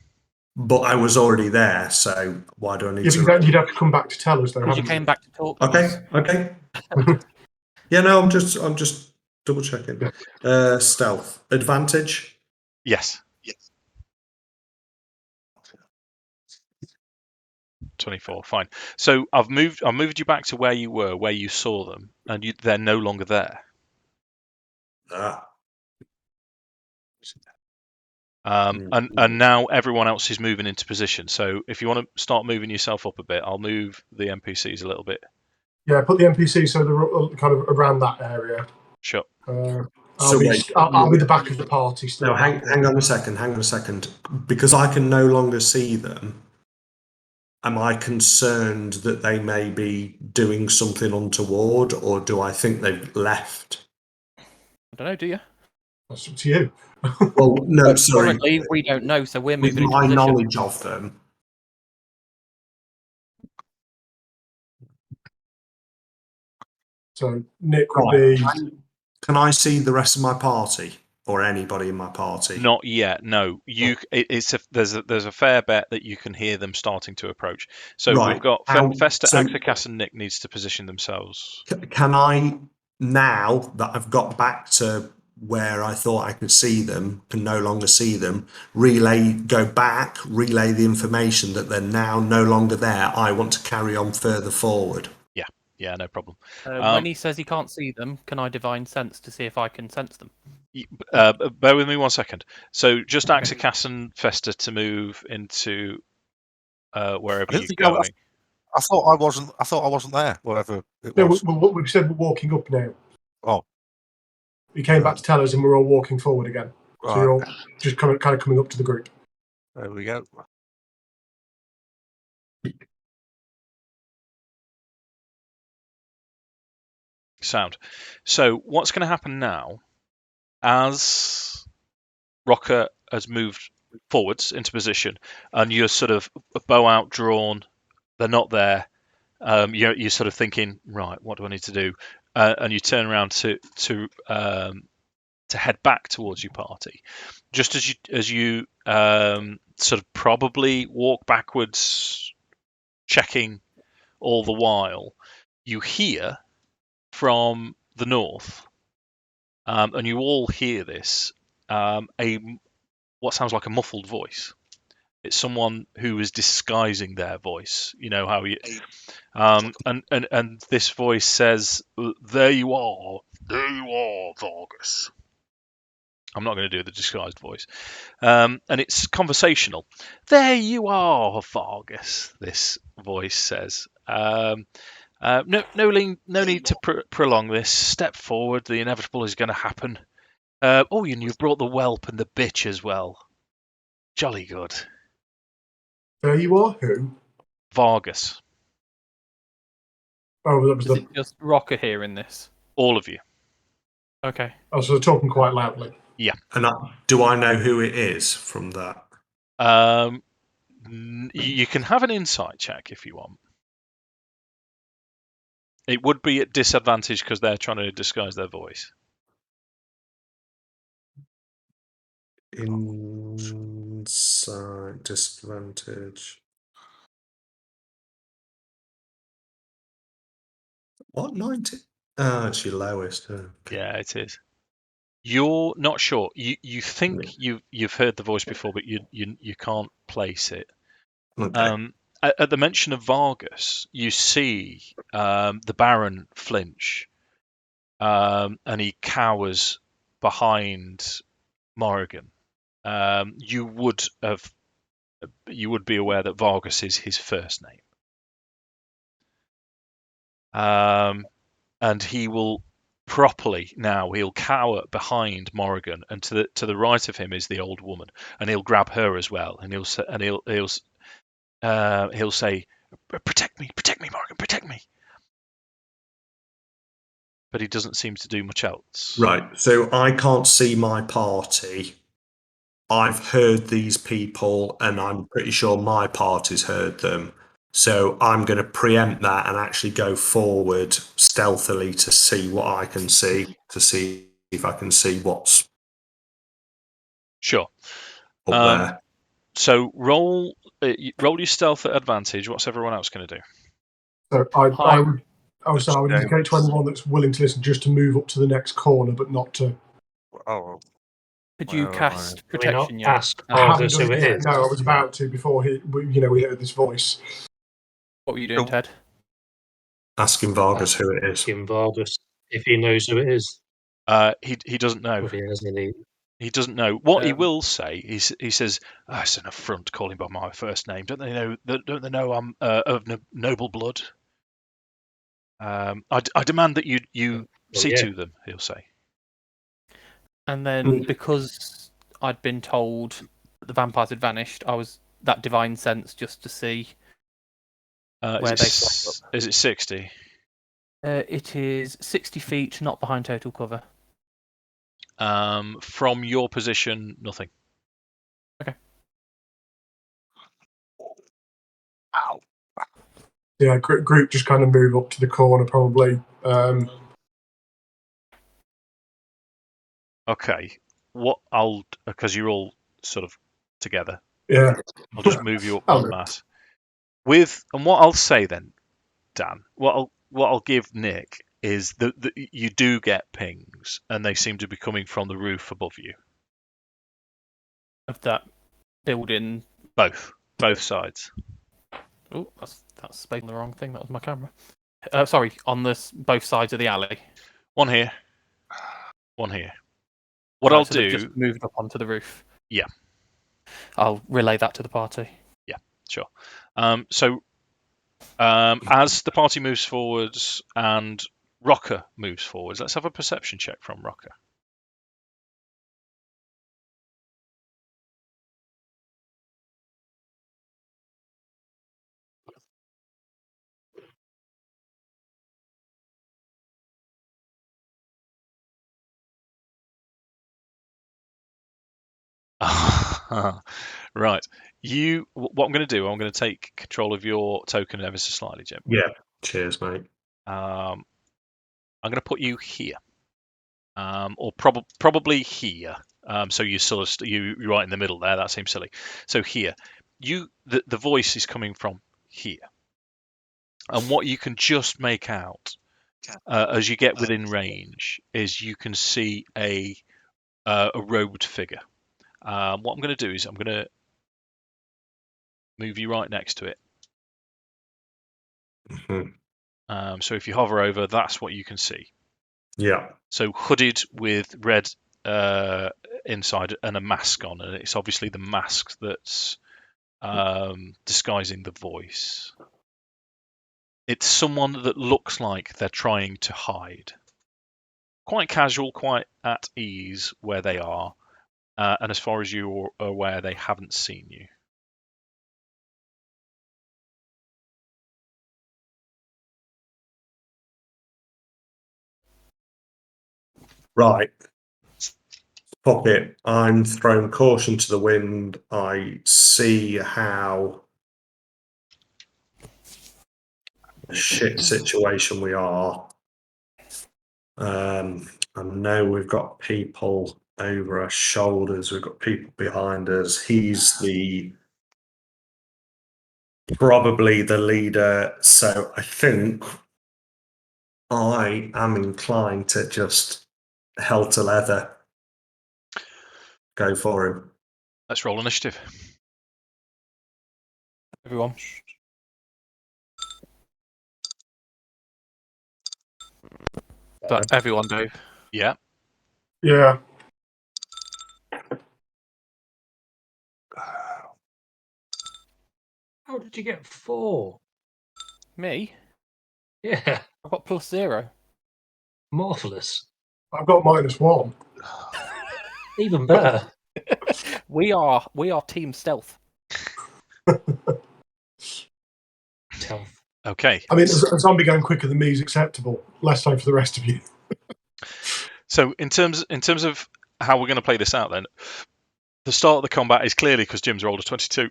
But I was already there, so why do I need You to? think you'd have to come back to tell us though, Because you haven't came back to talk to us. Okay. Yeah, no, I'm just double checking. Stealth advantage. Yes. 24. Fine. So I've moved you back to where you were, where you saw them, and they're no longer there. And now everyone else is moving into position. So if you want to start moving yourself up a bit, I'll move the NPCs a little bit. Yeah, put the NPCs so they're kind of around that area. Sure. I'll be the back of the party still. No, hang on a second. Because I can no longer see them, am I concerned that they may be doing something untoward, or do I think they've left? I don't know, do you? That's up to you. Well, no, sorry. Currently, we don't know, so we're With moving into my position. knowledge of them. So Nick would be. Can I see the rest of my party or anybody in my party? Not yet. No. There's a fair bet that you can hear them starting to approach. So Right. we've got Fester, Akxikas, and Nik needs to position themselves. Can I, now that I've got back to where I thought I could see them, can no longer see them, go back, relay the information that they're now no longer there. I want to carry on further forward. Yeah, no problem. When he says he can't see them, can I divine sense to see if I can sense them? Bear with me 1 second. So just Akxikas and Fester to move into wherever you're going. I thought I wasn't there. Whatever it No, was. we've said we're walking up now. Oh. You came back to tell us, and we're all walking forward again. Right. So you're all just kind of coming up to the group. There we go. Sound. So what's going to happen now, as Rokkr has moved forwards into position, and you're sort of bow out drawn, they're not there. You're sort of thinking, right, what do I need to do? And you turn around to head back towards your party. Just as you sort of probably walk backwards, checking all the while, you hear from the north, and you all hear this, what sounds like a muffled voice. It's someone who is disguising their voice. You know how you, and this voice says, "There you are, Vargas." I'm not going to do the disguised voice, and it's conversational. There you are, Vargas. This voice says. No need to prolong this. Step forward. The inevitable is going to happen. And you've brought the whelp and the bitch as well. Jolly good. There you are. Who? Vargas. Oh, that was Is it just Rokkr here in this? All of you. Okay. Oh, so they're talking quite loudly. Yeah. And do I know who it is from that? You can have an insight check if you want. It would be at disadvantage because they're trying to disguise their voice. Insight disadvantage. What, 90? Oh, it's your lowest. Okay. Yeah, it is. You're not sure. You think you've heard the voice before, but you can't place it. Okay. At the mention of Vargas, you see the Baron flinch, and he cowers behind Morrigan. You would be aware that Vargas is his first name, and he will properly now. He'll cower behind Morrigan, and to the right of him is the old woman, and he'll grab her as well, and he'll say, protect me, Morrigan, protect me." But he doesn't seem to do much else. Right. So I can't see my party. I've heard these people, and I'm pretty sure my party's heard them. So I'm going to preempt that and actually go forward stealthily to see what I can see, to see if I can see what's Sure. up there. So roll your stealth at advantage. What's everyone else going to do? So I would indicate to anyone that's willing to listen just to move up to the next corner, but not to. Oh, Could you Where am cast Can we not protection yet? ask I haven't Vargas done who it it yet. is? No, I was about to before we heard this voice. What were you doing, Ted? Asking Vargas who it is. Asking Vargas if he knows who it is. He doesn't know. If he has any. He doesn't know. What he Um, will say, he says, "It's an affront calling by my first name. Don't they know I'm of noble blood? I demand that you Well, see yeah. to them." He'll say. And then because I'd been told that the vampires had vanished, I was that divine sense just to see where they flash up. Is it 60? It is 60 feet, not behind total cover. From your position, nothing. Okay. ow. Yeah, group just kind of move up to the corner probably. Okay. Because you're all sort of together. Yeah. I'll just move you up Oh, en masse. And what I'll say then, Dan, what I'll give Nick is that you do get pings, and they seem to be coming from the roof above you. Of that building. Both sides. Oh, that's spacing the wrong thing. That was my camera. Sorry, on both sides of the alley. One here. One here. What Right, I'll so they've do. just moved up onto the roof. Yeah. I'll relay that to the party. Yeah, sure. So as the party moves forwards and Rokkr moves forwards, let's have a perception check from Rokkr. Right. What I'm going to do, I'm going to take control of your token ever so slightly, Jim. Yeah. Cheers, mate. I'm going to put you here, or probably here. So you sort of you're right in the middle there. That seems silly. So here, the voice is coming from here, and what you can just make out as you get within range is you can see a robed figure. What I'm going to do is I'm going to move you right next to it. Mm-hmm. So if you hover over, that's what you can see. Yeah. So hooded with red inside and a mask on, and it's obviously the mask that's disguising the voice. It's someone that looks like they're trying to hide. Quite casual, quite at ease where they are, and as far as you're aware, they haven't seen you. Right. Fuck it. I'm throwing caution to the wind. I see how shit situation we are. I know we've got people over our shoulders. We've got people behind us. He's probably the leader. So I think I am inclined to just hell to leather. Go for him. Let's roll initiative. Everyone. But everyone, Dave. Yeah. Yeah. How did you get 4? Me? Yeah, I've got +0. marvellous. I've got -1. Even better. We are team stealth. Stealth. Okay. I mean, a zombie going quicker than me is acceptable. Less so for the rest of you. So in terms of how we're going to play this out, then the start of the combat is clearly because Jim's rolled a 22,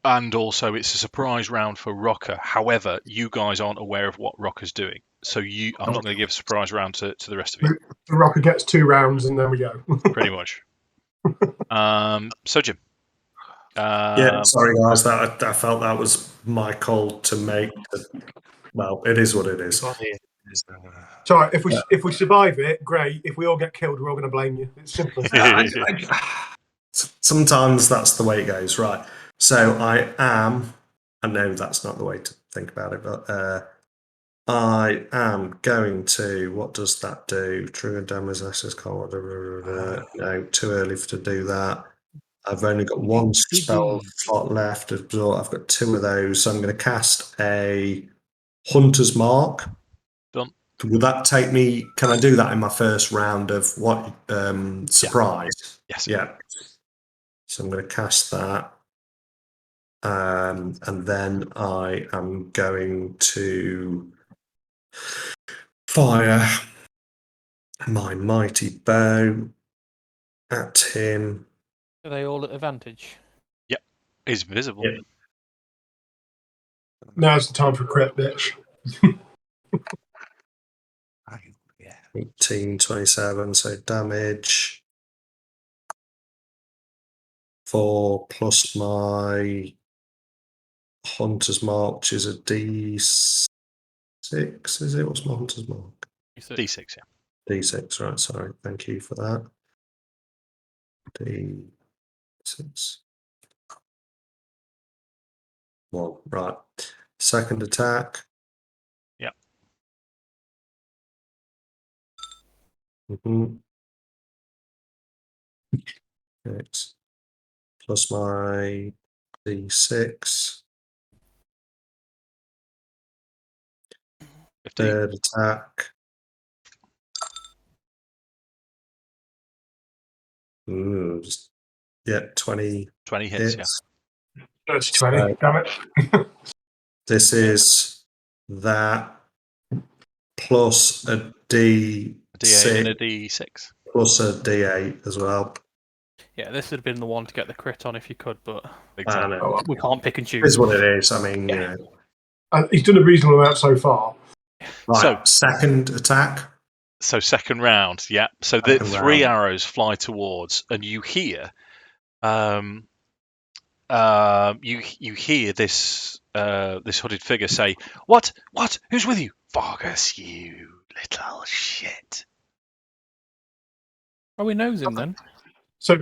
and also it's a surprise round for Rokkr. However, you guys aren't aware of what Rocker's doing, so I'm not going to give a surprise round to the rest of you. The Rokkr gets 2 rounds and then we go. Pretty much. So Jim. Yeah, sorry guys, that I felt that was my call to make. Well, it is what it is. Sorry, if we survive it, great. If we all get killed, we're all going to blame you. It's simple as that. Sometimes that's the way it goes, right? So I know that's not the way to think about it, but I am going to. What does that do? True and damage access card. No, too early to do that. I've only got one spell slot left. I've got 2 of those, so I'm going to cast a Hunter's Mark. Done. Will that take me? Can I do that in my first round of what surprise? Yes. Yeah. So I'm going to cast that, and then I am going to fire my mighty bow at him. Are they all at advantage? Yep. He's visible. Yeah. Now's the time for crit, bitch. 18, 27, so damage 4 plus my Hunter's Mark, which is a D6, is it? What's my Hunter's Mark? D6, yeah. D6, right, sorry. Thank you for that. D6. 1, right. Second attack. Yeah. Six. Plus my D6. 15. Third attack. Just 20 20 hits, hits. That's 20. Damn it. This is that plus a D6 A D8 and a D6. plus a D8 as well. Yeah, this would have been the one to get the crit on if you could, but Exactly. we can't pick and It choose. is what it is. I mean, you know. He's done a reasonable amount so far. Right, So- second attack. So second round, yeah. So the Second 3 round. arrows fly towards, and you hear, you hear this hooded figure say, "What? Who's with you? Vargas, you little shit." Oh, he knows him then. So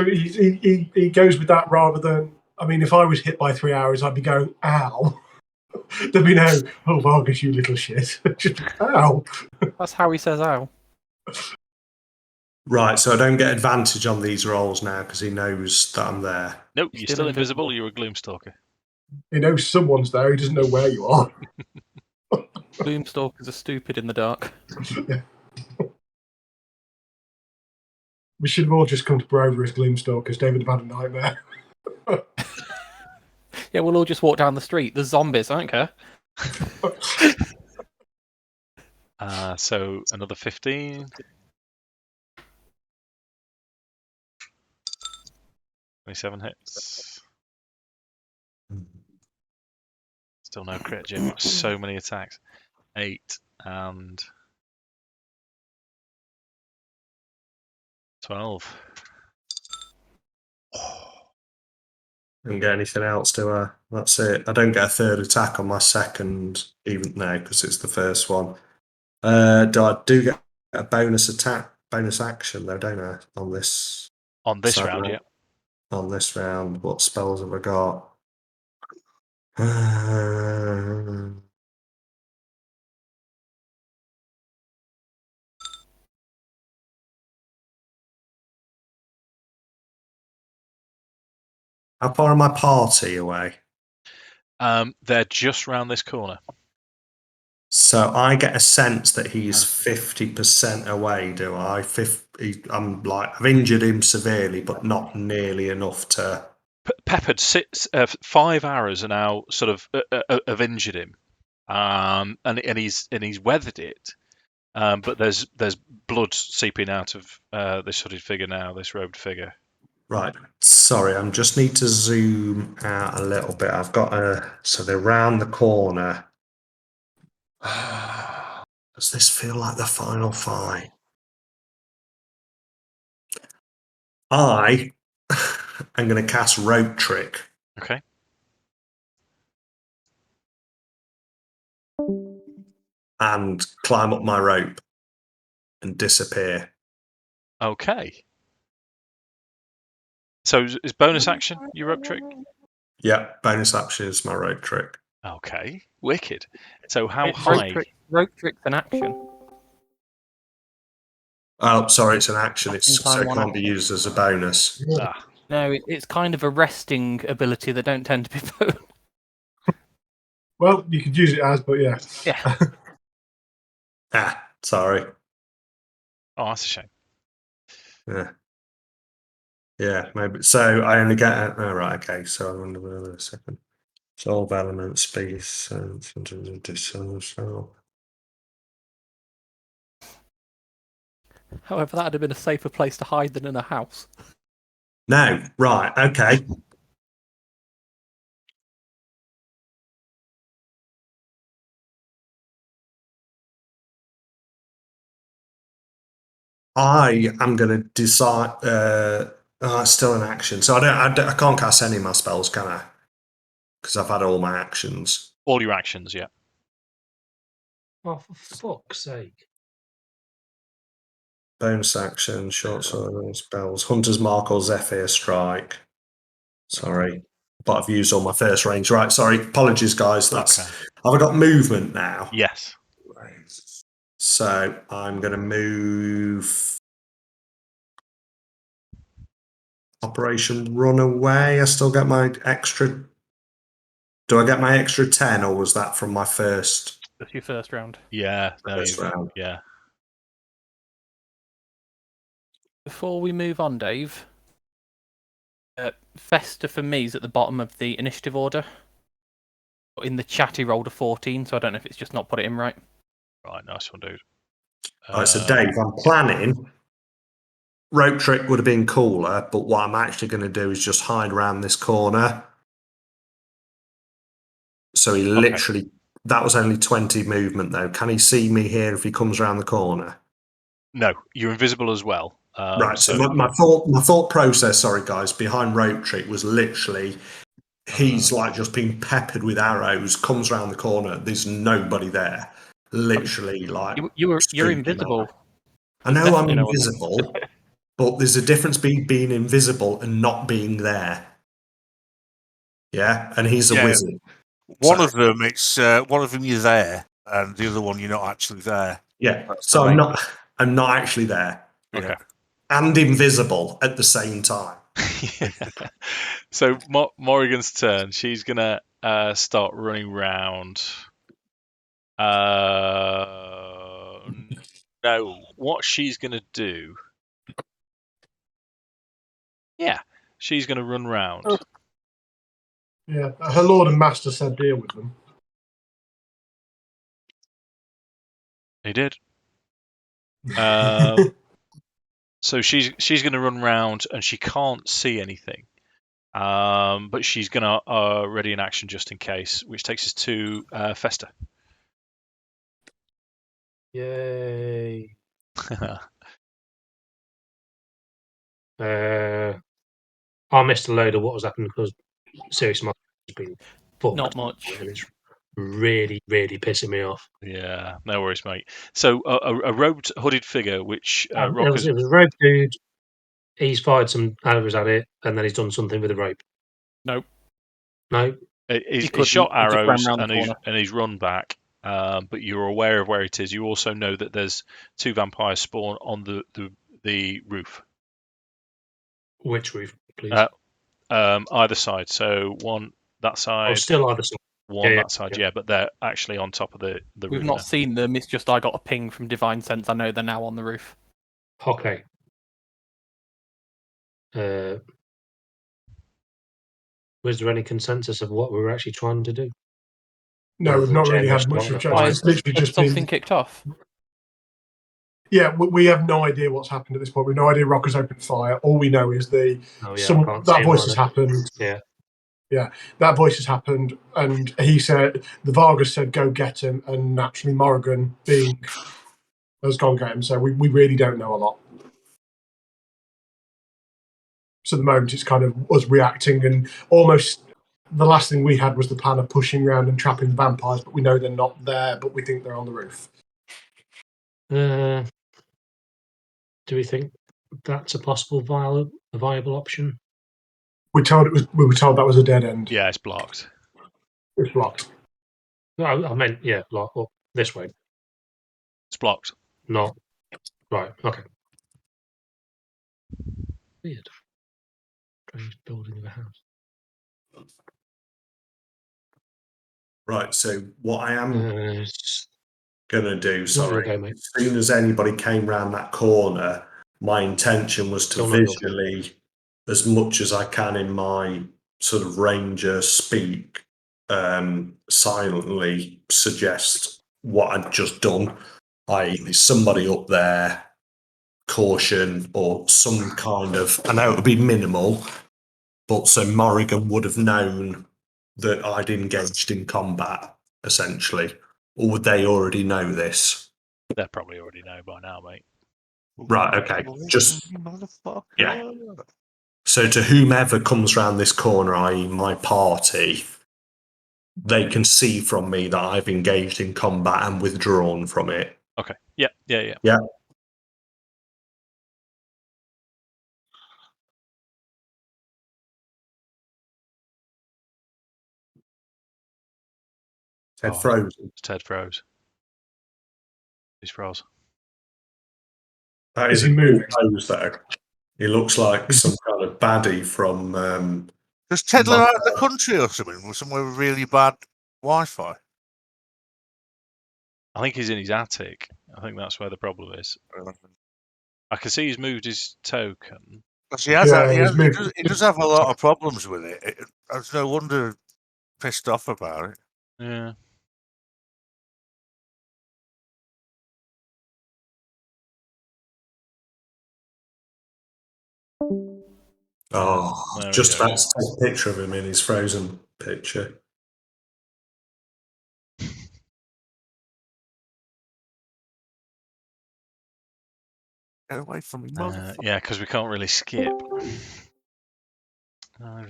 he goes with that rather than. I mean, if I was hit by 3 arrows, I'd be going, ow. There'd be no, oh, Vargas, you little shit. Just, ow. That's how he says ow. Right, so I don't get advantage on these rolls now because he knows that I'm there. Nope, you're still invisible. You're a Gloomstalker. He knows someone's there. He doesn't know where you are. Gloomstalkers are stupid in the dark. Yeah. We should have all just come to Brover as Gloomstalkers. David have had a nightmare. Yeah, we'll all just walk down the street. There's zombies, I don't care. So another 15. 27 hits. Still no crit, Jim. So many attacks. 8 and 12. Don't get anything else, do I? That's it. I don't get a third attack on my second, even now, because it's the first one. I do get a bonus attack, bonus action, though, don't I? On this. On this round, yeah. On this round, what spells have I got? How far are my party away? They're just round this corner. So I get a sense that he's 50% away, do I? I've injured him severely, but not nearly enough to. Peppered 5 arrows are now sort of have injured him, and he's weathered it. But there's blood seeping out of this hooded figure now, this robed figure. Right. Sorry, I just need to zoom out a little bit. I've got so they're round the corner. Does this feel like the final fight? I am going to cast Rogue Trick. Okay. And climb up my rope and disappear. Okay. So is bonus action your rope trick? Yeah, bonus action is my rope trick. Okay, wicked. So how high? Rope trick's an action. Oh, sorry, it's an action. Action So time, it one can't be used as a bonus. Ah, No, it's kind of a resting ability that don't tend to be put. Well, you could use it as, but yeah. Yeah. Sorry. oh, that's a shame. Yeah, maybe. So I only get. Oh, right, okay. So I'm under a second. Solve element, space, so. However, that'd have been a safer place to hide than in a house. No, right, okay. I am going to decide. It's still an action, so I can't cast any of my spells, can I? Because I've had all my actions. All your actions, yeah. Oh, for fuck's sake. Bonus action, short sword spells, Hunter's Mark or Zephyr Strike. Sorry, but I've used all my first range. Right, sorry, apologies, guys. That's Okay. Have I got movement now? Yes. So I'm going to move. Operation Runaway. I still get my extra. Do I get my extra 10, or was that from my first? That's your first round. Yeah. No, First round. Yeah. Before we move on, Dave, Fester for me is at the bottom of the initiative order. But in the chat, he rolled a 14, so I don't know if it's just not put it in right. Right. Nice one, dude. All right, so Dave, I'm planning. Rope trick would have been cooler, but what I'm actually going to do is just hide around this corner. So he literally. That was only 20 movement, though. Can he see me here if he comes around the corner? No, you're invisible as well. Right. So my thought process, sorry guys, behind Rope Trick was literally he's like just being peppered with arrows, comes around the corner, there's nobody there. Literally, like You're invisible. I know I'm Definitely no one. invisible, but there's a difference between being invisible and not being there. Yeah, and he's a wizard. One of them, you're there, and the other one you're not actually there. Yeah, That's so the main- I'm not actually there. Okay. And invisible at the same time. So Morrigan's turn. She's gonna start running round. No, what she's gonna do? Yeah, she's gonna run round. Yeah, her lord and master said deal with them. He did. So she's going to run round and she can't see anything, but she's going to ready an action just in case, which takes us to Fester. Yay. I missed a load of what was happening because serious monster has been fucked. Not much. And it's really, really pissing me off. Yeah, no worries, mate. So a robed, hooded figure, which It Rokkr was a rope dude. He's fired some arrows at it, and then he's done something with the rope. Nope. No, he's couldn't. shot He just ran arrows round the corner. and he's run back. But you're aware of where it is. You also know that there's 2 vampires spawn on the roof. which roof, please? Either side. So one that side, Oh, still either side. one Yeah, that side. Yeah, but they're actually on top of the We've roof not now. seen them. It's just I got a ping from Divine Sense. I know they're now on the roof. Okay. Was there any consensus of what we were actually trying to do? No, we've not really had much Generous of a not judge. It's literally Has just something been. kicked off? Yeah, we have no idea what's happened at this point. We've no idea Rokkr's opened fire. All we know is I can't see that him voice has either. happened. Yeah. That voice has happened, and he said the Vargas said go get him, and naturally Morrigan being has gone get him. So we really don't know a lot. So at the moment it's kind of us reacting, and almost the last thing we had was the plan of pushing around and trapping the vampires, but we know they're not there, but we think they're on the roof. Do we think that's a possible viable option? We were told that was a dead end. Yeah, it's blocked. It's blocked. I meant, yeah, like up this way, It's blocked. not right. Okay. Weird. Strange building of a house. Right, so what I am It's going to do, not your go, mate. as soon as anybody came round that corner, my intention was to Still not your go. visually, as much as I can in my sort of ranger speak, silently suggest what I'd just done, i.e. there's somebody up there, caution, or some kind of, I know it would be minimal, but so Morrigan would have known that I'd engaged in combat, essentially. Or would they already know this? They probably already know by now, mate. Right, okay. Just, Motherfucker. yeah. So to whomever comes round this corner, i.e. my party, they can see from me that I've engaged in combat and withdrawn from it. Okay. Yeah. Yeah. Ted frozen. Ted froze. He's froze. That Is is he a moving? cool pose, though. He looks like some kind of baddie from. Does Ted live out in the country or something? Somewhere with really bad Wi-Fi? I think he's in his attic. I think that's where the problem is. I can see he's moved his token. He does have a lot of problems with it. There's no wonder pissed off about it. Yeah. Oh, just about to take a picture of him in his frozen picture. Get away from me, yeah, because we can't really skip. Hello,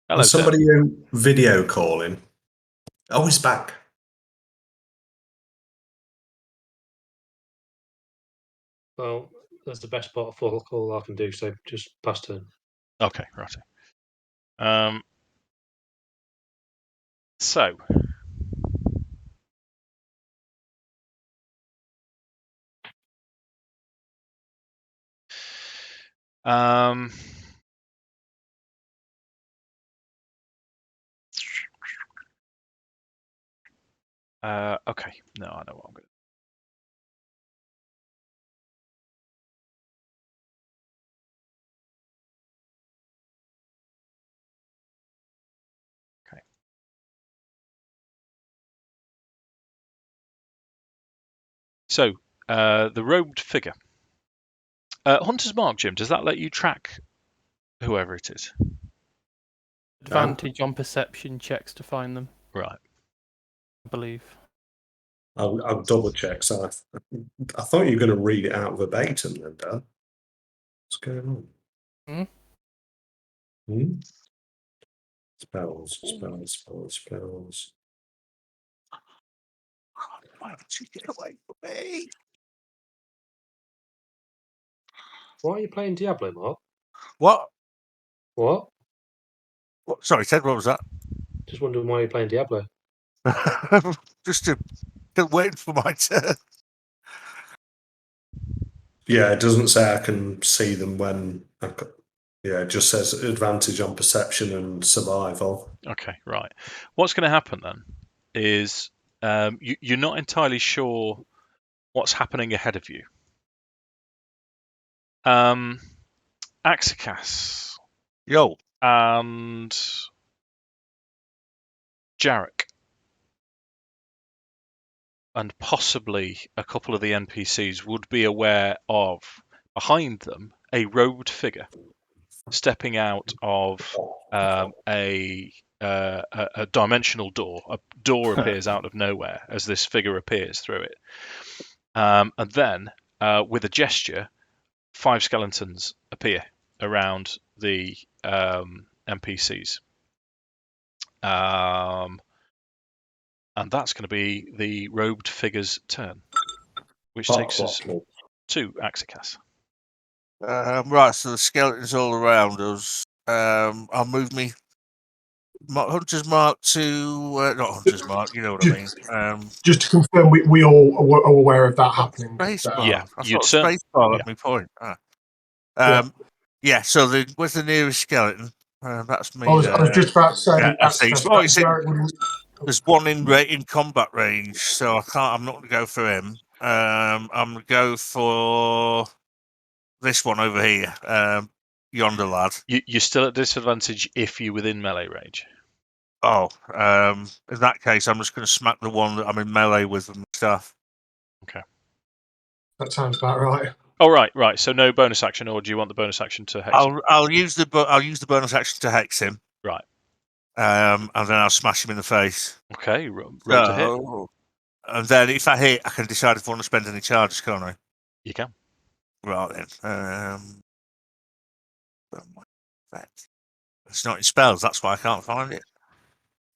There's somebody video calling. Oh, he's back. Well, that's the best part of full call I can do. So just pass turn. Okay, right. So. Okay. No, I know what I'm going to do. Okay. So, the robed figure. Hunter's Mark, Jim, does that let you track whoever it is? Advantage on perception checks to find them. Right. I believe. I'll double check. So I thought you were going to read it out verbatim then, Dan. What's going on? Spells. Why did you get away from me? Why are you playing Diablo, Mark? What? What? Sorry, Ted, what was that? Just wondering why you're playing Diablo. Just to wait for my turn. Yeah, it doesn't say I can see them when. Yeah, it just says advantage on perception and survival. Okay, right. What's going to happen then is you're not entirely sure what's happening ahead of you. Akxikas Yo. and Jarek and possibly a couple of the NPCs would be aware of, behind them, a robed figure stepping out of a dimensional door. A door appears out of nowhere as this figure appears through it. And then, with a gesture, 5 skeletons appear around the NPCs. And that's going to be the robed figure's turn, which takes us to Akxikas. Right, so the skeletons all around us. I'll move me Hunter's Mark to not Hunter's Mark, you know what I mean. Just to confirm, we all are aware of that happening. Space bar. Yeah, I you'd thought space bar yeah. at my point. Yeah. So where's the nearest skeleton? That's me. I was just about to say, Yeah, I see. Oh, it's in, Jarek wouldn't- there's one in combat range, so I'm not going to go for him. I'm going to go for this one over here. Yonder lad. You're still at disadvantage if you're within melee range. Oh, in that case, I'm just going to smack the one that I'm in melee with and stuff. Okay. That sounds about right. Oh, right. So no bonus action, or do you want the bonus action to hex him? I'll use the bonus action to hex him. Right. And then I'll smash him in the face. Okay, roll to hit. And then if I hit, I can decide if I want to spend any charges, can't I? You can. Right then. It's not in spells, that's why I can't find it.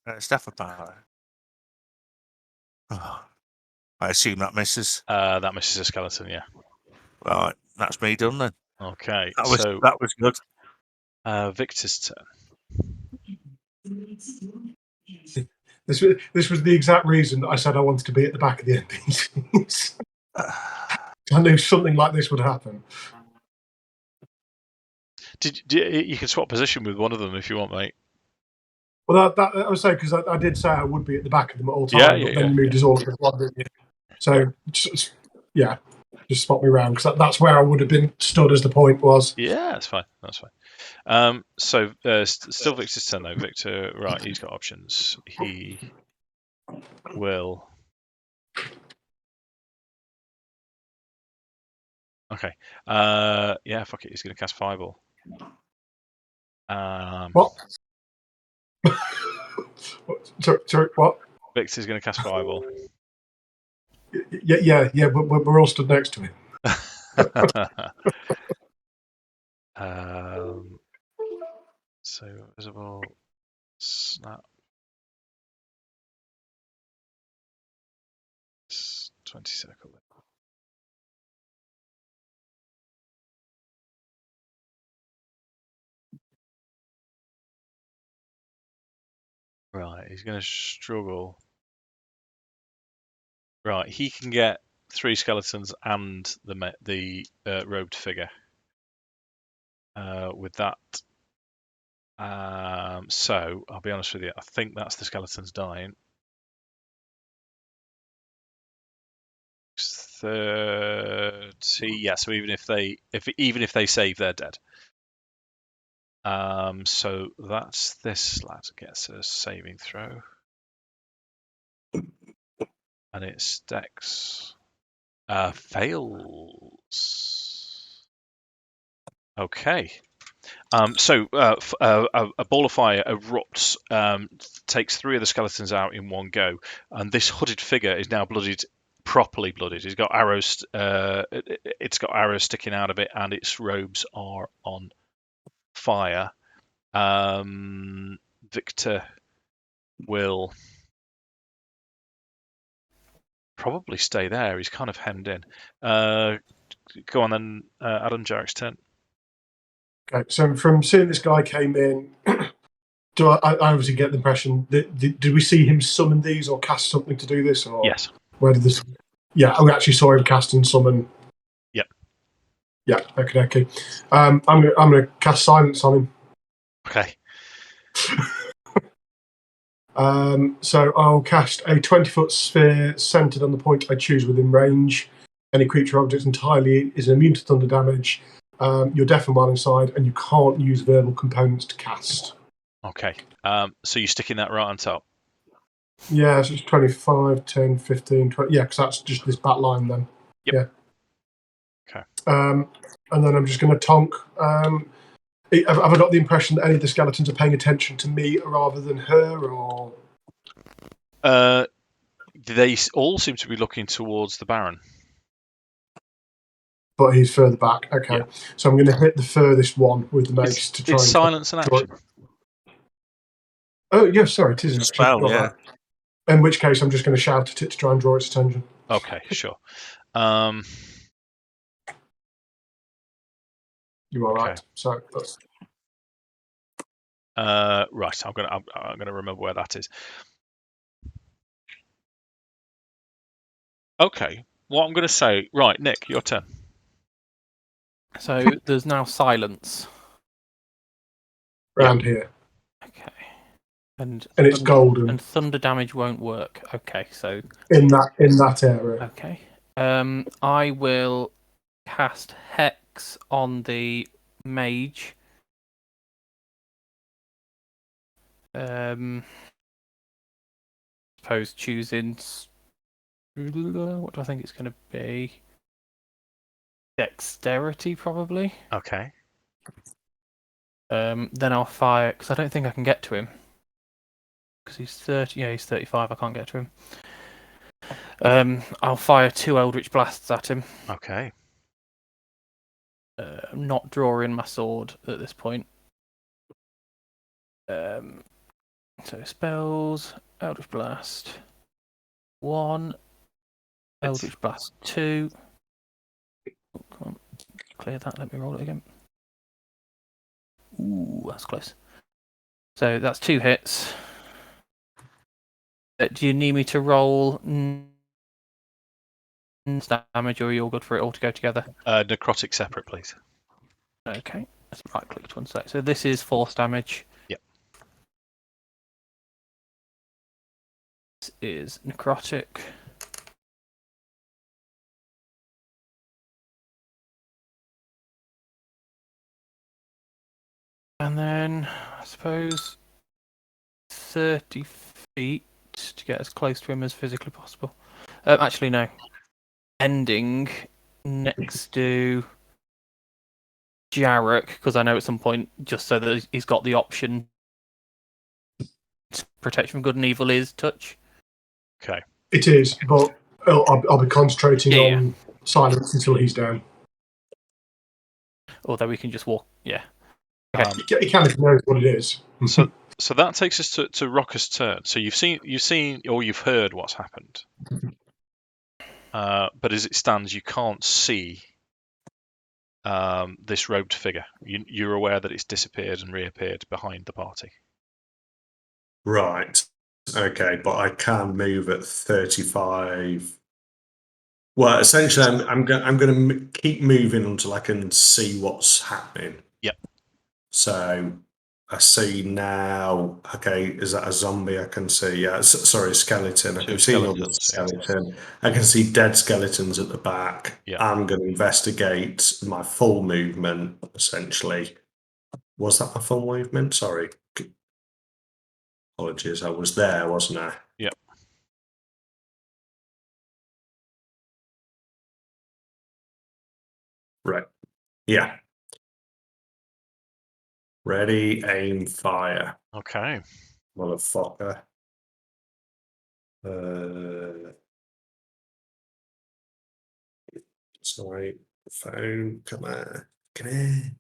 It's definitely power. Oh, I assume that misses. That misses a skeleton, yeah. Right, that's me done then. Okay, that was good. Victor's turn. This was the exact reason that I said I wanted to be at the back of the NPCs. I knew something like this would happen. You can swap position with one of them if you want, mate. Well, that I was saying because I did say I would be at the back of them at all times, but then you moved us all to the front, didn't you? So, just spot me around because that's where I would have been stood as the point was. Yeah, that's fine. So still Victor's turn though. Victor, right? He's got options. He will. Okay. Yeah, fuck it. He's going to cast Fireball. What? Sorry, what? Victor's going to cast Fireball. Yeah. But we're all stood next to him. So visible snap. 20 circle. Right, he's going to struggle. Right, he can get 3 skeletons and the robed figure. With that, so I'll be honest with you. I think that's the skeletons dying. 30. Yeah. So even if they save, they're dead. So that's this lad gets a saving throw, and it's Dex. Fails. Okay. So a ball of fire erupts, takes 3 of the skeletons out in one go, and this hooded figure is now bloodied, properly bloodied. It's got arrows. It's got arrows sticking out of it, and its robes are on fire. Victor will probably stay there. He's kind of hemmed in. Go on then, Adam. Jarek's turn. Okay, so from seeing this guy came in, do I obviously get the impression that did we see him summon these or cast something to do this? Or Yes. where did this? Yeah, we actually saw him cast and summon. Yep. Yeah. Okay. I'm gonna cast silence on him. Okay. So I'll cast a 20-foot sphere centered on the point I choose within range. Any creature or object entirely is immune to thunder damage. You're deafened while inside, and you can't use verbal components to cast. Okay. So you're sticking that right on top. Yeah, so it's 25, 10, 15, 20. Yeah, because that's just this bat line then. Yep. Yeah. Okay. And then I'm just going to tonk. Have I got the impression that any of the skeletons are paying attention to me rather than her, or? They all seem to be looking towards the Baron. But he's further back. Okay. Yeah. So I'm going to hit the furthest one with the mace to try Is and silence an action? Oh, yes, sorry, it is. It's a spell, yeah. In which case, I'm just going to shout at it to try and draw its attention. Okay, sure. You are Okay. right. So that's right. I'm gonna remember where that is. Okay. What I'm gonna say. Right, Nick, your turn. So there's now silence. around here, Okay. And it's golden And thunder damage won't work. Okay, so in that area. okay. I will cast Hex on the mage. Suppose choosing what do I think it's going to be? Dexterity, probably. Okay. Then I'll fire because I don't think I can get to him because he's 30. Yeah, he's 35. I can't get to him. I'll fire 2 Eldritch Blasts at him. Okay. I'm not drawing my sword at this point. So spells, Eldritch Blast 1, Eldritch Blast 2. Oh, come on, clear that. Let me roll it again. Ooh, that's close. So that's 2 hits. Do you need me to roll damage, or are you all good for it all to go together? Necrotic separate, please. Okay, let's right click to one sec. So this is force damage. Yep. This is necrotic. And then I suppose 30 feet to get as close to him as physically possible. Actually, no. Ending next to Jarek, because I know at some point, just so that he's got the option, protection from good and evil is touch. Okay. It is, but I'll be concentrating on silence until he's down. Although we can just walk. Yeah. Okay. He kind of knows what it is. So that takes us to Rokkr's turn. So you've seen or you've heard what's happened. But as it stands, you can't see this robed figure. You're aware that it's disappeared and reappeared behind the party. Right. Okay, but I can move at 35. Well, essentially, I'm going to keep moving until I can see what's happening. Yep. So I see now. Okay, is that a zombie? I can see. Yeah, sorry, a skeleton. I can see another skeleton. I can see dead skeletons at the back. Yeah. I'm going to investigate my full movement. Essentially, was that my full movement? Sorry. Apologies, I was there, wasn't I? Yep. Right. Yeah. Ready, aim, fire. Okay. Motherfucker. Sorry, phone, come on. Come on.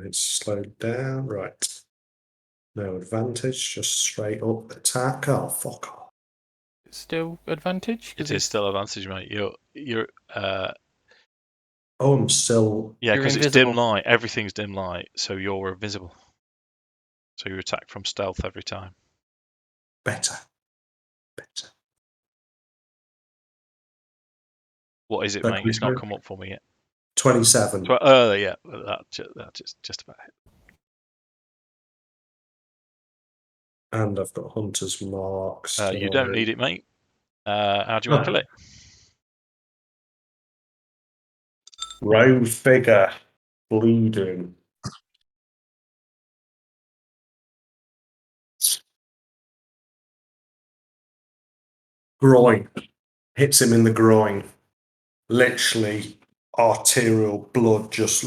It's slowed down, right. No advantage, just straight up attack. Oh, fuck off. Still advantage? It is still advantage, mate. You're Oh, I'm still. yeah, You're because it's dim invisible. light. Everything's dim light, so you're invisible. So you attack from stealth every time. Better. What is it, That mate? can It's not be come up for me yet. 27. Yeah, that's just about it. And I've got Hunter's Marks. You don't need it, mate. How do you want to kill it? Row figure. Bleeding. Groin. Hits him in the groin. Literally, arterial blood just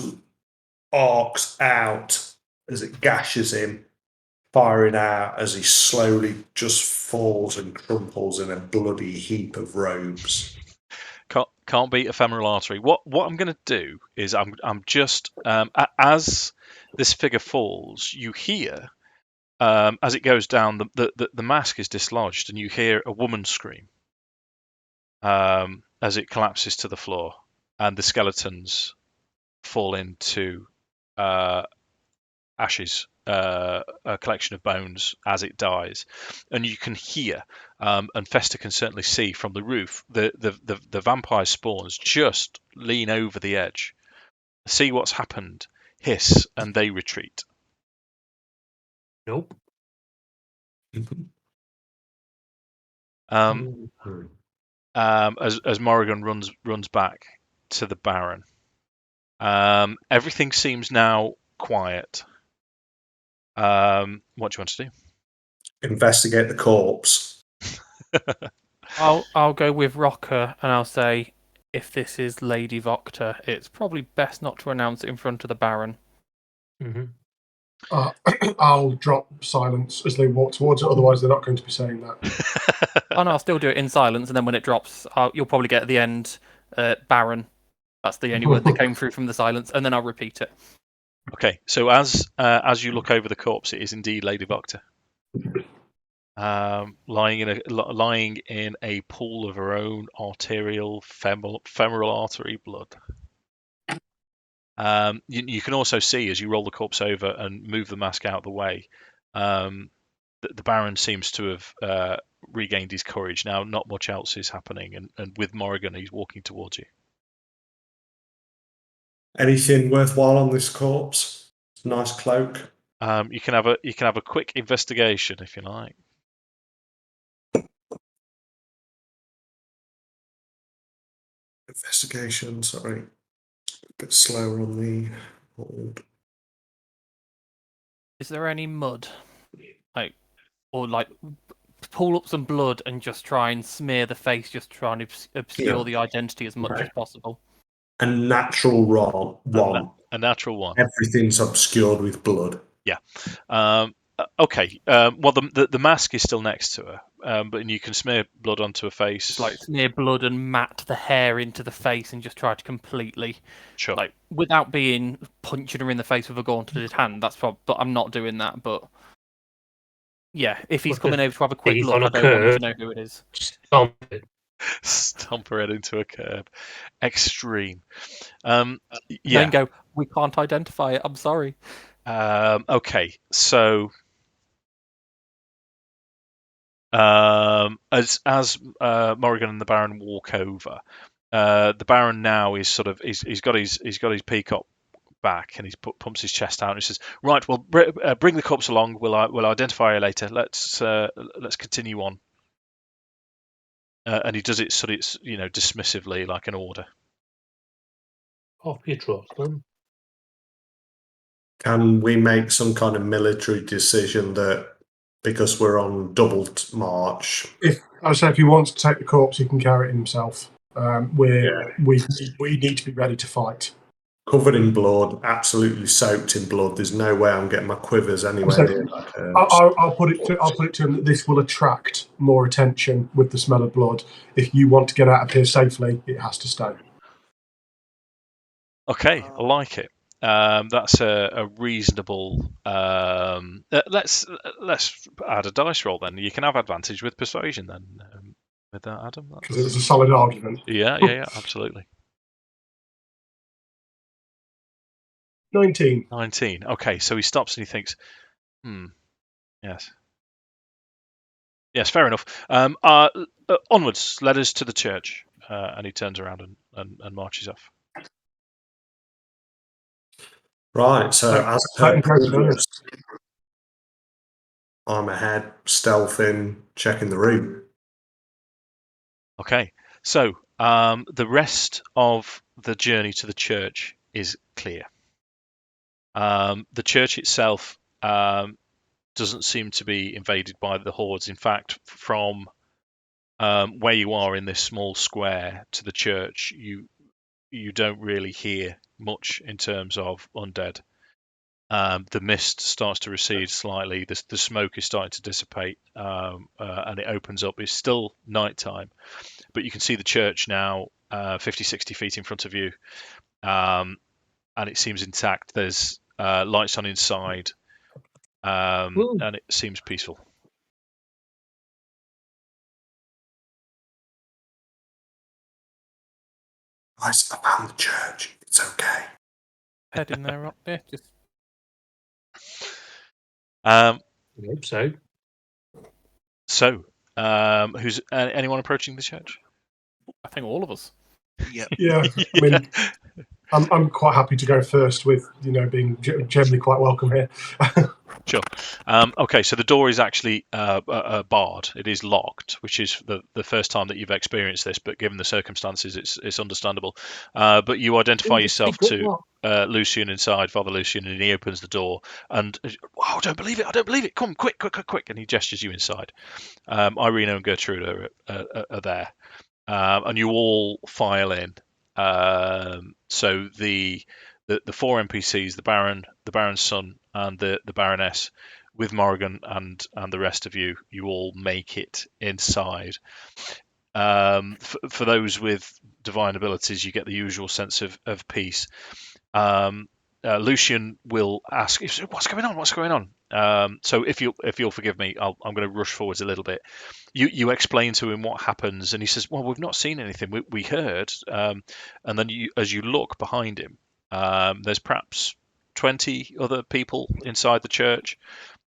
arcs out as it gashes him, firing out as he slowly just falls and crumples in a bloody heap of robes. Can't beat ephemeral artery. What I'm going to do is I'm just as this figure falls, you hear as it goes down, the mask is dislodged, and you hear a woman scream as it collapses to the floor, and the skeletons fall into ashes, a collection of bones as it dies, and you can hear, and Fester can certainly see from the roof, the vampire spawns just lean over the edge, see what's happened, hiss, and they retreat. Nope. As Morrigan runs back to the Baron, everything seems now quiet. What do you want to do? Investigate the corpse. I'll go with Rokkr, and I'll say, if this is Lady Vokta, it's probably best not to announce it in front of the Baron. Mm-hmm. I'll drop silence as they walk towards it, otherwise they're not going to be saying that. Oh no, I'll still do it in silence, and then when it drops, you'll probably get at the end, Baron. That's the only word that came through from the silence, and then I'll repeat it. Okay, so as you look over the corpse, it is indeed Lady Vokta, lying in a pool of her own arterial femoral artery blood. You can also see, as you roll the corpse over and move the mask out of the way, that the Baron seems to have regained his courage. Now, not much else is happening, and with Morrigan, he's walking towards you. Anything worthwhile on this corpse? Nice cloak. You can have a quick investigation if you like. Investigation, sorry. A bit slower on the hold. Is there any mud, or pull up some blood and just try and smear the face, just try and obscure the identity as much as possible? A natural one. A natural one. Everything's obscured with blood. Yeah. Okay. Well, the mask is still next to her, but you can smear blood onto her face. Just smear blood and mat the hair into the face and just try to completely, sure. Without being punching her in the face with a gauntleted hand. That's but I'm not doing that. But yeah, if he's coming over to have a quick look, I don't want to know who it is. Stomp it. Stomp her head into a curb. Extreme. Then go, we can't identify it. I'm sorry. Okay, so as Morrigan and the Baron walk over, the Baron now is he's got his peacock back, and pumps his chest out and he says, "Right, well, bring the corpse along. We'll identify her later. Let's continue on." And he does it dismissively, like an order. Off you trot, then. Can we make some kind of military decision that because we're on double march? If I say if he wants to take the corpse, he can carry it himself. We need to be ready to fight. Covered in blood, absolutely soaked in blood. There's no way I'm getting my quivers anywhere So, near that corpse. I'll put it to him that this will attract more attention with the smell of blood. If you want to get out of here safely, it has to stay. Okay, I like it. That's a reasonable. Let's add a dice roll then. You can have advantage with persuasion then. With that, Adam. Because it was a solid argument. Yeah, absolutely. 19. 19. Okay, so he stops and he thinks, yes. Yes, fair enough. Onwards, let us to the church. And he turns around and marches off. Right, so as per previous, I'm ahead, stealthing, checking the route. Okay, so the rest of the journey to the church is clear. The church itself doesn't seem to be invaded by the hordes. In fact, from where you are in this small square to the church, you don't really hear much in terms of undead. The mist starts to recede slightly. The smoke is starting to dissipate, and it opens up. It's still nighttime, but you can see the church now 50, 60 feet in front of you, and it seems intact. There's lights on inside, and it seems peaceful. I found the church. It's okay. Head in there, up there. Just I hope so. So, who's anyone approaching the church? I think all of us. Yeah. Yeah, I mean, I'm quite happy to go first with being generally quite welcome here. Sure. Okay, so the door is actually barred. It is locked, which is the first time that you've experienced this. But given the circumstances, it's understandable. But you identify yourself to Lucian inside, Father Lucian, and he opens the door. And I don't believe it! I don't believe it! Come, quick! And he gestures you inside. Irina and Gertrude are there, and you all file in. So the four NPCs, the Baron, the Baron's son, and the Baroness, with Morrigan and the rest of you, you all make it inside. For those with divine abilities, you get the usual sense of peace. Lucian will ask, "What's going on? What's going on?" So if you'll forgive me, I'm going to rush forwards a little bit. You explain to him what happens, and he says, "Well, we've not seen anything. We heard." And then as you look behind him, there's perhaps 20 other people inside the church,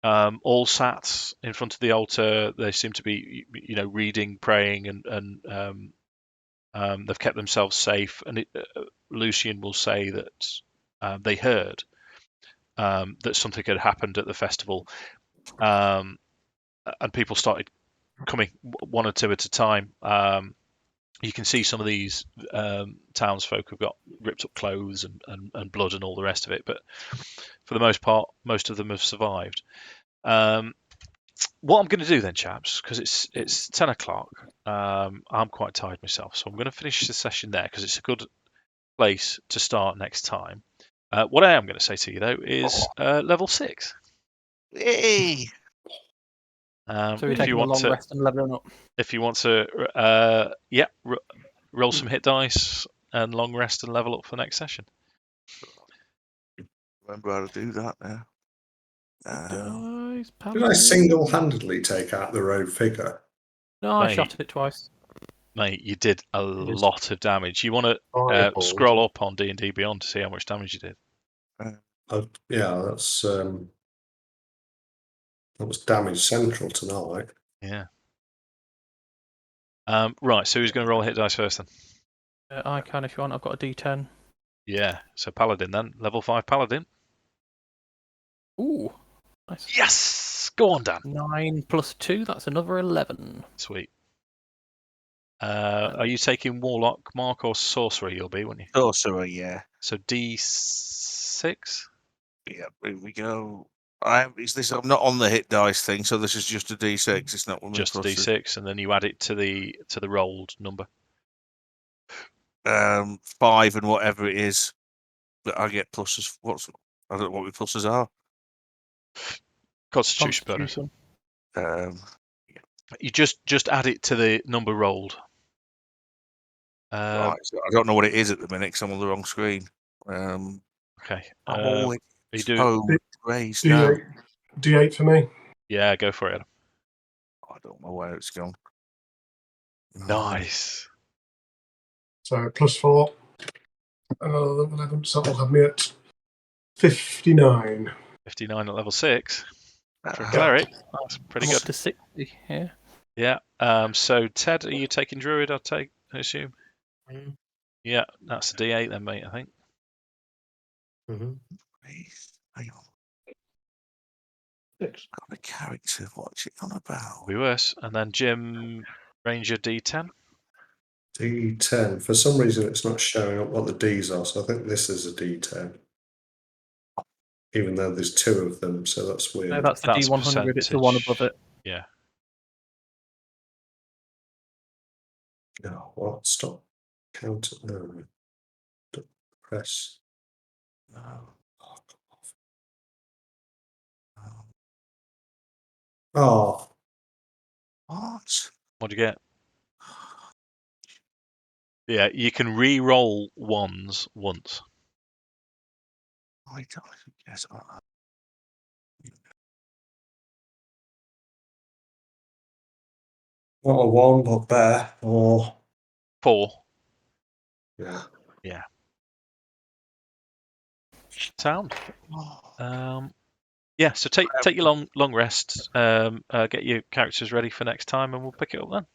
all sat in front of the altar. They seem to be, reading, praying, and they've kept themselves safe. And Lucian will say that they heard that something had happened at the festival, and people started coming one or two at a time. You can see some of these townsfolk have got ripped up clothes and blood and all the rest of it, but for the most part, most of them have survived. What I'm going to do then, chaps, because it's 10 o'clock, I'm quite tired myself, so I'm going to finish the session there because it's a good place to start next time. What I am going to say to you, though, is level 6. Hey. So we're taking a long rest and leveling up. If you want to, roll some hit dice and long rest and level up for next session. Remember how to do that now. Did I single-handedly take out the rogue figure? No, I shot it twice. Mate, you did a lot of damage. You want to scroll up on D&D Beyond to see how much damage you did. Yeah, that was damage central tonight. Yeah. Right, so who's going to roll hit dice first then? I can if you want. I've got a D10. Yeah, so Paladin then. Level 5 Paladin. Ooh, nice. Yes! Go on, Dan. 9 plus 2, that's another 11. Sweet. Are you taking Warlock, Mark, or Sorcerer you'll be, won't you? Sorcerer, yeah. So D6? Yeah, here we go. Is this? I'm not on the hit dice thing, so this is just a D6. It's not with me Just a pluses. D6, and then you add it to the rolled number. 5 and whatever it is, but I get pluses. I don't know what my pluses are. Constitution bonus. Constitution. You just add it to the number rolled. Right, so I don't know what it is at the minute because I'm on the wrong screen. Okay. Oh, you it's do. raised now. D8 for me. Yeah, go for it. I don't know where it's gone. Nice. So +4. Another level 11, so that'll have me at 59. 59 at level 6 for a Ah, cleric. That's pretty I'm good. up to 60 here. Yeah. So Ted, are you taking Druid? I assume. Mm. Yeah, that's a D8 then, mate. I think. Hang on. 6. Got a character. What's it on about? Be worse. And then Jim, Ranger D10. D10. For some reason, it's not showing up what the Ds are, so I think this is a D10. Even though there's 2 of them, so that's weird. No, that's the That's D100. It's the one above it. Yeah. No, what? Stop. Count. No. Press. No. Oh, come off. Oh, What? What'd you get? Yeah, you can re-roll ones once. I don't guess. not a 1, but better. Or 4. yeah. Yeah. Sound. Yeah. So take your long rest. Get your characters ready for next time, and we'll pick it up then.